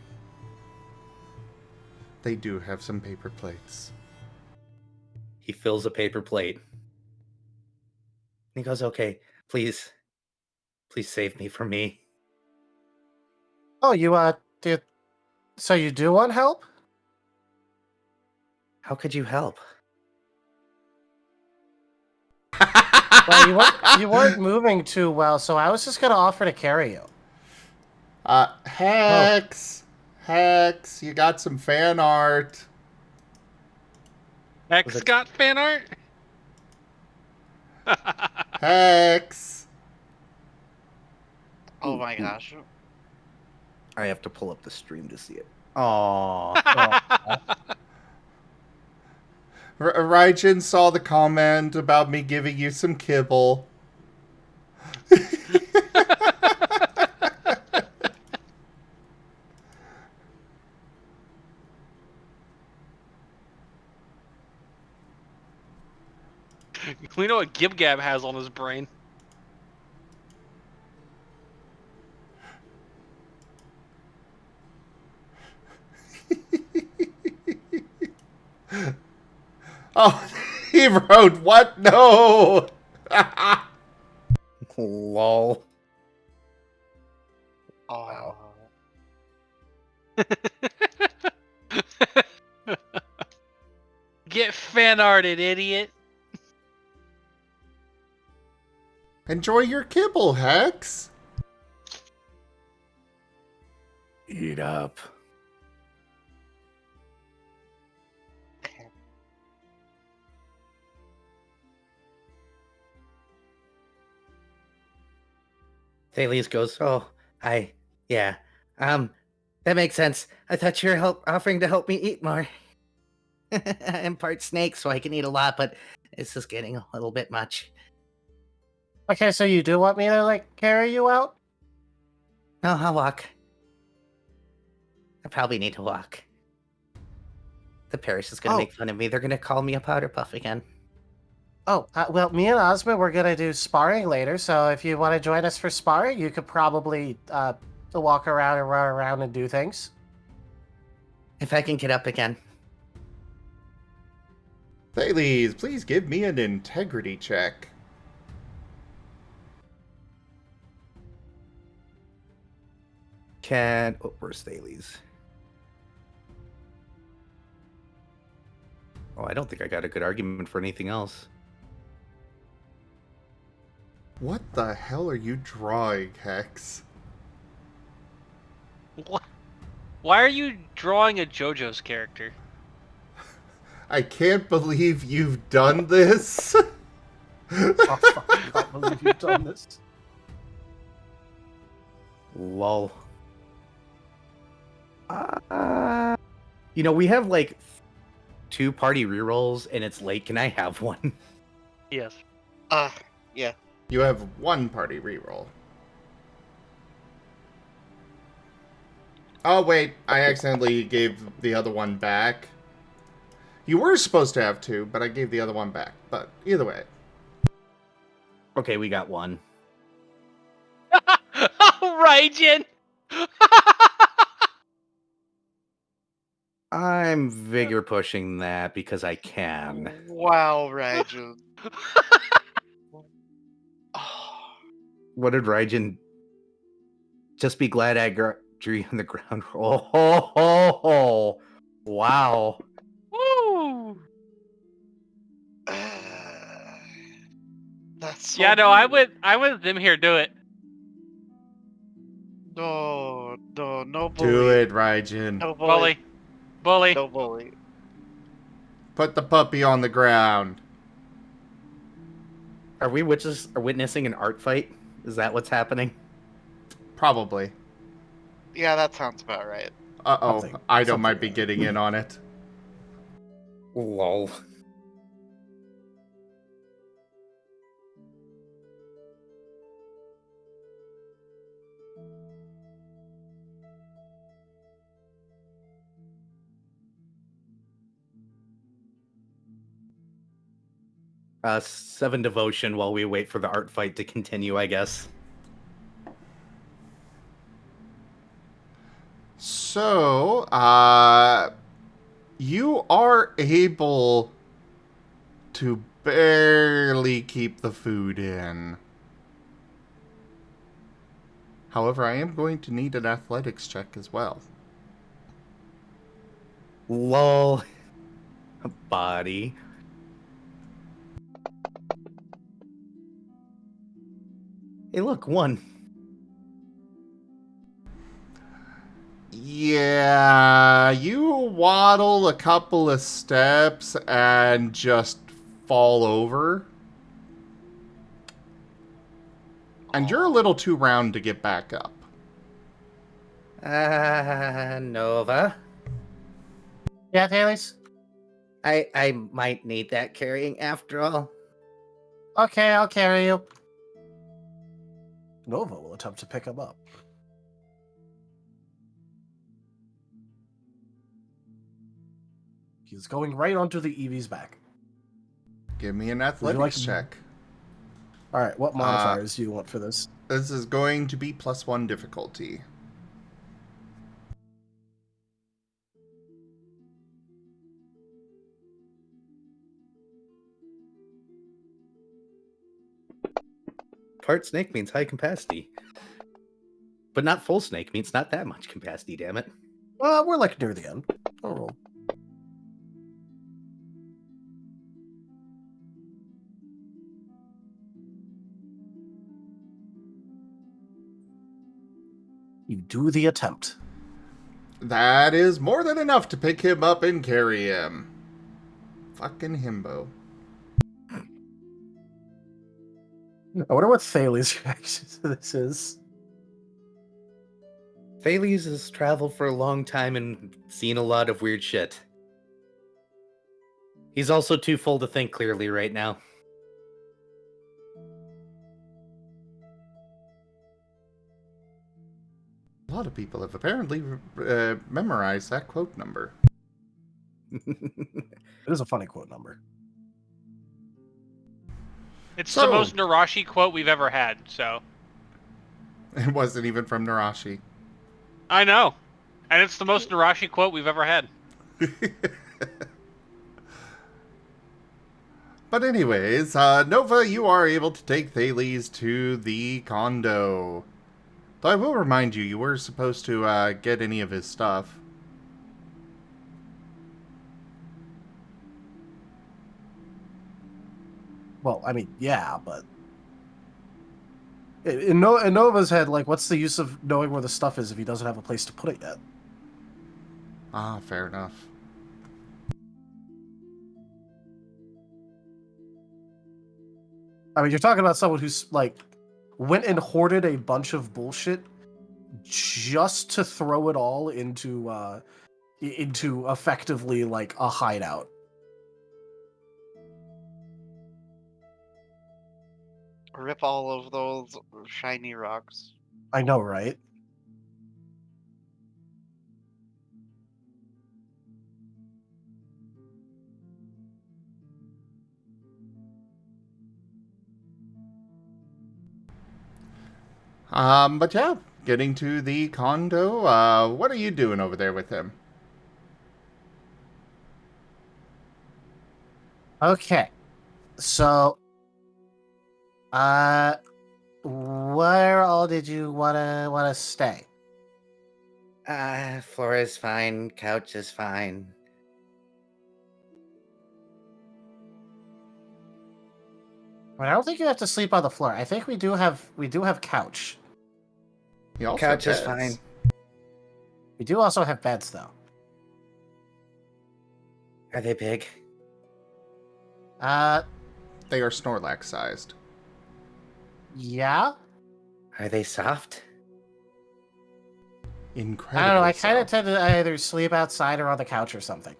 They do have some paper plates. He fills a paper plate. He goes, okay, please save me from me. Oh, you do. So you do want help? How could you help? Well, you weren't moving too well, so I was just gonna offer to carry you. Hex, you got some fan art. Hex got fan art? Hex. Oh my gosh. I have to pull up the stream to see it. Aww. Raijin saw the comment about me giving you some kibble. We know what Gib Gab has on his brain. Oh, he wrote, what? No! Lol. Oh. Get fan arted, idiot. Enjoy your kibble, Hex. Eat up. Thales goes, yeah, that makes sense. I thought you were offering to help me eat more. I'm part snake, so I can eat a lot, but this is getting a little bit much. Okay, so you do want me to, like, carry you out? No, I'll walk. I probably need to walk. The parish is gonna make fun of me. They're gonna call me a powder puff again. Oh, well, me and Osmond, we're gonna do sparring later, so if you want to join us for sparring, you could probably walk around and run around and do things. If I can get up again. Thales, please give me an integrity check. Where's Thales? Oh, I don't think I got a good argument for anything else. What the hell are you drawing, Hex? What? Why are you drawing a JoJo's character? I can't believe you've done this. I can't believe you've done this. Lol. We have like 2 party rerolls and it's late. Can I have one? Yes. Yeah. You have 1 party reroll. Oh wait, I accidentally gave the other one back. You were supposed to have 2, but I gave the other one back. But either way. Okay, we got 1. Oh, Raijin! I'm vigor pushing that because I can. Wow, Raijin. Oh, What did Raijin? Just be glad I drew you on the ground. Oh, ho, ho, ho. Wow. Woo! that's so Yeah, no, I weird. would them here do it. No, no Do bully. it, Raijin. No bully. Bully. No bully. Put the puppy on the ground. Are we witnessing an art fight? Is that what's happening? Probably. Yeah, that sounds about right. Uh-oh. Something- Ido something might be like getting in on it. Lol. Seven devotion while we wait for the art fight to continue, I guess. So, you are able to barely keep the food in. However, I am going to need an athletics check as well. Lol. Body. Hey, look, one. Yeah, you waddle a couple of steps and just fall over. And you're a little too round to get back up. Nova. Yeah, Tailies? I might need that carrying after all. Okay, I'll carry you. Nova will attempt to pick him up. He's going right onto the Eevee's back. Give me an like athletics to- check. All right, what modifiers do you want for this? This is going to be +1 difficulty. Part snake means high capacity. But not full snake means not that much capacity, damn it. We're like near the end. I'll roll. You do the attempt. That is more than enough to pick him up and carry him. Fucking himbo. I wonder what Thales' reaction to this is. Thales has traveled for a long time and seen a lot of weird shit. He's also too full to think clearly right now. A lot of people have apparently memorized that quote number. It is a funny quote number. It's So- the most Nerashi quote we've ever had, so. It wasn't even from Nerashi. I know. And it's the most Nerashi quote we've ever had. But anyways, Nova, you are able to take Thales to the condo. Though I will remind you, you were supposed to get any of his stuff. Well, I mean, yeah, but in Nova's head, like, what's the use of knowing where the stuff is if he doesn't have a place to put it yet? Ah, fair enough. I mean, you're talking about someone who's like went and hoarded a bunch of bullshit just to throw it all into effectively like a hideout. Rip all of those shiny rocks. I know, right? But yeah, getting to the condo, what are you doing over there with him? Okay. So, where all did you wanna stay? Floor is fine. Couch is fine. I don't think you have to sleep on the floor. I think we do have couch. He also Couch is beds. fine. We do also have beds though. Are they big? They are Snorlax sized. Yeah. Are they soft? Incredible. I don't know. I kind of tend to either sleep outside or on the couch or something.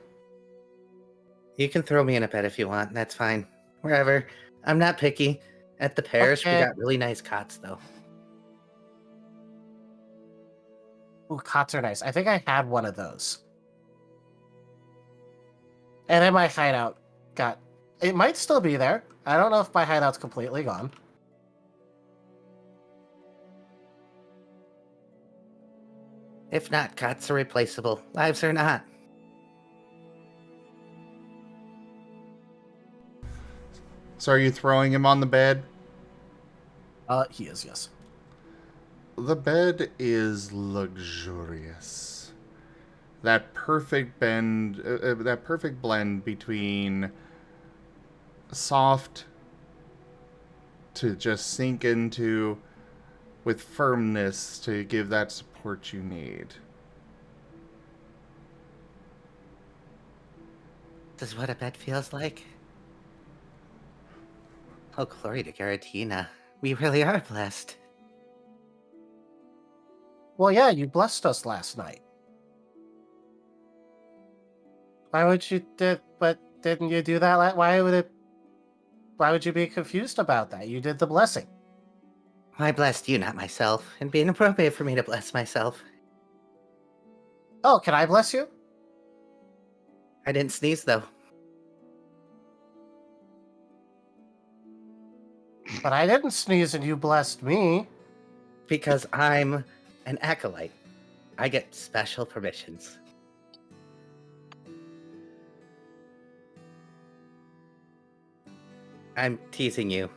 You can throw me in a bed if you want. That's fine. Wherever. I'm not picky. At the parish, we Okay. got really nice cots, though. Ooh, cots are nice. I think I had one of those. And then my hideout got... It might still be there. I don't know if my hideout's completely gone. If not, cots are replaceable. Lives are not. So are you throwing him on the bed? He is, yes. The bed is luxurious. That perfect blend between soft to just sink into with firmness to give that support you need. This is what a bed feels like. Oh, glory to Garatina. We really are blessed. Well, yeah, you blessed us last night. Why would you but didn't you do that? Why would you be confused about that? You did the blessing. I blessed you, not myself. It'd be inappropriate for me to bless myself. Oh, can I bless you? I didn't sneeze, though. But I didn't sneeze and you blessed me. Because I'm an acolyte. I get special permissions. I'm teasing you.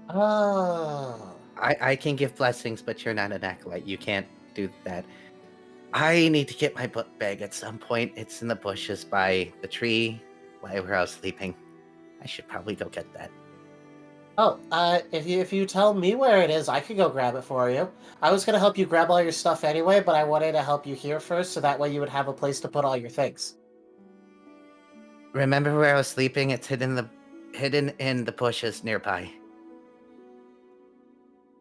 Oh. I can give blessings, but you're not an acolyte. You can't do that. I need to get my book bag at some point. It's in the bushes by the tree where I was sleeping. I should probably go get that. Oh, if you tell me where it is, I could go grab it for you. I was gonna help you grab all your stuff anyway, but I wanted to help you here first, so that way you would have a place to put all your things. Remember where I was sleeping? It's hidden in the bushes nearby.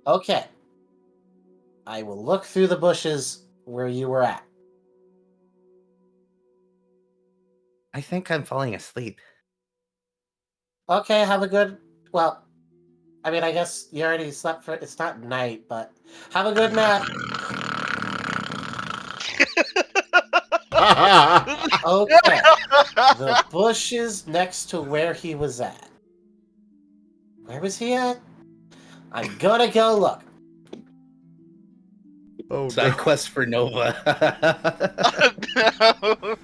Okay. I will look through the bushes where you were at. I think I'm falling asleep. Okay, have a good... Well, I mean, I guess you already slept for... It's not night, but... Have a good nap. Okay. The bushes next to where he was at. Where was he at? I'm gonna go look. Oh, Side no. quest for Nova. No.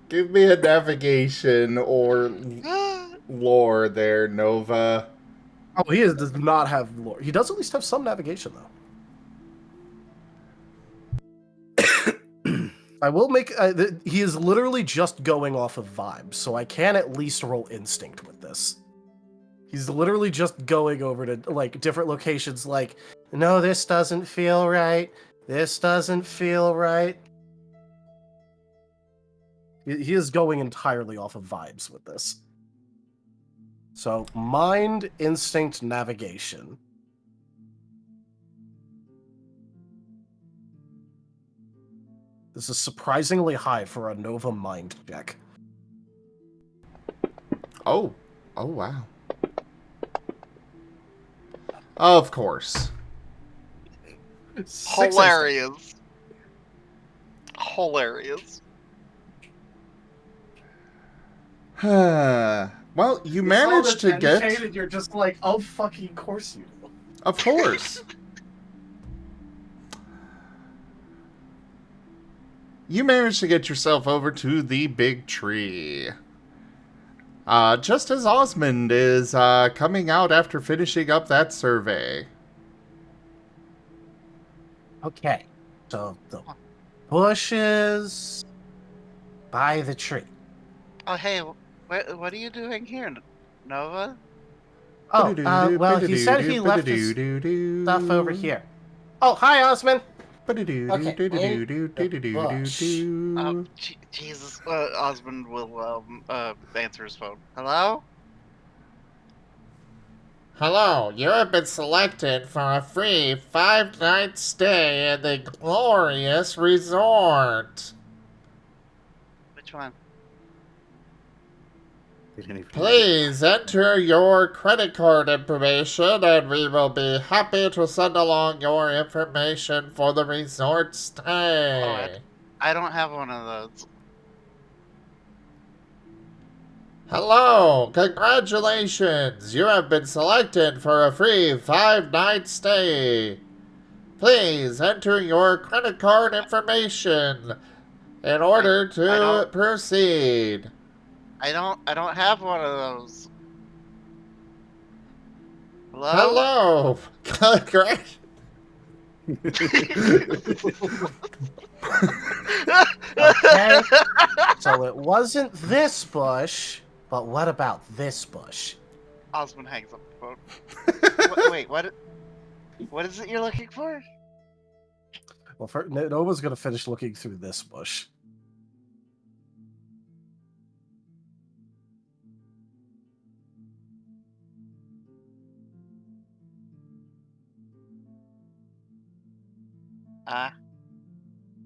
Give me a navigation or lore there, Nova. Oh, does not have lore. He does at least have some navigation, though. I will make... he is literally just going off of vibes, so I can at least roll instinct with this. He's literally just going over to, like, different locations, like, no, this doesn't feel right. This doesn't feel right. He is going entirely off of vibes with this. So, mind, instinct, navigation. This is surprisingly high for a Nova mind check. Oh. Oh, wow. Of course. Hilarious. Hilarious. Well, you managed to get... And you're just like, oh, fucking course you do. Of course. You managed to get yourself over to the big tree. just as Osmond is coming out after finishing up that survey. Okay, so the bushes by the tree. Oh, hey, what are you doing here, Nova? Oh, well, he said he left his stuff over here. Oh, hi, Osmond. Okay, in the bush. Jesus. Osmond will answer his phone. Hello? Hello, you have been selected for a free 5-night stay in the glorious resort. Which one? Please enter your credit card information and we will be happy to send along your information for the resort stay. Oh, I don't have one of those. Hello, congratulations! You have been selected for a free 5-night stay. Please enter your credit card information in order to proceed. I don't have one of those. Hello! Hello? Congrats. Okay, so it wasn't this bush, but what about this bush? Osmond hangs up the phone. Wait, what is it you're looking for? Well, Nova's gonna finish looking through this bush.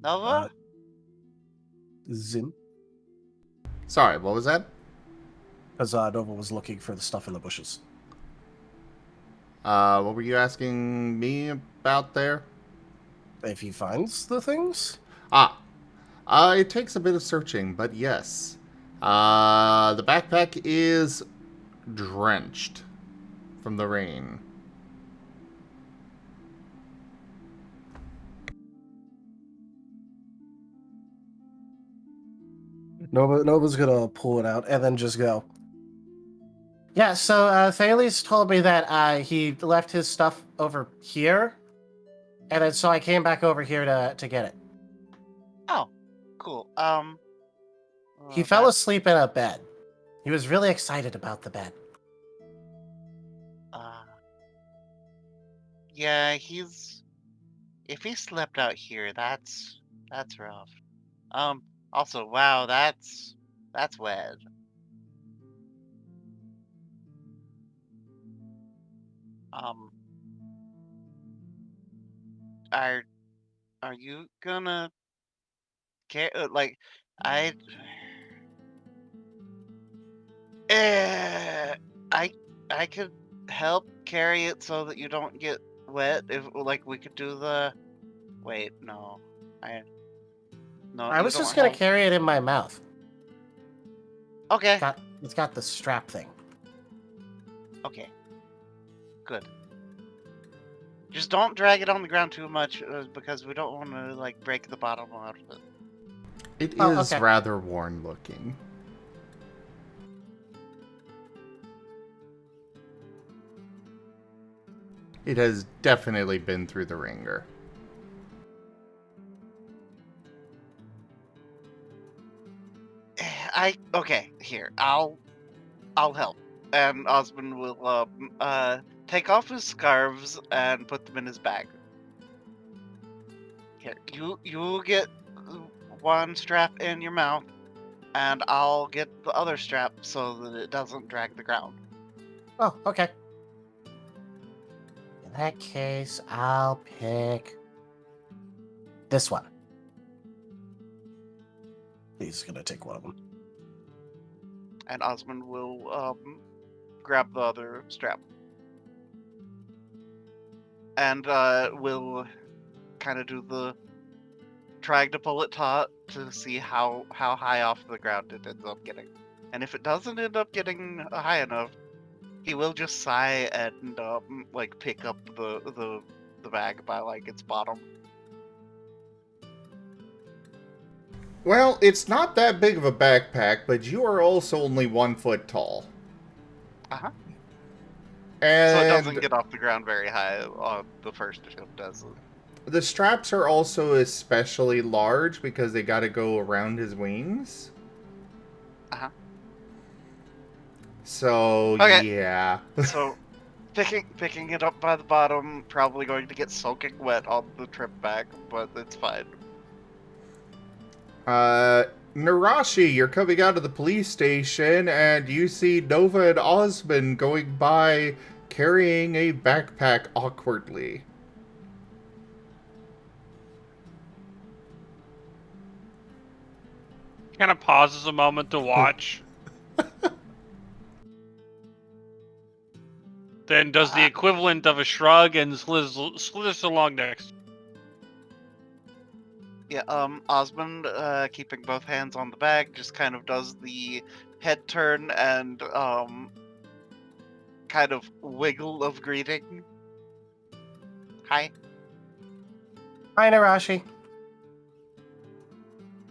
Nova? Zim, Sorry, what was that? because Nova was looking for the stuff in the bushes. What were you asking me about there? If he finds the things, It takes a bit of searching, but yes. The backpack is drenched from the rain. Nova's gonna pull it out and then just go. Yeah, so Thales told me that he left his stuff over here, and then so I came back over here to get it. Oh, cool. He fell asleep in a bed. He was really excited about the bed. Yeah, if he slept out here, that's rough. Also, wow, that's wet. Are you gonna care? Like, I I could help carry it so that you don't get wet. If like we could do the. Wait, no, no. I you was don't just gonna have- carry it in my mouth. Okay. It's got the strap thing. Okay. Good. Just don't drag it on the ground too much, because we don't want to like break the bottom out of it. It Oh, is okay. rather worn looking. It has definitely been through the ringer. Okay, here. I'll help. And Osmond will take off his scarves and put them in his bag. Here, you get one strap in your mouth, and I'll get the other strap so that it doesn't drag the ground. Oh, okay. In that case, I'll pick this one. He's gonna take one of them. And Osmond will grab the other strap. And we'll kind of do the trying to pull it taut to see how high off the ground it ends up getting. And if it doesn't end up getting high enough, he will just sigh and like pick up the bag by like its bottom. Well, it's not that big of a backpack, but you are also only 1 foot tall. Uh-huh. And So it doesn't get off the ground very high on the first attempt, does it? the straps are also especially large because they gotta go around his wings. Uh-huh. So, Okay. yeah. So picking it up by the bottom, probably going to get soaking wet on the trip back, but it's fine. Nerashi, you're coming out of the police station, and you see Nova and Osmond going by carrying a backpack awkwardly. Kind of pauses a moment to watch. Then does the equivalent of a shrug and slithers along next. Yeah, Osmond, keeping both hands on the bag, just kind of does the head turn and, kind of wiggle of greeting. Hi. Hi, Nerashi.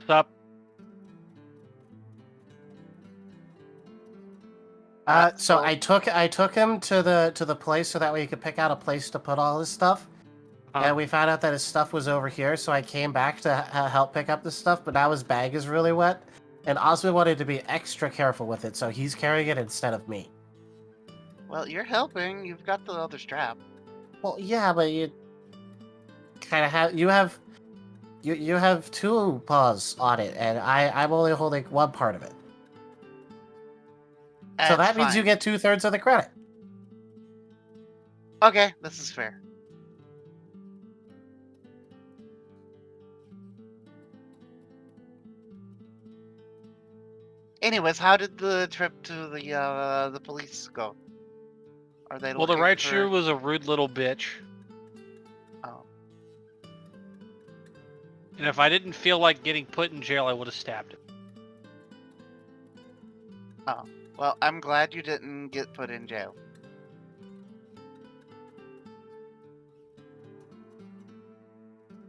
Sup? So I took him to the place so that way he could pick out a place to put all his stuff. And we found out that his stuff was over here, so I came back to help pick up the stuff. But now his bag is really wet, and Osmond wanted to be extra careful with it, so he's carrying it instead of me. Well, you're helping. You've got the other strap. Well, yeah, but you kind of you have two paws on it, and I'm only holding one part of it. So that means you get 2/3 of the credit. Okay, this is fair. Anyways, how did the trip to the police go? Are they Well, the looking right for... shoe was a rude little bitch. Oh. And if I didn't feel like getting put in jail, I would have stabbed him. Oh. Well, I'm glad you didn't get put in jail.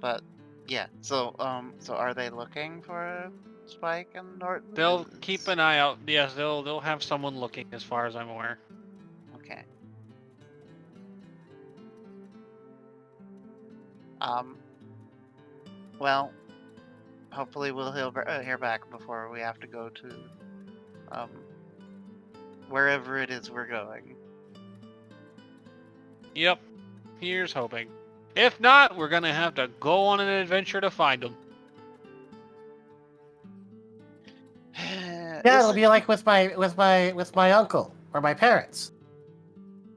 But yeah, so are they looking for Spike and Norton? They'll keep an eye out. Yes, they'll have someone looking, as far as I'm aware. Okay. Well, hopefully we'll hear back before we have to go to wherever it is we're going. Yep. Here's hoping. If not, we're gonna have to go on an adventure to find them. Yeah, it'll be like with my uncle or my parents.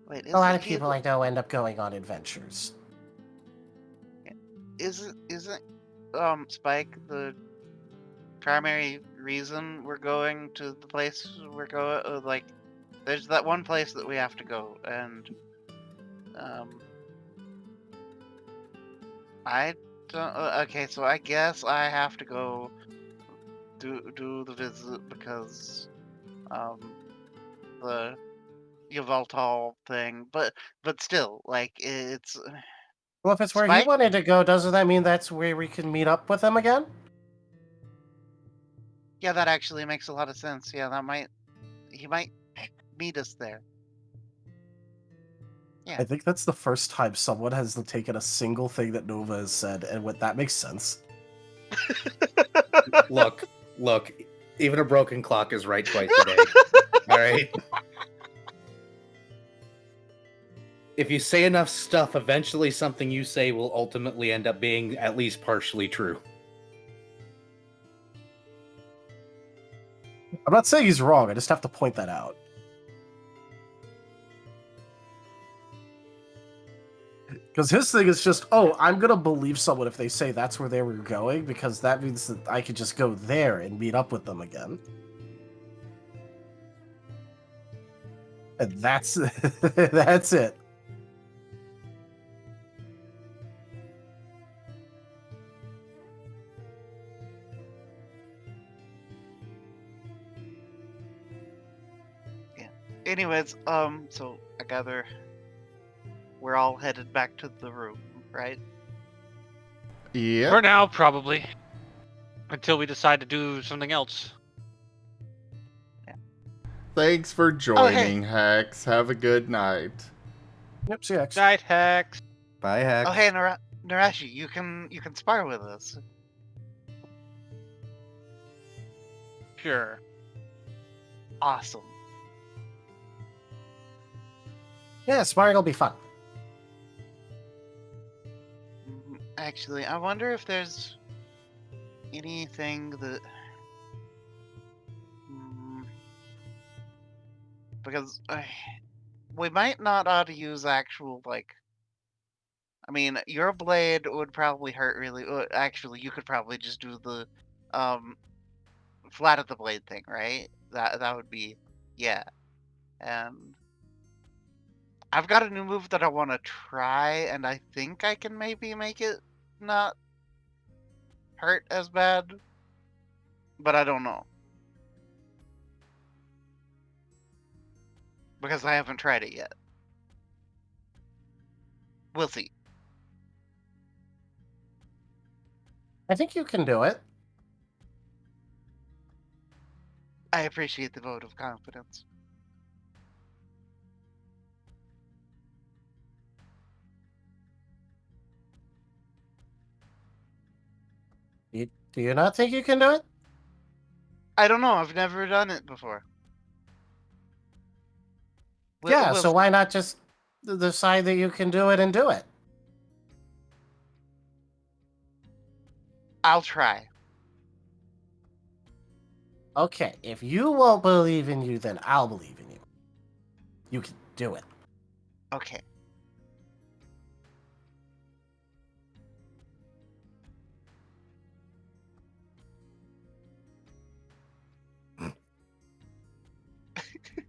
Wait, A lot of people I know end up going on adventures. Isn't Spike the primary reason we're going to the place we're going? Like, there's that one place that we have to go, and I don't. Okay, so I guess I have to go do the visit because the Yveltal thing, but still, like, it's... Well, if it's where he Spike? wanted to go, doesn't that mean that's where we can meet up with him again? Yeah, that actually makes a lot of sense. Yeah, he might meet us there. Yeah. I think that's the first time someone has taken a single thing that Nova has said, and that makes sense. Look, even a broken clock is right twice a day. All right? If you say enough stuff, eventually something you say will ultimately end up being at least partially true. I'm not saying he's wrong, I just have to point that out. Because his thing is just, oh, I'm going to believe someone if they say that's where they were going, because that means that I could just go there and meet up with them again. And that's that's it. Yeah. Anyways, so I gather we're all headed back to the room, right? Yeah. For now, probably. Until we decide to do something else. Thanks for hey. joining, Hex. Have a good night. Yep, CX. Night hacks. Bye, Hex. Oh, hey, Nerashi, you can spar with us. Sure. Awesome. Yeah, sparring will be fun. Actually, I wonder if there's anything that. Because we might not ought to use actual, like. I mean, your blade would probably hurt really. Actually, you could probably just do the flat of the blade thing, right? That would be, yeah. And I've got a new move that I want to try, and I think I can maybe make it not hurt as bad, but I don't know because I haven't tried it yet. We'll see. I think you can do it. I appreciate the vote of confidence. Do you not think you can do it? I don't know. I've never done it before. Yeah, We'll so see. why not just decide that you can do it and do it? I'll try. Okay, if you won't believe in you, then I'll believe in you. You can do it. Okay.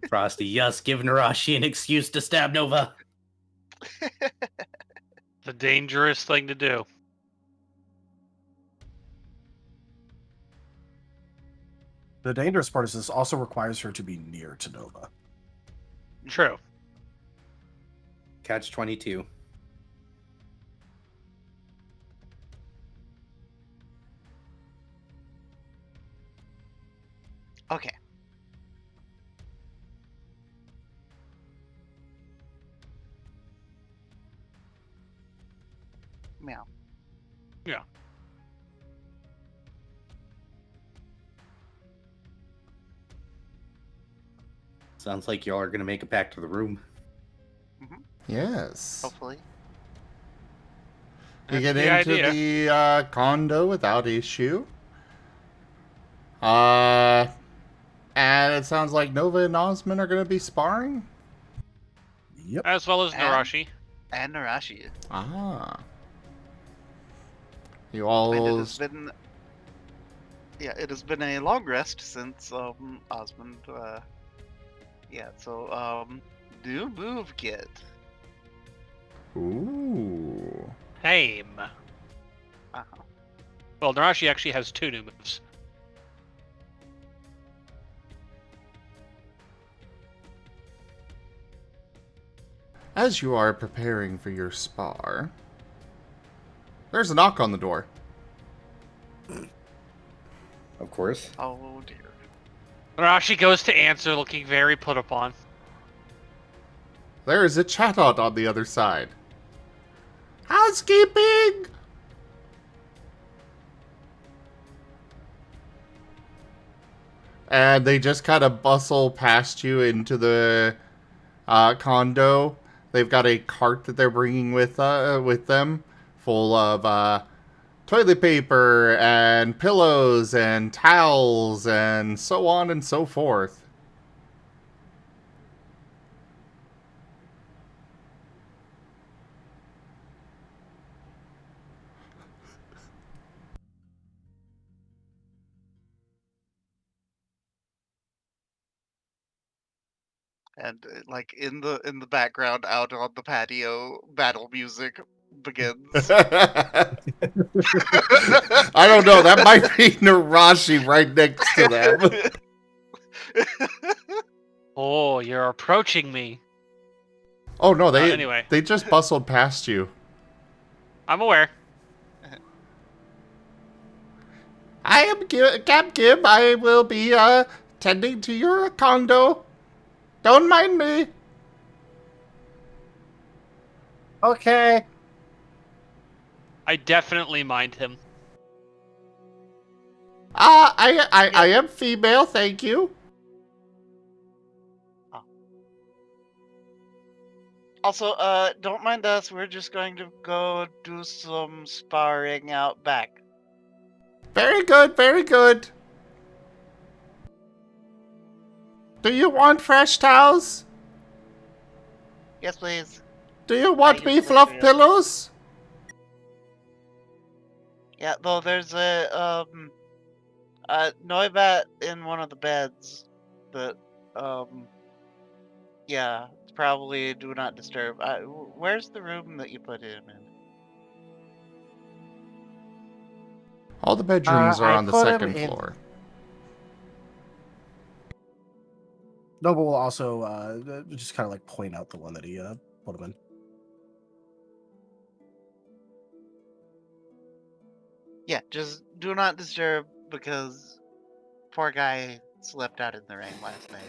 Frosty, yes, give Nerashi an excuse to stab Nova. It's a dangerous thing to do. The dangerous part is this also requires her to be near to Nova. True. Catch 22. Okay. Meow. Yeah. Sounds like y'all are gonna make it back to the room. Yes. Hopefully. You That's get the into idea. the condo without issue. And it sounds like Nova and Osmond are going to be sparring. Yep. As well as And- Nerashi. And Nerashi. Ah. You And all. it has been. Yeah, it has been a long rest since Osmond. Yeah, so new move kit. Ooh. Aim. Uh-huh. Well, Nerashi actually has 2 new moves. As you are preparing for your spar, there's a knock on the door. Of course. Oh dear. Nerashi goes to answer, looking very put upon. There is a chatot on the other side. Housekeeping! And they just kind of bustle past you into the condo. They've got a cart that they're bringing with them, full of toilet paper and pillows and towels and so on and so forth. And like in the background, out on the patio, battle music begins. I don't know. That might be Nerashi right next to them. Oh, you're approaching me. Oh no, they Anyway. they just bustled past you. I'm aware. I am Cap Gib. I will be tending to your condo. Don't mind me. Okay. I definitely mind him. I am female, thank you. Also, don't mind us. We're just going to go do some sparring out back. Very good, very good. Do you want fresh towels? Yes, please. Do you want I me use fluff the- pillows? Yeah, though there's a Noibat in one of the beds that yeah, it's probably do not disturb. Where's the room that you put him in? All the bedrooms are I on the put 'em second in- floor. Noble will also just kind of like point out the one that he put him in. Yeah, just do not disturb because poor guy slept out in the rain last night.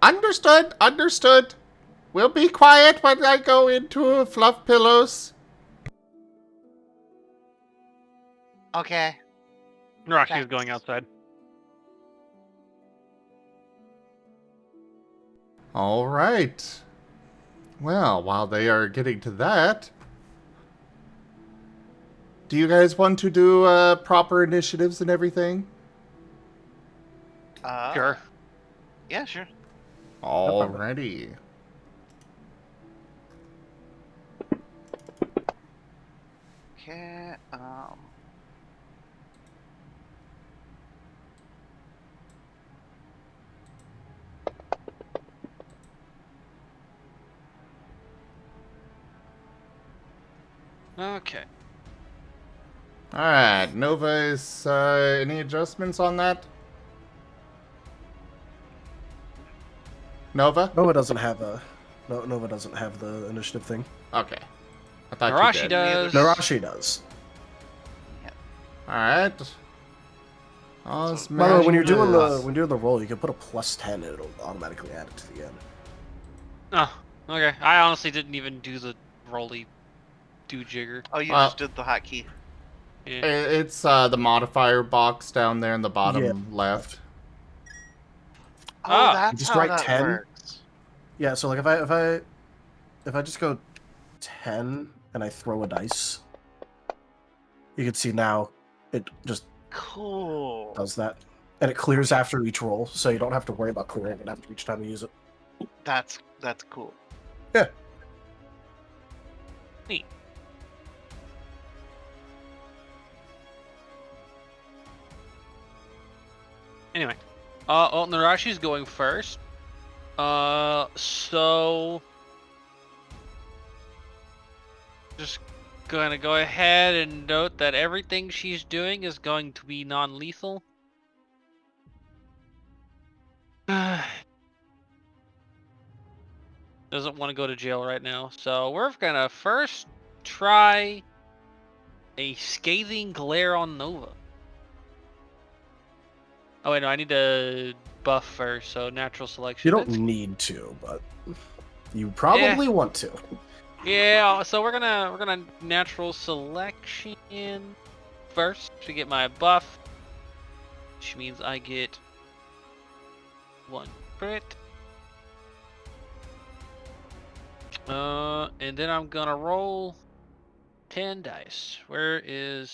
Understood, understood. We'll be quiet when I go into fluff pillows. Okay. Nerashi is Thanks. going outside. All right. Well, while they are getting to that, do you guys want to do proper initiatives and everything? Sure. Yeah, sure. Alrighty. Okay. Okay. Alright, Nova, is any adjustments on that? Nova? Nova doesn't have Nova doesn't have the initiative thing. Okay. I thought Nerashi you did. does. Nerashi does. Alright. Osmund. By the way, when you're doing is- the roll, you can put a +10 and it'll automatically add it to the end. Oh, okay. I honestly didn't even do the rolly do jigger. Oh, you Well- just did the hotkey. Yeah. It's the modifier box down there in the bottom Yeah. left. Oh, Ah. that's Just how write that 10. works. Yeah, so like if I just go 10 and I throw a dice, you can see now it just Cool. does that. And it clears after each roll, so you don't have to worry about clearing it after each time you use it. That's cool. Yeah. Neat. Anyway, well, Nerashi's going first. So just gonna go ahead and note that everything she's doing is going to be non-lethal. Doesn't want to go to jail right now, so we're gonna first try a scathing glare on Nova. Oh wait, no, I need to buff first, so natural selection. You don't That's- need to, but you probably want to. Yeah, so we're gonna natural selection first to get my buff, which means I get 1 crit. And then I'm gonna roll 10 dice. Where is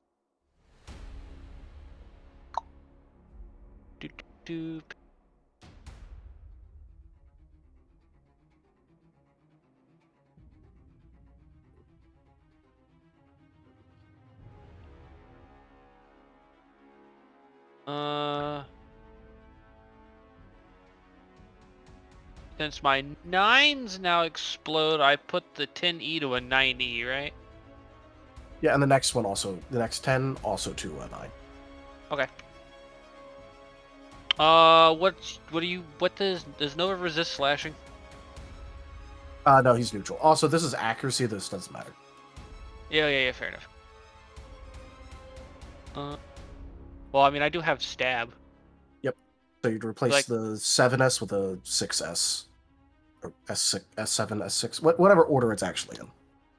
do. Since my 9s now explode, I put the 10E to a 9E, right? Yeah, and the next 10 also to a 9. Okay. What does Nova resist slashing? No, he's neutral. Also, this is accuracy. This doesn't matter. Yeah, fair enough. Well, I mean, I do have stab. So you'd replace Like- the 7S with a 6S. Or S6, S7, S6, whatever order it's actually in.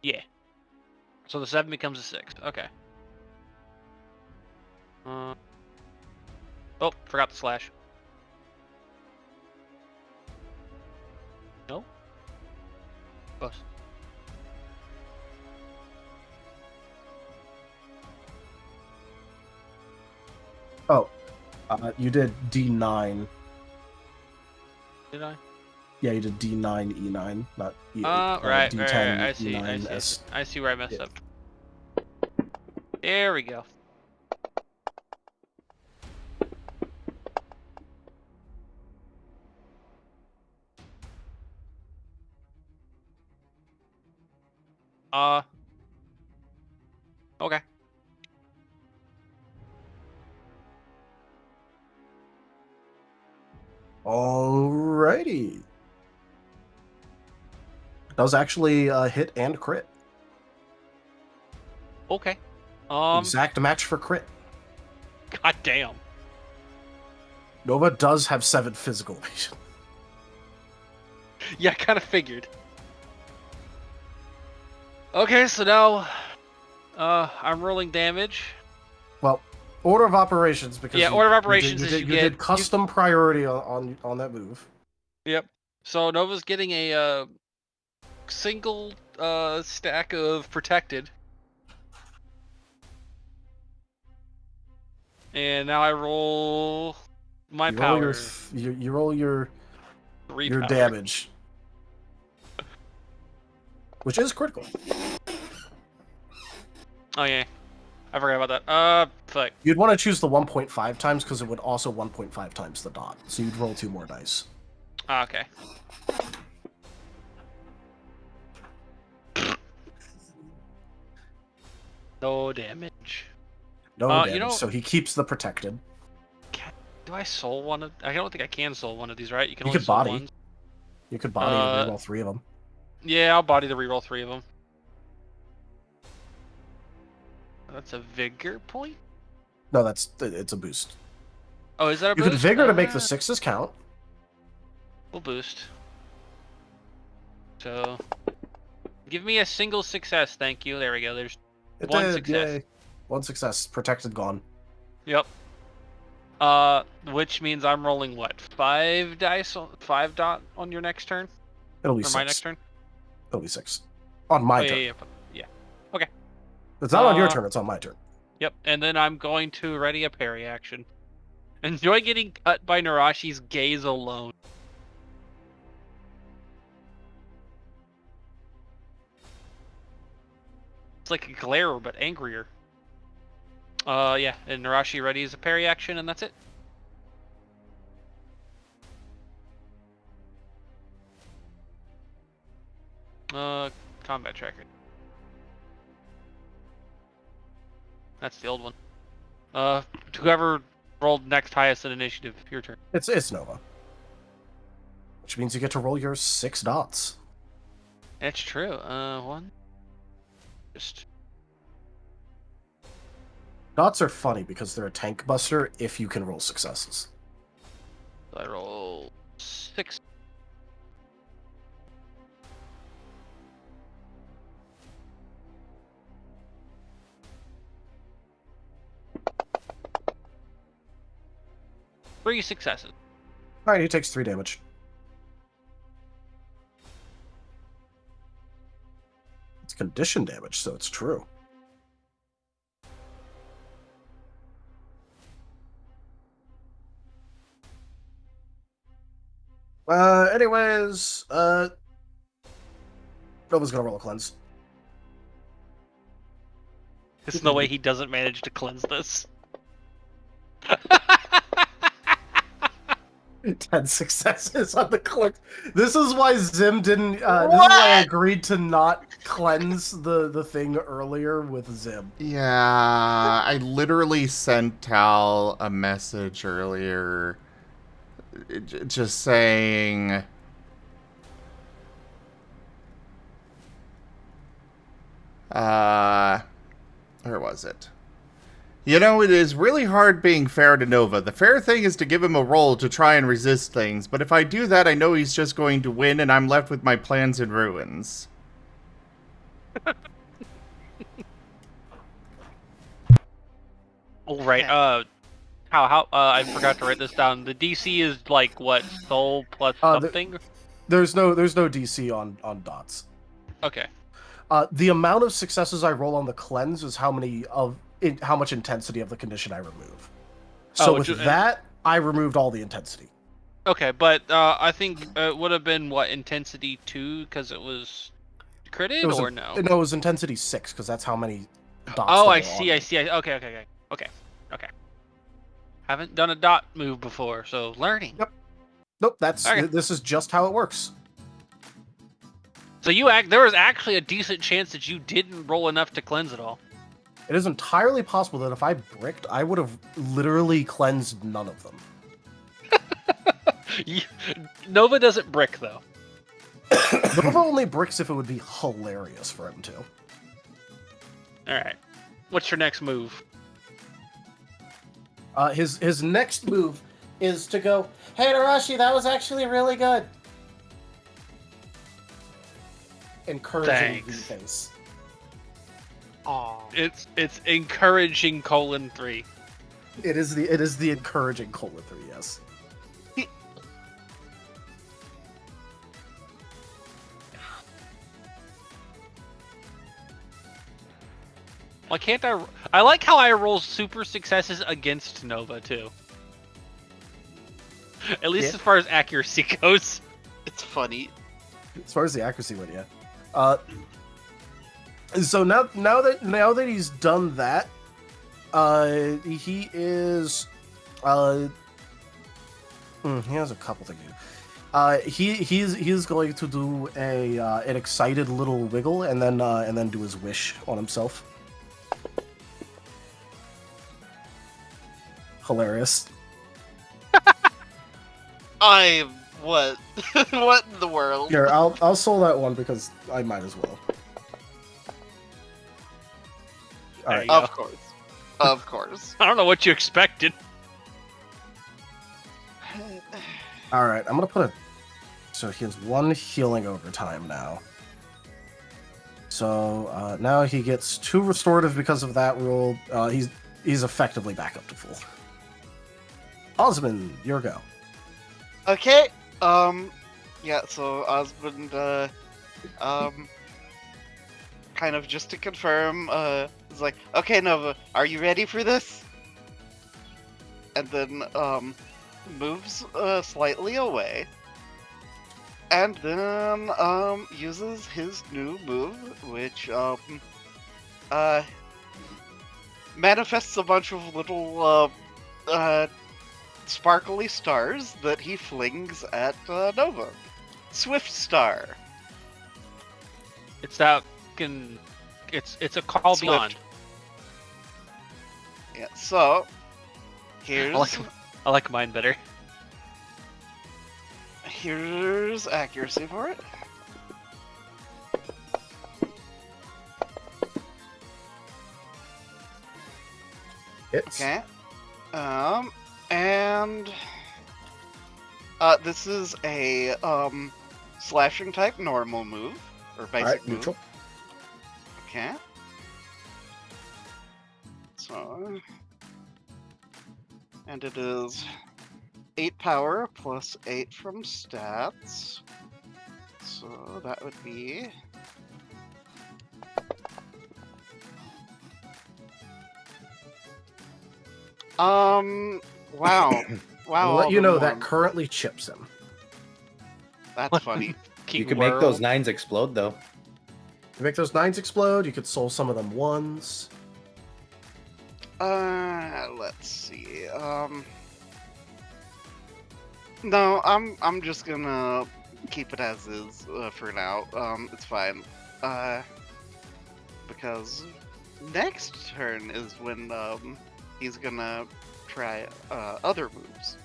Yeah. So the 7 becomes a 6. Okay. Oh, forgot the slash. No? Close. Oh, you did D9. Did I? Yeah, you did D9, E9, not E8. Right, D10, right. E9, I see where I messed Yeah. up. There we go. Okay. Alrighty. Does actually hit and crit. Okay. Exact match for crit. God damn. Nova does have 7 physical evasion. Yeah, I kind of figured. Okay, so now, I'm rolling damage. Well, order of operations because Yeah, order of operations is you did custom priority on that move. Yep. So Nova's getting a single stack of protected. And now I roll my You roll power. you roll your 3 your power. damage, which is critical. Oh yeah, I forgot about that. Fuck. You'd want to choose the 1.5 times because it would also 1.5 times the dot. So you'd roll 2 more dice. Okay. No damage. No damage. you know- So he keeps the protected. Do I soul one of? I don't think I can soul one of these, right? You can You only could soul body. one. You could body and reroll 3 of them. Yeah, I'll body the reroll 3 of them. That's a vigor point. No, it's a boost. Oh, is that a You boost? could vigor to make the Ah, 6s count. We'll boost. So, give me a single success, thank you. There we go. There's It one did, success. yay. 1 success. Protected gone. Yep. Which means I'm rolling what? 5 dice, 5 dot on your next turn, It'll be or 6. my next turn. It'll be 6. On my Oh, turn. yeah. Okay. It's not on your turn, it's on my turn. Yep. And then I'm going to ready a parry action. Enjoy getting cut by Nerashi's gaze alone. It's like a glare, but angrier. Yeah, and Nerashi readies a parry action, and that's it. Combat tracker. That's the old one. Whoever rolled next highest in initiative, your turn. It's Nova. Which means you get to roll your 6 dots. That's true. One. Just. Dots are funny because they're a tank buster if you can roll successes. I roll 6. Three successes. Alright, he takes 3 damage. It's condition damage, so it's true. Anyways, Nova's gonna roll a cleanse. There's no way he doesn't manage to cleanse this. 10 successes on the cleanse. This is why Zim didn't. This is why I agreed to not cleanse the thing earlier with Zim. Yeah, I literally sent Tal a message earlier just saying... was it? You know, it is really hard being fair to Nova. The fair thing is to give him a roll to try and resist things, but if I do that, I know he's just going to win, and I'm left with my plans in ruins. All right. How? I forgot to write this down. The DC is like what? Soul plus something. There's no DC on dots. Okay. The amount of successes I roll on the cleanse is how much intensity of the condition I remove. So with that, I removed all the intensity. Okay, but I think it would have been what, intensity 2 because it was critted, or no? No, it was intensity 6 because that's how many dots. Oh, I see. Okay. Haven't done a dot move before, so learning. Yep. Nope. This is just how it works. So there was actually a decent chance that you didn't roll enough to cleanse it all. It is entirely possible that if I bricked, I would have literally cleansed none of them. Nova doesn't brick, though. Nova only bricks if it would be hilarious for him to. Alright. What's your next move? His next move is to go, "Hey, Nerashi, that was actually really good." Encouraging the face. Aww. It's encouraging :3. It is the encouraging :3, yes. Why can't I like how I roll super successes against Nova too. At least as far as accuracy goes. It's funny. As far as the accuracy went, yeah. So now that he's done that, he is he has a couple things to do. He's going to do an excited little wiggle and then do his wish on himself. Hilarious. What? What in the world? Here, I'll soul that one because I might as well. All right. Of course. Of course. I don't know what you expected. All right, I'm gonna put so he has 1 healing over time now. So now he gets 2 restorative because of that rule. He's effectively back up to full. Osmond, your go. Okay. Yeah. So Osmond, kind of just to confirm, is like, "Okay, Nova, are you ready for this?" And then moves slightly away, and then uses his new move, which manifests a bunch of little sparkly stars that he flings at Nova. Swift Star. It's that fucking. It's a call Swift. beyond. Yeah. So here's I like mine better. Here's accuracy for it. Hits. Okay. And this is a slashing type normal move or basic All right, move. neutral. Okay. So, and it is 8 power plus 8 from stats. So that would be wow. Wow. I'll let you know Alderman that Warm. currently chips him. That's funny. You can make those 9s explode, though. You make those 9s explode. You could soul some of them 1s. Let's see. No, I'm just gonna keep it as is for now. It's fine. Because next turn is when he's gonna try other moves.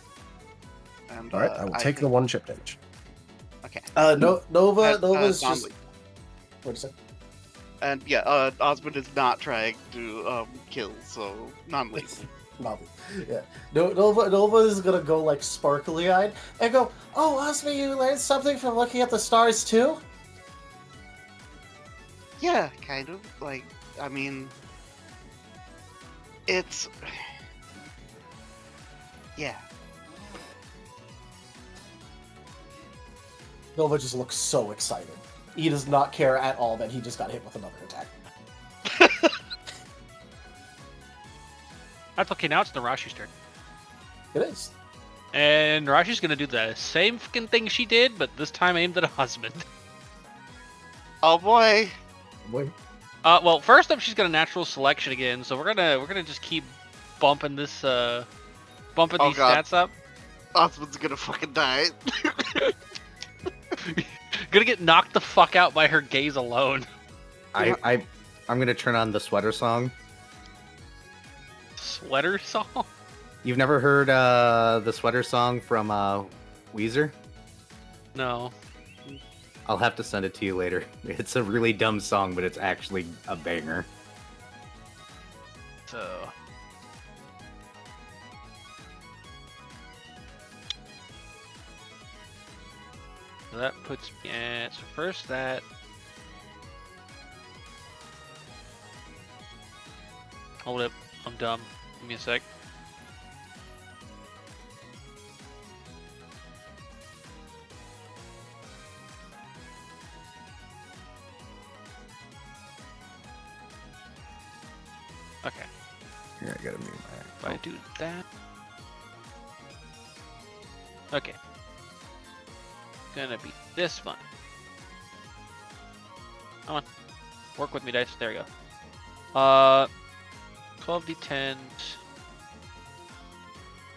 And All right, I will take the 1 chip damage. Okay. Nova's non-lethal. What'd you say? And yeah, Osmond is not trying to kill, so non-lethal. Yeah. Nova is gonna go like sparkly eyed and go, "Oh, Osmond, you learned something from looking at the stars too?" Yeah, kind of. Like, I mean, it's yeah. Nova just looks so excited. He does not care at all that he just got hit with another attack. That's okay. Now it's Nerashi's turn, It is. and Nerashi's gonna do the same fucking thing she did, but this time aimed at Osmond. Oh boy. Boy. Well, first up, she's got a natural selection again, so we're gonna just keep bumping this bumping Oh, these God. stats up. Osmond's gonna fucking die. Gonna get knocked the fuck out by her gaze alone. I'm gonna turn on the sweater song. Sweater song? You've never heard the sweater song from Weezer? No. I'll have to send it to you later. It's a really dumb song, but it's actually a banger. So. So that puts me at, so first that. Hold it, I'm dumb. Give me a sec. Okay, Here, I gotta mute if I do that. Okay. Gonna be this one. Come on. Work with me, dice. There we go. 12d10s.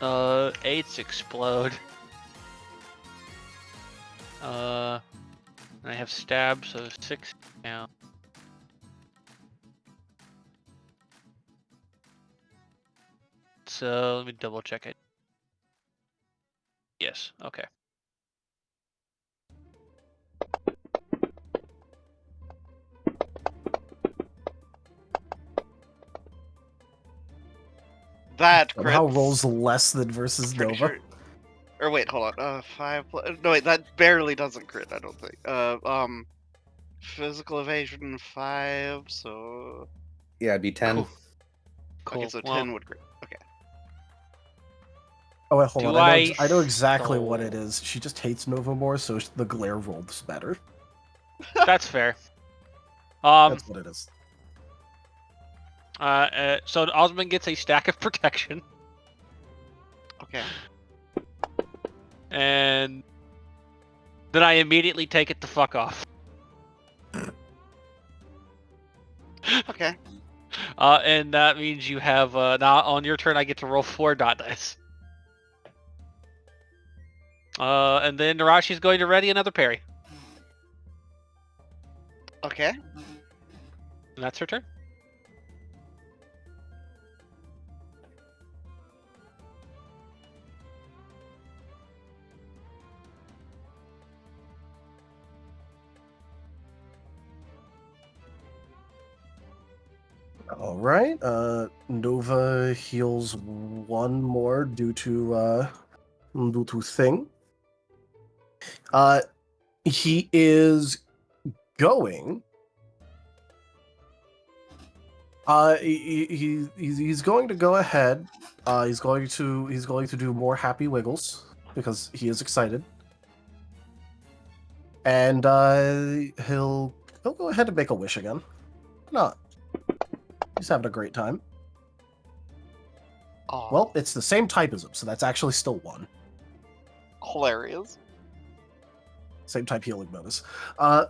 8s explode. And I have stab, so 6 now. So let me double check it. Yes, okay. That Somehow crits. rolls less than versus Pretty Nova. sure- Or wait, hold on. 5 no wait, that barely doesn't crit, I don't think. Physical evasion 5, so Yeah, it'd be 10. Cool. okay, so Well, 10 would crit. Okay. Oh wait, hold Do on. I I know exactly what it still- is. She just hates Nova more, so the glare rolls better. that's fair. That's what it is. So Osmond gets a stack of protection, Okay. and then I immediately take it the fuck off. Okay. And that means you have now on your turn I get to roll 4 dot dice. And then Nerashi's going to ready another parry, Okay. and that's her turn. All right. Nova heals one more due to thing. He is going. He's going to go ahead. He's going to do more happy wiggles because he is excited, and he'll go ahead and make a wish again. Not. He's having a great time. Oh, Well, it's the same type as him, so that's actually still 1. hilarious. Same type healing bonus. Oh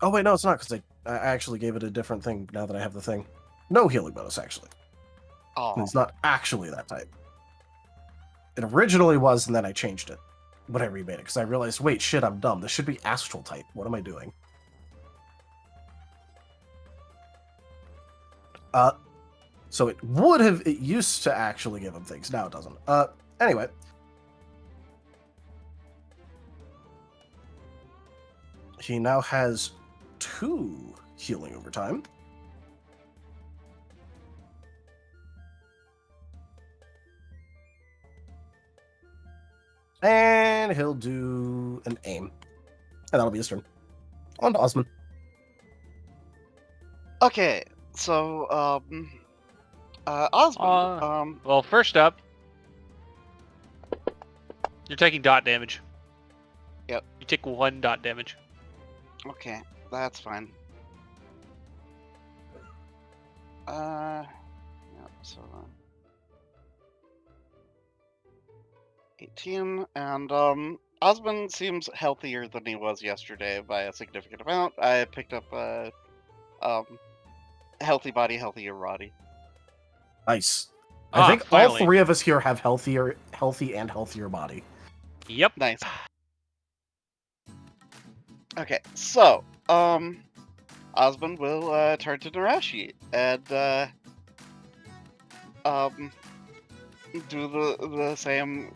wait, no, it's not because I actually gave it a different thing now that I have the thing. No healing bonus actually. Oh, It's not actually that type. It originally was, and then I changed it when I remade it because I realized, wait, shit, I'm dumb. This should be astral type. What am I doing? So it used to actually give him things. Now it doesn't. Anyway. He now has 2 healing over time. And he'll do an aim. And that'll be his turn. On to Osmond. Okay, so Osmond. Well, first up, you're taking dot damage. Yep. You take 1 dot damage. Okay, that's fine. Yeah, so 18, and Osmond seems healthier than he was yesterday by a significant amount. I picked up healthy body, healthier body. Nice. I think finally. all 3 of us here have healthy and healthier body. Yep. Nice. Okay, so Osmond will turn to Nerashi and do the same.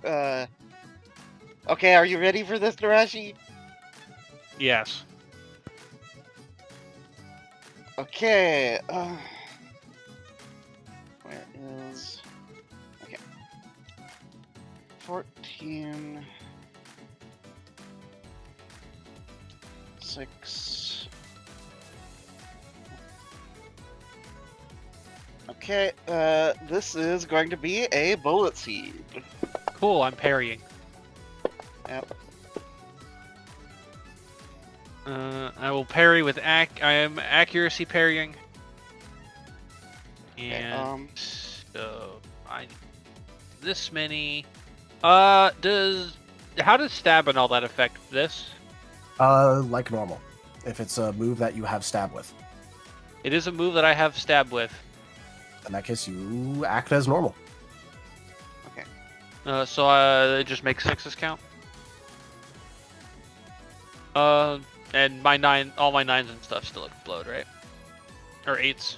Okay, are you ready for this, Nerashi? Yes. Okay. Where is? Okay. 14. 6. Okay, this is going to be a bullet seed. Cool, I'm parrying. Yep. I will parry with I am accuracy parrying. And so I need this many. How does stab and all that affect this? Like normal. If it's a move that you have stab with. It is a move that I have stab with. In that case, you act as normal. Okay. So it just makes 6s count. And all my 9s and stuff still explode, right? Or 8s.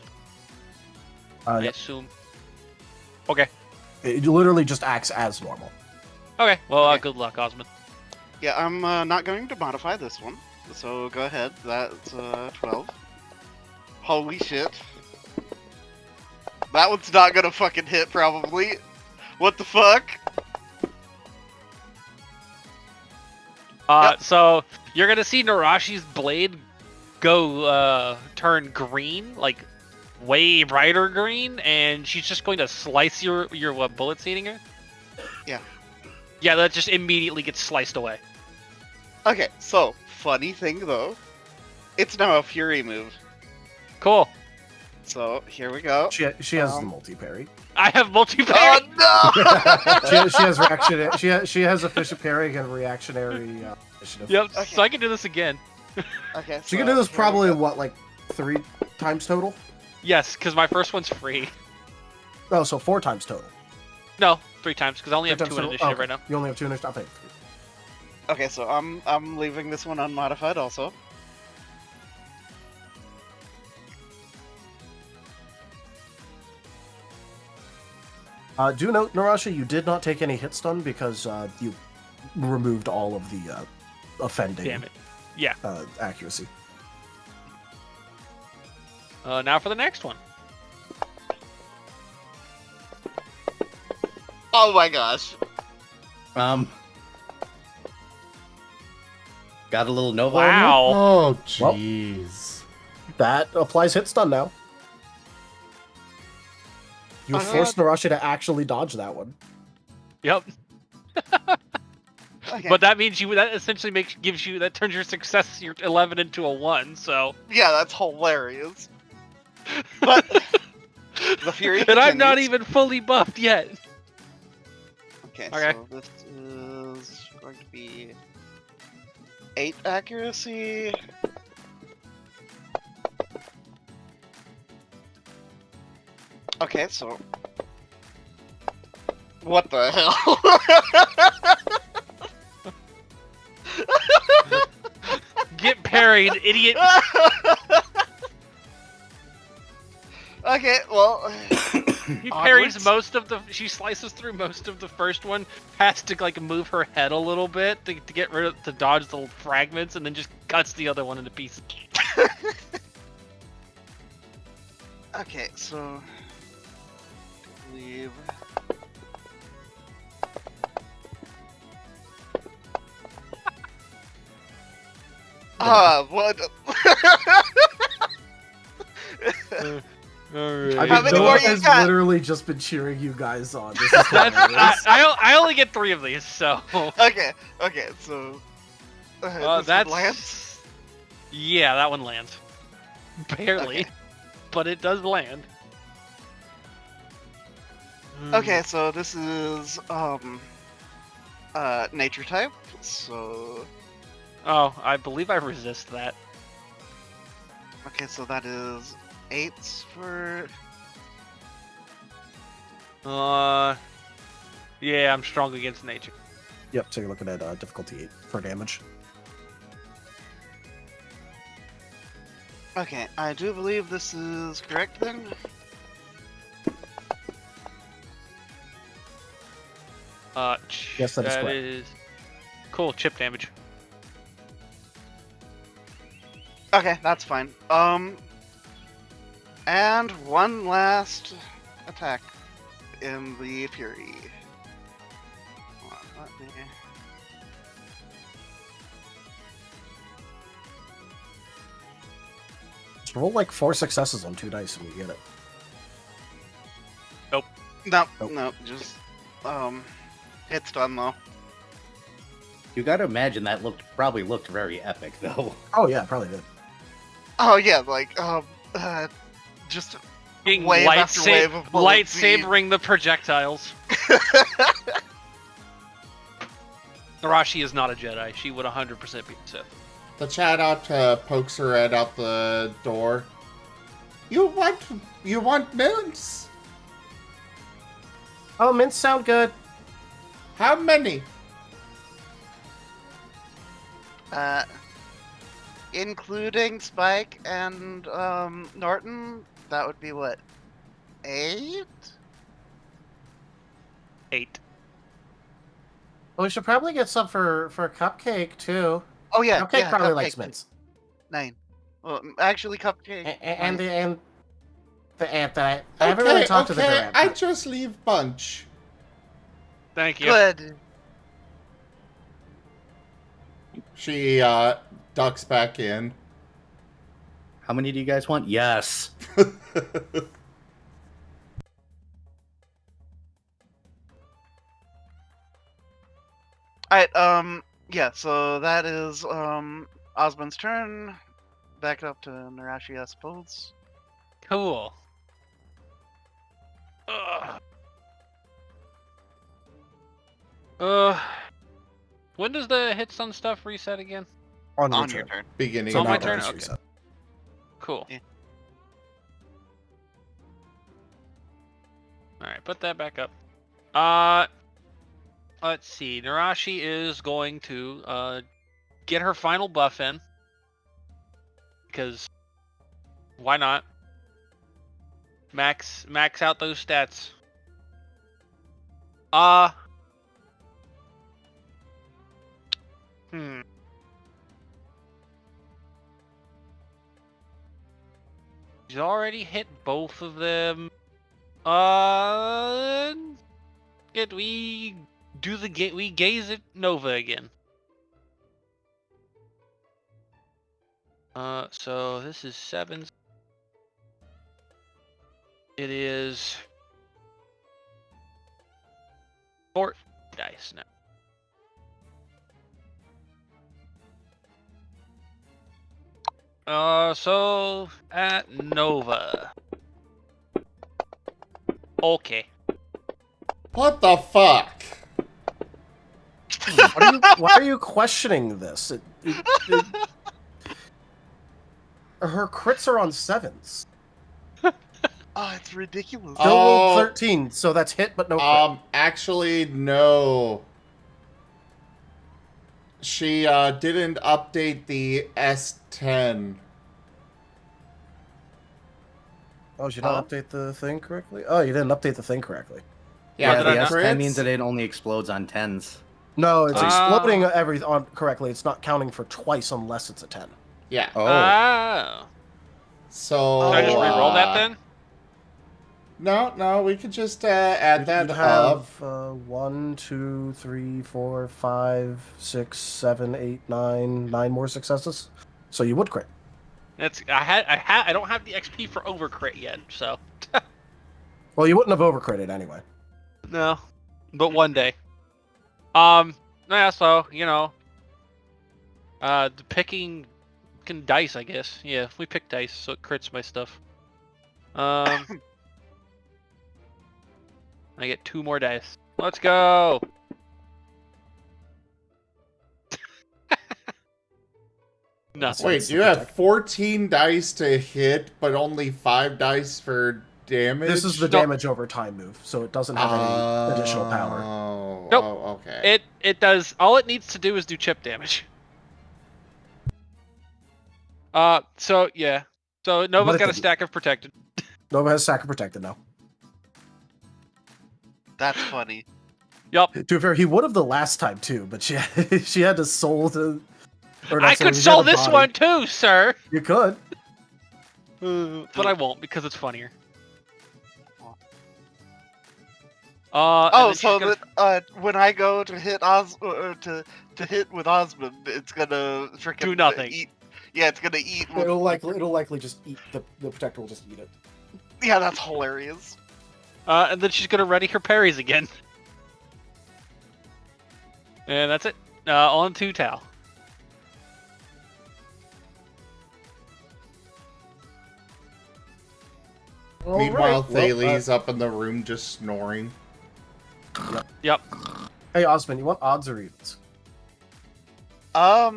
I Yep. assume. Okay. It literally just acts as normal. Okay. Well, Okay. good luck, Osmond. Yeah, I'm not going to modify this one. So go ahead. That's 12. Holy shit. That one's not gonna fucking hit, probably. What the fuck? Yep. So you're gonna see Nerashi's blade go turn green, like way brighter green, and she's just going to slice your bullet seeding her. Yeah. Yeah, that just immediately gets sliced away. Okay, so, funny thing though, it's now a Fury move. Cool. So, here we go. She has the multi-parry. I have multi-parry. Oh no! she has reaction. She has efficient parrying and reactionary initiative. Yep. Okay. So I can do this again. Okay, She can do this probably what, like 3 times total? Yes, because my first one's free. Oh, so 4 times total. No, 3 times because I only have 2 in Times total? initiative Okay. right now. You only have 2 initiative. Okay. Okay, so I'm leaving this one unmodified also. Do note, Nerashi, you did not take any hit stun because you removed all of the offending Damn it. Yeah. accuracy. Now for the next one. Oh my gosh. Got a little Nova. Wow. Oh, jeez. That applies hit stun now. You forced Nerashi to actually dodge that one. Yep. Okay. But that means that essentially that turns your success, your 11 into a 1. So. Yeah, that's hilarious. But the Fury And I'm not continues. even fully buffed yet. Okay, Okay. so this is going to be 8 accuracy. Okay, so what the hell? Get parried, idiot. Okay, well, He parries onwards. she slices through most of the first one, has to like move her head a little bit to get rid of, to dodge the fragments, and then just cuts the other one into pieces. Okay, so leave. What? I How mean, many Noah more you has got? literally just been cheering you guys on. This is That's, hilarious. I only get 3 of these, so Okay, so this one that's lands? yeah, that one lands. Barely, Okay. but it does land. Okay, so this is nature type. So Oh, I believe I resist that. okay, so that is 8 for. Yeah, I'm strong against nature. Yep, so you're looking at difficulty 8 for damage. Okay, I do believe this is correct then. Yes, that is correct. is cool. Chip damage. Okay, that's fine. And one last attack in the Fury. Hold on, let me- Just roll like 4 successes on 2 dice and you get it. No, Nope. no, just it's done though. You gotta imagine that probably looked very epic, though. Oh yeah, probably did. Oh yeah, like just Being wave after wave of bullets being- lightsabering the projectiles. Nerashi is not a Jedi. She would 100% be a Sith. The chat out pokes her head out the door. You want mints? Oh, mints sound good. How many? Including Spike and Norton, that would be what? 8? 8. Well, we should probably get some for Cupcake too. Oh yeah, Cupcake yeah, probably Cupcake. likes mints. 9. Well, actually, Cupcake. And the ant that I Okay, haven't really talked to the okay, Durant. I but- just leave bunch. Thank you. Good. She ducks back in. How many do you guys want? Yes. Alright, yeah, so that is Osmund's turn. Back it up to Nerashi, I suppose. Cool. Ugh. When does the hits on stuff reset again? On your On your turn. turn. Beginning So of my my turn? turn. Okay. Reset. Cool. Yeah. Alright, put that back up. Let's see. Nerashi is going to get her final buff in. Because why not? Max out those stats. She's already hit both of them. We gaze at Nova again. So this is 7. It is 4 dice now. So at Nova. Okay. What the fuck? Why are you questioning this? Her crits are on 7s. Oh, it's ridiculous. Bill rolled 13, so that's hit, but no crit. Actually, no. She didn't update the S10. Oh, did you not update the thing correctly? Oh, you didn't update the thing correctly. Yeah, the the S10 crits? means that it only explodes on 10s. No, it's Ah. exploding correctly. It's not counting for twice unless it's a 10. Yeah. Oh. So Should I just re-roll that uh, then? No, we could just add that You'd up. have 1, 2, 3, 4, 5, 6, 7, 8, 9, 9 more successes. So you would crit. I don't have the XP for overcrit yet, so Well, you wouldn't have overcritted anyway. no. But one day. Yeah, so, the picking dice, I guess. Yeah, we pick dice, so it crits my stuff. I get 2 more dice. Let's go! Nothing. Wait, you have 14 dice to hit, but only 5 dice for damage? This is the damage over time move, so it doesn't have any additional power. Nope. Oh, okay. It does. All it needs to do is do chip damage. So yeah. So Nova's got a stack of protected. Nova has Sack of Protected now. That's funny. Yup. To be fair, he would have the last time too, but she had to soul to. Or not I soul, could she had soul a this body. one too, sir. You could. But I won't because it's funnier. Oh, so that when I go to hit to hit with Osmond, it's gonna freaking do nothing. Eat. Yeah, it's gonna eat. It'll likely just eat the protector will just eat it. Yeah, that's hilarious. And then she's gonna ready her parries again. And that's it. On to Tal. Meanwhile, Thales up in the room just snoring. Yep. Hey, Osmond, you want odds or evens? I'll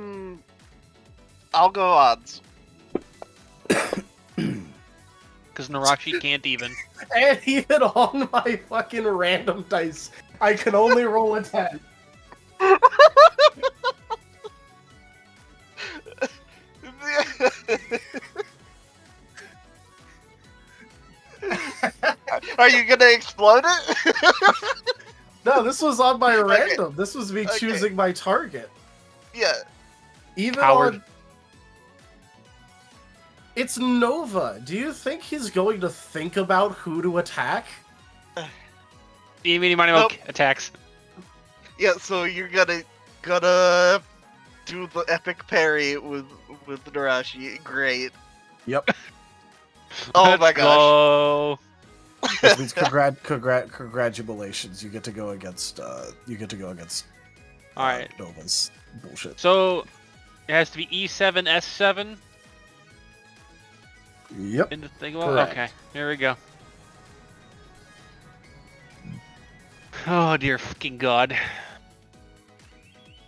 go odds. Because Nerashi can't even. And even on my fucking random dice, I can only roll a 10. Are you gonna explode it? No, this was on my random. This was me choosing my target. Yeah. Even Howard. on... It's Nova. Do you think he's going to think about who to attack? Meeny, miny, Nope. attacks. Yeah, so you're gonna do the epic parry with Nerashi. Great. Yep. Oh my gosh. Go. Which means congratulations. You get to go against All right. Nova's bullshit. So it has to be E7, S7 Yep. in the thing. Correct. Okay, here we go. Oh dear fucking god.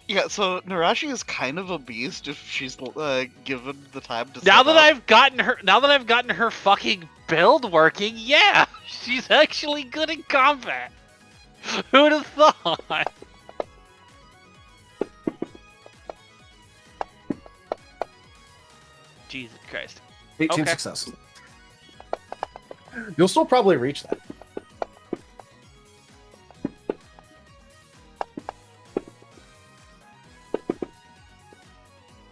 Yeah, so Nerashi is kind of a beast if she's given the time to. Now set that up. I've gotten her fucking build working, yeah, she's actually good in combat. Who'd have thought? Jesus Christ. 18 Okay. successes. You'll still probably reach that.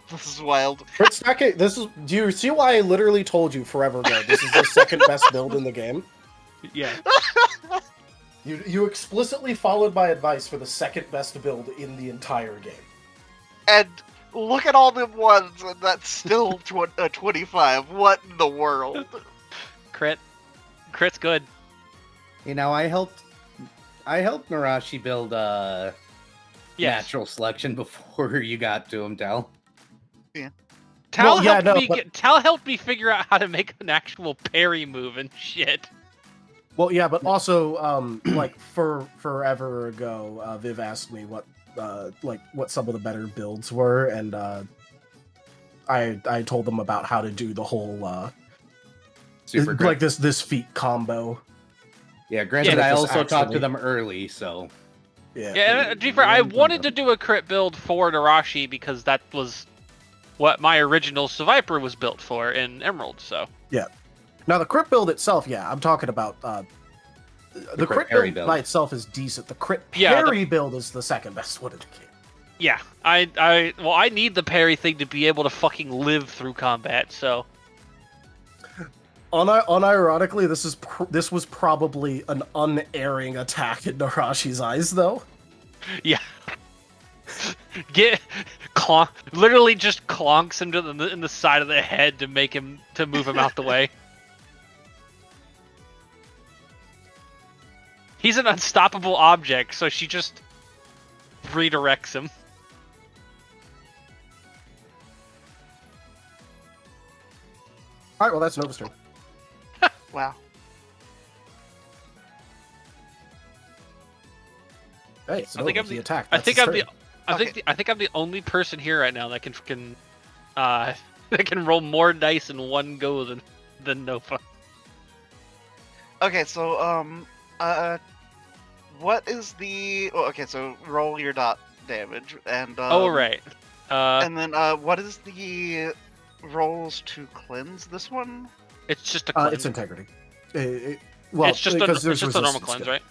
This is wild. But Stacking, do you see why I literally told you forever ago this is the second best build in the game? Yeah. You explicitly followed my advice for the second best build in the entire game. And look at all them ones, and that's still 25. What in the world? Crit's good. You know, I helped Nerashi build Yes. natural selection before you got to him, Tal. Tal Well, yeah, helped no, me but- Tal helped me figure out how to make an actual parry move and shit. Well, yeah, but also, like forever ago, Viv asked me what some of the better builds were, and I told them about how to do the whole Super like this feat combo. Yeah, granted, Yeah, I this also talked to actually- them early, so Yeah. Yeah, and to be fair, I wanted to do a crit build for Nerashi because that was what my original Survivor was built for in Emerald, so. Now the crit build itself, yeah, I'm talking about The crit parry build by itself is decent. The crit Yeah, parry build is the second best one in the game. Yeah, I need the parry thing to be able to fucking live through combat. So Unironically, this was probably an unerring attack in Nerashi's eyes, though. yeah, literally just clonks him in the side of the head to move him out the way. He's an unstoppable object, so she just redirects him. All right, well that's Nova's turn. Wow. Hey, it's I think Nova. He attacked. I That's think his I'm turn. I think I'm the only person here right now that can that can roll more dice in one go than Nova. Okay, so what is the? Oh, okay, so roll your dot damage and. Oh right. And then what is the rolls to cleanse this one? It's just a cleanse. It's integrity. Well, it's just because it's just a normal cleanse, right?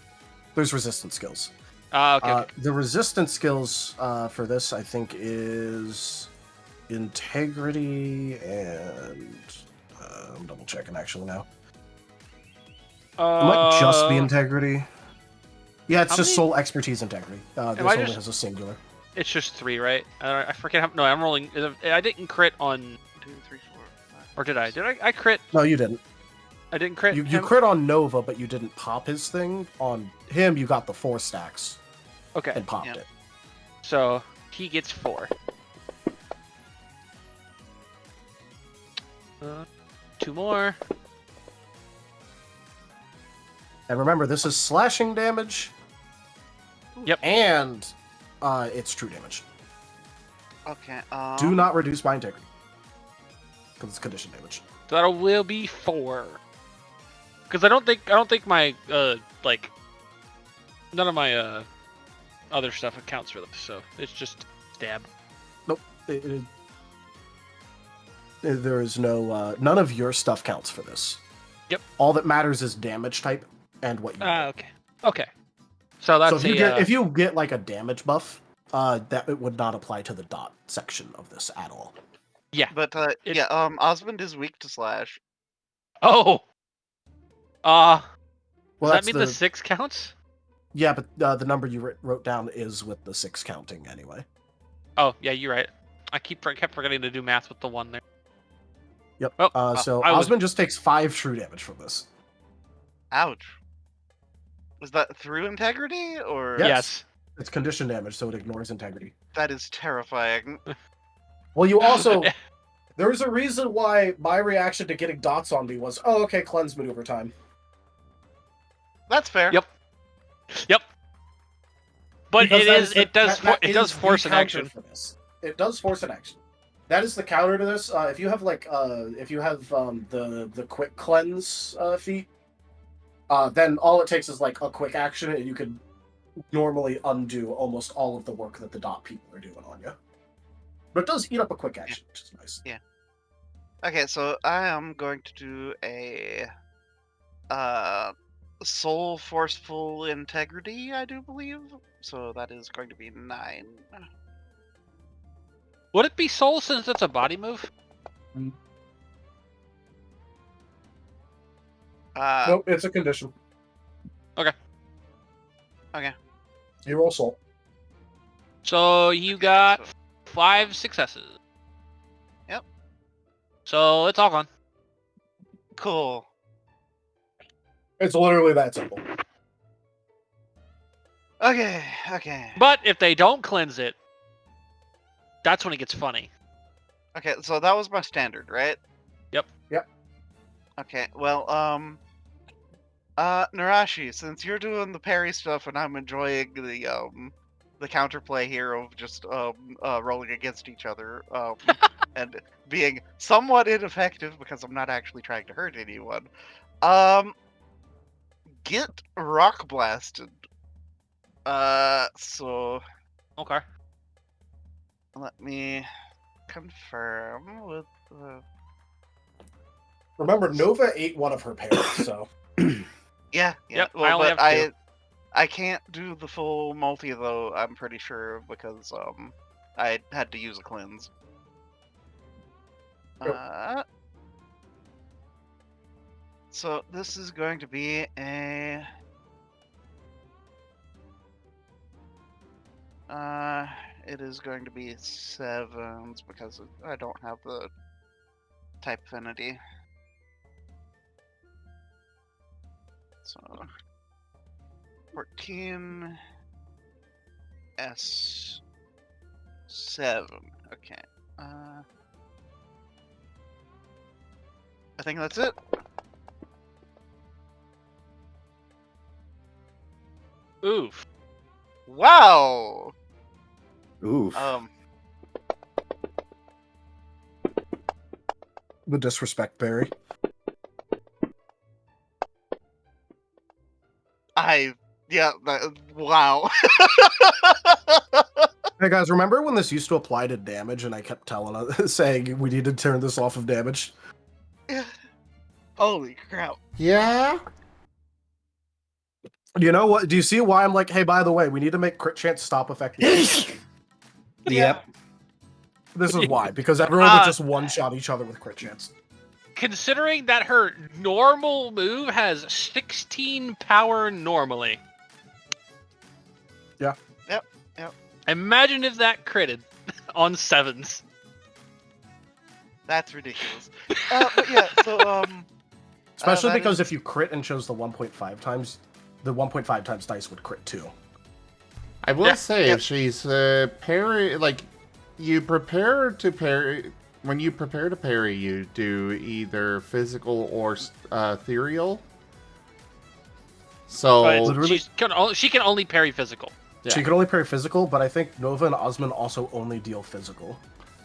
There's resistance skills. Okay. The resistance skills for this, I think, is integrity and I'm double checking actually now. It might just be integrity. Yeah, it's just soul expertise integrity. This only has a singular. It's just 3, right? I forget how. No, I'm rolling. I didn't crit on 2, 3, 4, 5. Or did I? Did I crit? No, you didn't. I didn't crit. You crit on Nova, but you didn't pop his thing. On him, you got the 4 stacks. Okay. And popped it. So he gets 4. 2 more. And remember, this is slashing damage. Yep. And it's true damage. Okay. Do not reduce my integrity. Because it's condition damage. So that will be 4. Because I don't think my like none of my other stuff accounts for this, so it's just stab. Nope. There is no none of your stuff counts for this. Yep. All that matters is damage type and what you get. Okay. Okay. So that's so if you get like a damage buff, that it would not apply to the dot section of this at all. Yeah. But Osmund is weak to slash. Oh. Does Well, that mean the 6 counts? Yeah, but the number you wrote down is with the 6 counting anyway. Oh, yeah, you're right. I kept forgetting to do math with the 1 there. Yep. Oh, so Osmund just takes 5 true damage from this. Ouch. Was that through integrity or? Yes. It's condition damage, so it ignores integrity. That is terrifying. Well, you also there's a reason why my reaction to getting dots on me was, oh, okay, cleanse maneuver time. That's fair. Yep. But Because it does force an action. For this. It does force an action. That is the counter to this. If you have the quick cleanse feat, then all it takes is like a quick action, and you can normally undo almost all of the work that the dot people are doing on you. But it does eat up a quick action, which is nice. Yeah. Okay, so I am going to do a soul forceful integrity, I do believe. So that is going to be 9. Would it be soul since it's a body move? Nope, it's a condition. Okay. You roll soul. So you got 5 successes. Yep. So it's all gone. Cool. It's literally that simple. Okay. But if they don't cleanse it, that's when it gets funny. Okay, so that was my standard, right? Yep. Okay, well, Nerashi, since you're doing the parry stuff and I'm enjoying the counterplay here of just rolling against each other and being somewhat ineffective because I'm not actually trying to hurt anyone, get rock blasted. So Okay. let me confirm with Remember, Nova ate one of her parents, so... Yeah. Yep, I Well, only but have 2. I can't do the full multi though. I'm pretty sure because I had to use a cleanse. So this is going to be a. It is going to be 7s because I don't have the type affinity. So 14 S7. Okay. I think that's it. Oof. Wow. Oof. The disrespect, Barry. Wow. Hey guys, remember when this used to apply to damage and I kept telling us, saying we need to turn this off of damage? Holy crap. Yeah? You know what? Do you see why I'm like, hey, by the way, we need to make crit chance stop effective? Yep. This is why, because everyone would just one-shot each other with crit chance. Considering that her normal move has 16 power normally. Yeah. Yep. Imagine if that critted on 7s. That's ridiculous. But yeah, so Especially because if you crit and chose the 1.5 times, the 1.5 times dice would crit too. I will say, if she's parry, like, you prepare to parry. When you prepare to parry, you do either physical or ethereal. So She can only parry physical. Yeah. She can only parry physical, but I think Nova and Osmund also only deal physical.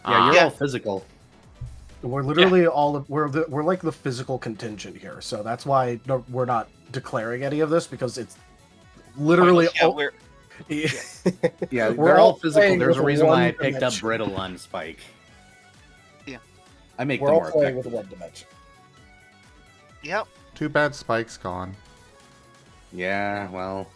Yeah, you're all physical. We're literally we're like the physical contingent here, so that's why we're not declaring any of this because it's literally Yeah, we're they're all all physical. playing There's a with reason why one I picked up dimension. Brittle on Spike. Yeah. I make we're them all more playing effective. with one dimension. Yep. Too bad Spike's gone. Yeah, well.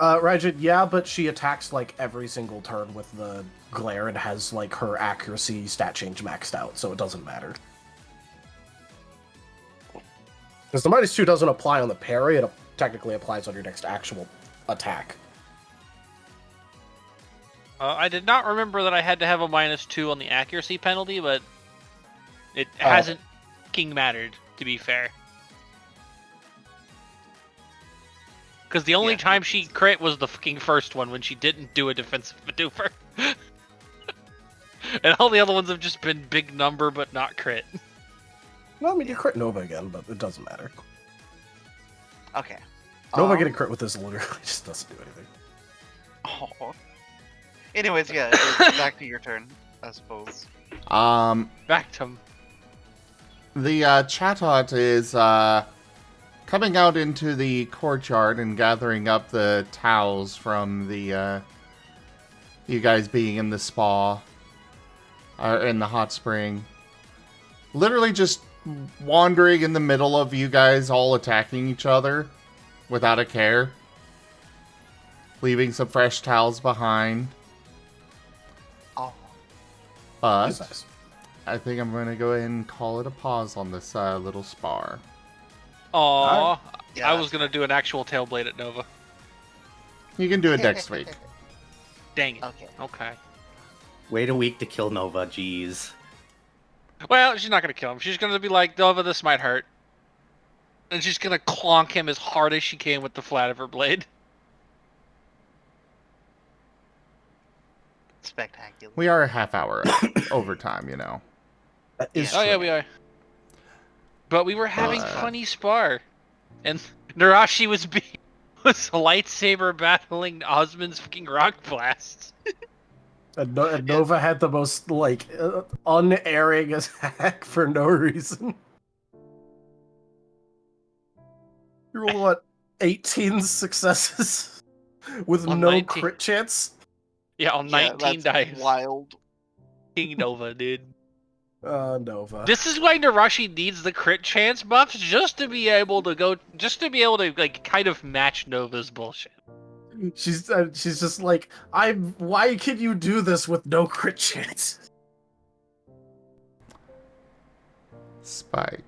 Rajan, yeah, but she attacks like every single turn with the glare and has like her accuracy stat change maxed out, so it doesn't matter. Because the -2 doesn't apply on the parry, it technically applies on your next actual attack. I did not remember that I had to have a -2 on the accuracy penalty, but it hasn't fucking mattered, to be fair. Because the only time she crit was the fucking first one when she didn't do a defensive maneuver. And all the other ones have just been big number but not crit. No, I mean, you crit Nova again, but it doesn't matter. Okay. Nova getting crit with this literally just doesn't do anything. Oh. Anyways, yeah, back to your turn, I suppose. Back to him. The Chatot is coming out into the courtyard and gathering up the towels from the you guys being in the spa or in the hot spring. Literally just wandering in the middle of you guys all attacking each other without a care. Leaving some fresh towels behind. Oh. But That's nice. I think I'm going to go ahead and call it a pause on this little spar. Aww. Yeah, I was going to do an actual Tailblade at Nova. You can do it next week. Dang it. Okay. Okay. Wait a week to kill Nova, jeez. Well, she's not going to kill him. She's going to be like, Nova, this might hurt. And she's going to clonk him as hard as she can with the flat of her blade. Spectacular. We are a half hour overtime, you know. That is Oh, yeah, true. we are. But we were having funny spar. And Nerashi was lightsaber battling Osmund's fucking rock blasts. And Nova had the most, like, unerring attack for no reason. You rolled, what, 18 successes? With On no 19. crit chance? Yeah, on 19 that's dice. wild. King Nova, dude. Nova. This is why Nerashi needs the crit chance buffs just to be able to like kind of match Nova's bullshit. She's just like, why can you do this with no crit chance? Spike.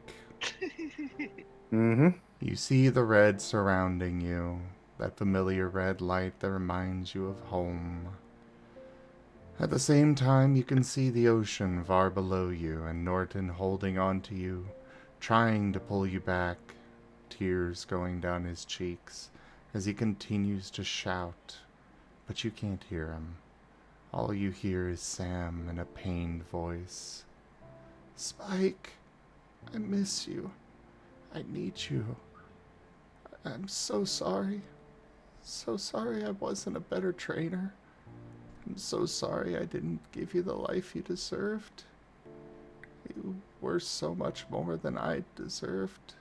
Mm-hmm. You see the red surrounding you, that familiar red light that reminds you of home. At the same time, you can see the ocean far below you and Norton holding on to you, trying to pull you back, tears going down his cheeks as he continues to shout, but you can't hear him. All you hear is Sam in a pained voice. Spike, I miss you. I need you. I'm so sorry. So sorry I wasn't a better trainer. I'm so sorry I didn't give you the life you deserved. You were so much more than I deserved.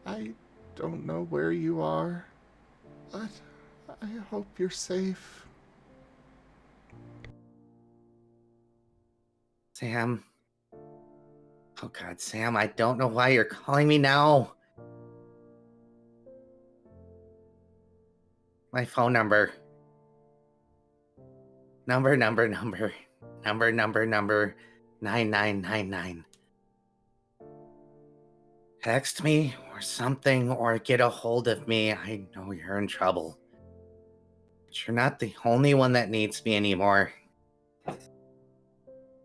I don't know where you are, but I hope you're safe. Sam. Oh God, Sam, I don't know why you're calling me now. My phone number. Number 9999. Text me or something or get a hold of me. I know you're in trouble. But you're not the only one that needs me anymore.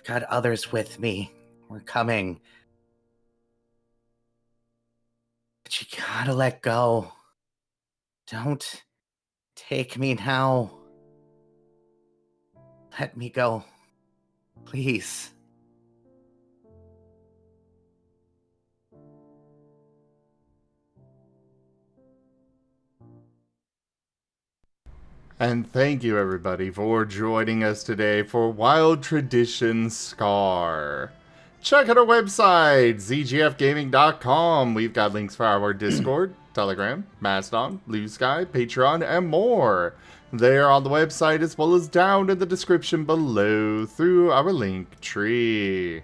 Got others with me. We're coming. But you gotta let go. Don't take me now. Let me go. Please. And thank you everybody for joining us today for Wild Tradition Scar. Check out our website, zgfgaming.com. We've got links for our Discord, Telegram, Mastodon, Blue Sky, Patreon, and more. There on the website as well as down in the description below through our link tree.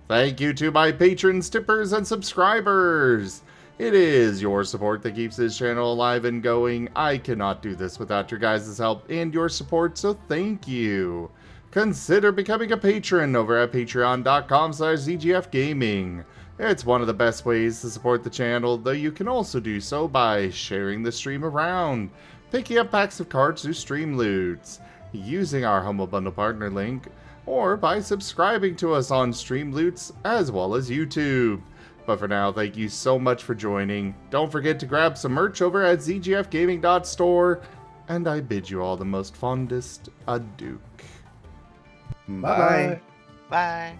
Thank you to my patrons, tippers, and subscribers. It is your support that keeps this channel alive and going. I cannot do this without your guys' help and your support, so thank you. Consider becoming a patron over at patreon.com/zgfgaming. It's one of the best ways to support the channel, though you can also do so by sharing the stream around, picking up packs of cards through Stream Loots, using our Humble Bundle partner link, or by subscribing to us on Stream Loots as well as YouTube. But for now, thank you so much for joining. Don't forget to grab some merch over at zgfgaming.store, and I bid you all the most fondest adieu. Bye. Bye.